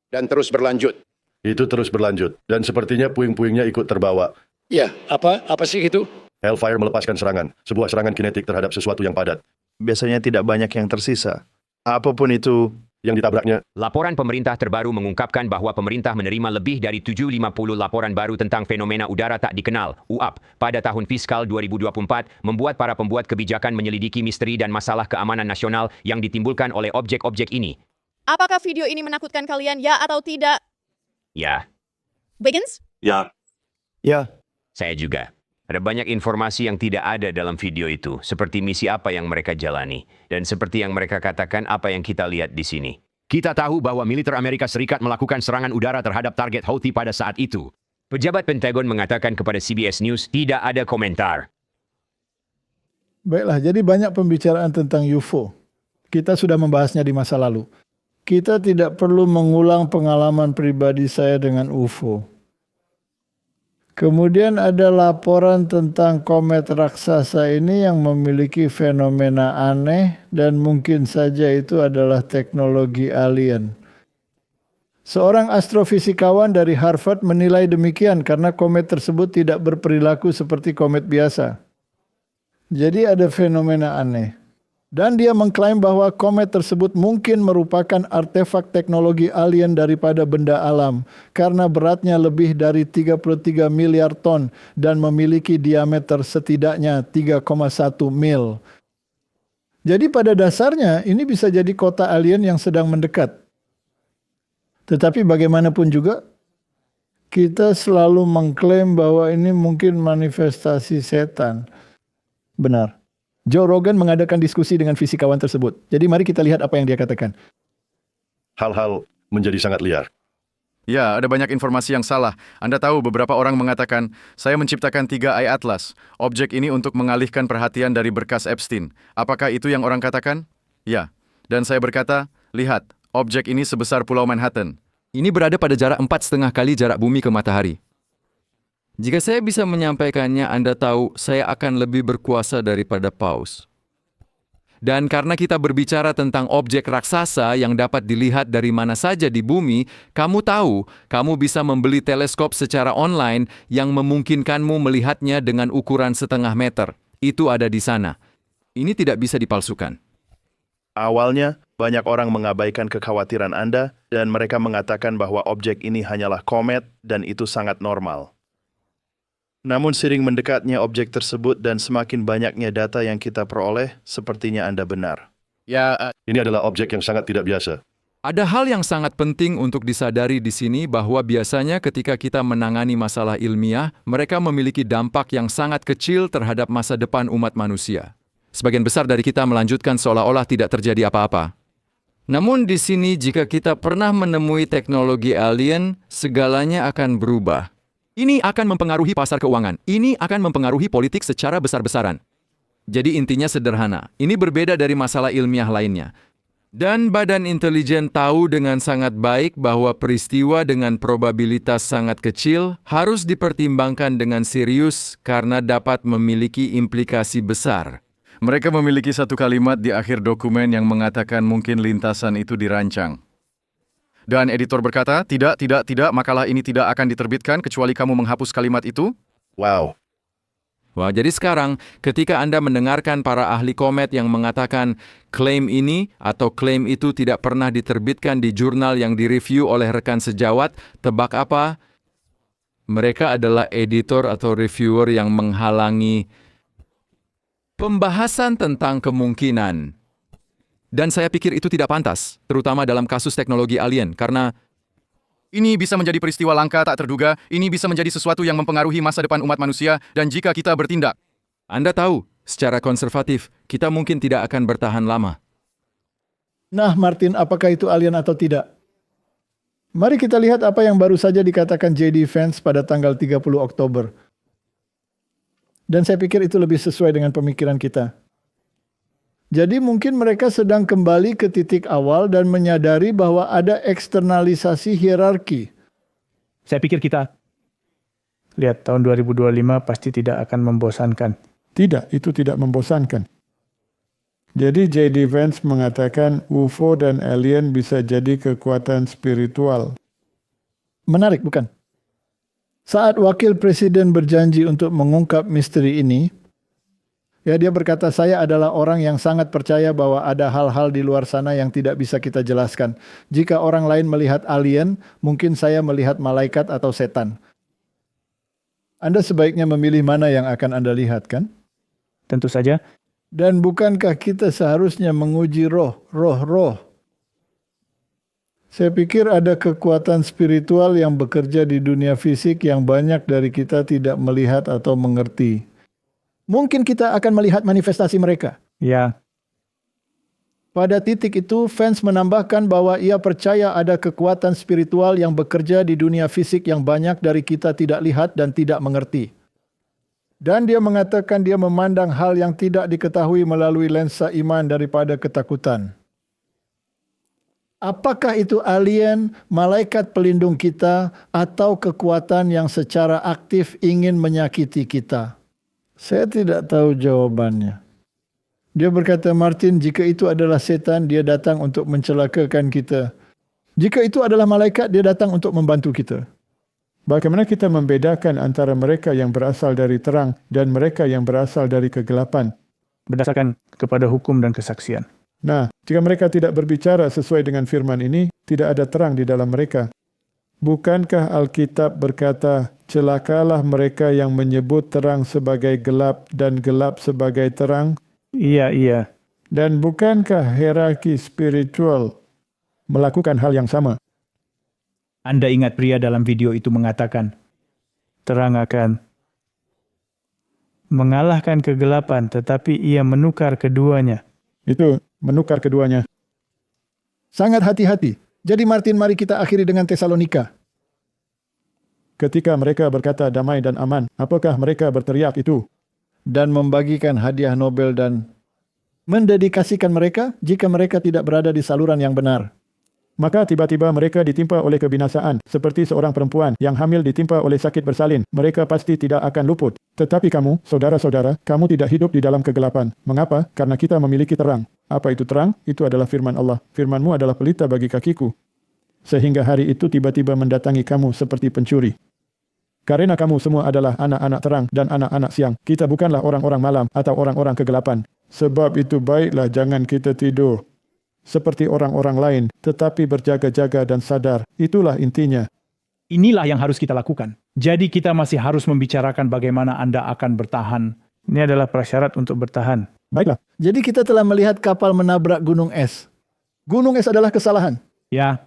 Dan terus berlanjut. Itu terus berlanjut. Dan sepertinya puing-puingnya ikut terbawa. Ya, apa sih itu? Hellfire melepaskan serangan. Sebuah serangan kinetik terhadap sesuatu yang padat. Biasanya tidak banyak yang tersisa. Apapun itu yang ditabraknya. Laporan pemerintah terbaru mengungkapkan bahwa pemerintah menerima lebih dari 750 laporan baru tentang fenomena udara tak dikenal, UAP, pada tahun fiskal 2024, membuat para pembuat kebijakan menyelidiki misteri dan masalah keamanan nasional yang ditimbulkan oleh objek-objek ini. Apakah video ini menakutkan kalian, ya atau tidak? Ya, Wiggins? Ya. Ya. saya juga. Ada banyak informasi yang tidak ada dalam video itu, seperti misi apa yang mereka jalani, dan seperti yang mereka katakan apa yang kita lihat di sini. Kita tahu bahwa militer Amerika Serikat melakukan serangan udara terhadap target Houthi pada saat itu. Pejabat Pentagon mengatakan kepada CBS News tidak ada komentar. Baiklah, jadi banyak pembicaraan tentang UFO. Kita sudah membahasnya di masa lalu. Kita tidak perlu mengulang pengalaman pribadi saya dengan UFO. Kemudian ada laporan tentang komet raksasa ini yang memiliki fenomena aneh dan mungkin saja itu adalah teknologi alien. Seorang astrofisikawan dari Harvard menilai demikian karena komet tersebut tidak berperilaku seperti komet biasa. Jadi ada fenomena aneh. Dan dia mengklaim bahwa komet tersebut mungkin merupakan artefak teknologi alien daripada benda alam karena beratnya lebih dari 33 miliar ton dan memiliki diameter setidaknya 3,1 mil. Jadi pada dasarnya ini bisa jadi kota alien yang sedang mendekat. Tetapi bagaimanapun juga, kita selalu mengklaim bahwa ini mungkin manifestasi setan. Benar. Joe Rogan mengadakan diskusi dengan fisikawan tersebut. Jadi mari kita lihat apa yang dia katakan. Hal-hal menjadi sangat liar. Ya, ada banyak informasi yang salah. Anda tahu beberapa orang mengatakan, saya menciptakan 3 eye atlas. Objek ini untuk mengalihkan perhatian dari berkas Epstein. Apakah itu yang orang katakan? Ya. Dan saya berkata, lihat, objek ini sebesar Pulau Manhattan. Ini berada pada jarak 4,5 kali jarak bumi ke matahari. Jika saya bisa menyampaikannya, Anda tahu saya akan lebih berkuasa daripada paus. Dan karena kita berbicara tentang objek raksasa yang dapat dilihat dari mana saja di bumi, kamu tahu, kamu bisa membeli teleskop secara online yang memungkinkanmu melihatnya dengan ukuran 0,5 meter. Itu ada di sana. Ini tidak bisa dipalsukan. Awalnya, banyak orang mengabaikan kekhawatiran Anda dan mereka mengatakan bahwa objek ini hanyalah komet dan itu sangat normal. Namun sering mendekatnya objek tersebut dan semakin banyaknya data yang kita peroleh, sepertinya Anda benar. Ini adalah objek yang sangat tidak biasa. Ada hal yang sangat penting untuk disadari di sini bahwa biasanya ketika kita menangani masalah ilmiah, mereka memiliki dampak yang sangat kecil terhadap masa depan umat manusia. Sebagian besar dari kita melanjutkan seolah-olah tidak terjadi apa-apa. Namun di sini jika kita pernah menemui teknologi alien, segalanya akan berubah. Ini akan mempengaruhi pasar keuangan. Ini akan mempengaruhi politik secara besar-besaran. Jadi intinya sederhana. Ini berbeda dari masalah ilmiah lainnya. Dan badan intelijen tahu dengan sangat baik bahwa peristiwa dengan probabilitas sangat kecil harus dipertimbangkan dengan serius karena dapat memiliki implikasi besar. Mereka memiliki satu kalimat di akhir dokumen yang mengatakan mungkin lintasan itu dirancang. Dan editor berkata, tidak, makalah ini tidak akan diterbitkan kecuali kamu menghapus kalimat itu. Wow. Wah, jadi sekarang ketika Anda mendengarkan para ahli komet yang mengatakan klaim ini atau klaim itu tidak pernah diterbitkan di jurnal yang direview oleh rekan sejawat, tebak apa? Mereka adalah editor atau reviewer yang menghalangi pembahasan tentang kemungkinan. Dan saya pikir itu tidak pantas, terutama dalam kasus teknologi alien, karena ini bisa menjadi peristiwa langka tak terduga, ini bisa menjadi sesuatu yang mempengaruhi masa depan umat manusia, dan jika kita bertindak. Anda tahu, secara konservatif, kita mungkin tidak akan bertahan lama. Nah, Martin, apakah itu alien atau tidak? Mari kita lihat apa yang baru saja dikatakan J.D. Vance pada tanggal 30 Oktober. Dan saya pikir itu lebih sesuai dengan pemikiran kita. Jadi mungkin mereka sedang kembali ke titik awal dan menyadari bahwa ada eksternalisasi hierarki. Saya pikir kita lihat tahun 2025 pasti tidak akan membosankan. Tidak, itu tidak membosankan. Jadi J.D. Vance mengatakan UFO dan alien bisa jadi kekuatan spiritual. Menarik, bukan? Saat wakil presiden berjanji untuk mengungkap misteri ini, dia berkata, saya adalah orang yang sangat percaya bahwa ada hal-hal di luar sana yang tidak bisa kita jelaskan. Jika orang lain melihat alien, mungkin saya melihat malaikat atau setan. Anda sebaiknya memilih mana yang akan Anda lihat, kan? Tentu saja. Dan bukankah kita seharusnya menguji roh? Saya pikir ada kekuatan spiritual yang bekerja di dunia fisik yang banyak dari kita tidak melihat atau mengerti. Mungkin kita akan melihat manifestasi mereka. Ya. Pada titik itu, Vance menambahkan bahwa ia percaya ada kekuatan spiritual yang bekerja di dunia fisik yang banyak dari kita tidak lihat dan tidak mengerti. Dan dia mengatakan dia memandang hal yang tidak diketahui melalui lensa iman daripada ketakutan. Apakah itu alien, malaikat pelindung kita, atau kekuatan yang secara aktif ingin menyakiti kita? Saya tidak tahu jawabannya. Dia berkata, Martin, jika itu adalah setan, dia datang untuk mencelakakan kita. Jika itu adalah malaikat, dia datang untuk membantu kita. Bagaimana kita membedakan antara mereka yang berasal dari terang dan mereka yang berasal dari kegelapan? Berdasarkan kepada hukum dan kesaksian. Nah, jika mereka tidak berbicara sesuai dengan firman ini, tidak ada terang di dalam mereka. Bukankah Alkitab berkata, celakalah mereka yang menyebut terang sebagai gelap dan gelap sebagai terang? Iya. Dan bukankah hierarki spiritual melakukan hal yang sama? Anda ingat pria dalam video itu mengatakan, terang akan mengalahkan kegelapan, tetapi ia menukar keduanya. Itu menukar keduanya. Sangat hati-hati. Jadi Martin, mari kita akhiri dengan Tesalonika. Ketika mereka berkata damai dan aman, apakah mereka berteriak itu? Dan membagikan hadiah Nobel dan mendedikasikan mereka jika mereka tidak berada di saluran yang benar. Maka tiba-tiba mereka ditimpa oleh kebinasaan, seperti seorang perempuan yang hamil ditimpa oleh sakit bersalin. Mereka pasti tidak akan luput. Tetapi kamu, saudara-saudara, kamu tidak hidup di dalam kegelapan. Mengapa? Karena kita memiliki terang. Apa itu terang? Itu adalah firman Allah. Firman-Mu adalah pelita bagi kakiku. Sehingga hari itu tiba-tiba mendatangi kamu seperti pencuri. Karena kamu semua adalah anak-anak terang dan anak-anak siang. Kita bukanlah orang-orang malam atau orang-orang kegelapan. Sebab itu baiklah jangan kita tidur seperti orang-orang lain, tetapi berjaga-jaga dan sadar. Itulah intinya. Inilah yang harus kita lakukan. Jadi kita masih harus membicarakan bagaimana Anda akan bertahan. Ini adalah prasyarat untuk bertahan. Baiklah. Jadi kita telah melihat kapal menabrak gunung es. Gunung es adalah kesalahan. Ya.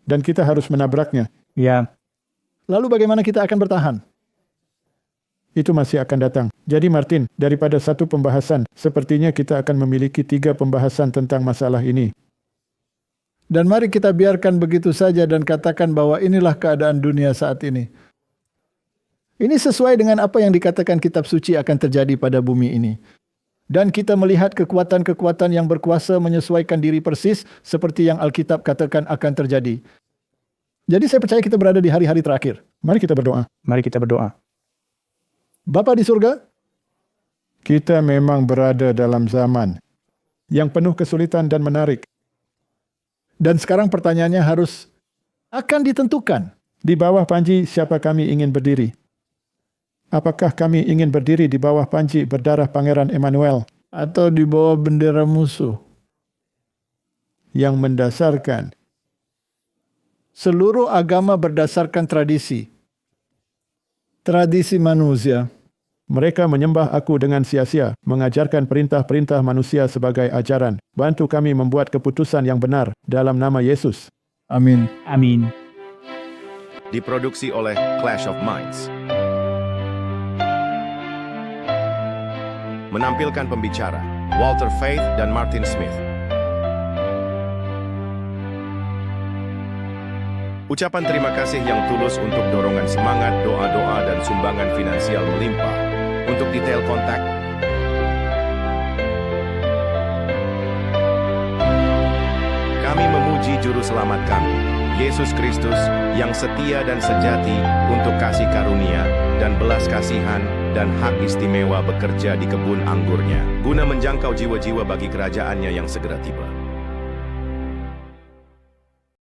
Dan kita harus menabraknya. Ya. Lalu bagaimana kita akan bertahan? Itu masih akan datang. Jadi Martin, daripada satu pembahasan, sepertinya kita akan memiliki 3 pembahasan tentang masalah ini. Dan mari kita biarkan begitu saja dan katakan bahwa inilah keadaan dunia saat ini. Ini sesuai dengan apa yang dikatakan kitab suci akan terjadi pada bumi ini. Dan kita melihat kekuatan-kekuatan yang berkuasa menyesuaikan diri persis seperti yang Alkitab katakan akan terjadi. Jadi saya percaya kita berada di hari-hari terakhir. Mari kita berdoa. Mari kita berdoa. Bapa di surga, kita memang berada dalam zaman yang penuh kesulitan dan menarik. Dan sekarang pertanyaannya harus akan ditentukan. Di bawah panji siapa kami ingin berdiri? Apakah kami ingin berdiri di bawah panji berdarah Pangeran Emmanuel? Atau di bawah bendera musuh? Yang mendasarkan seluruh agama berdasarkan tradisi. Tradisi manusia. Mereka menyembah aku dengan sia-sia, mengajarkan perintah-perintah manusia sebagai ajaran. Bantu kami membuat keputusan yang benar dalam nama Yesus. Amin. Amin. Diproduksi oleh Clash of Minds. Menampilkan pembicara Walter Faith dan Martin Smith. Ucapan terima kasih yang tulus untuk dorongan semangat, doa-doa, dan sumbangan finansial melimpah. Untuk detail kontak, kami memuji Juru Selamat kami, Yesus Kristus, yang setia dan sejati untuk kasih karunia dan belas kasihan dan hak istimewa bekerja di kebun anggurnya, guna menjangkau jiwa-jiwa bagi kerajaannya yang segera tiba.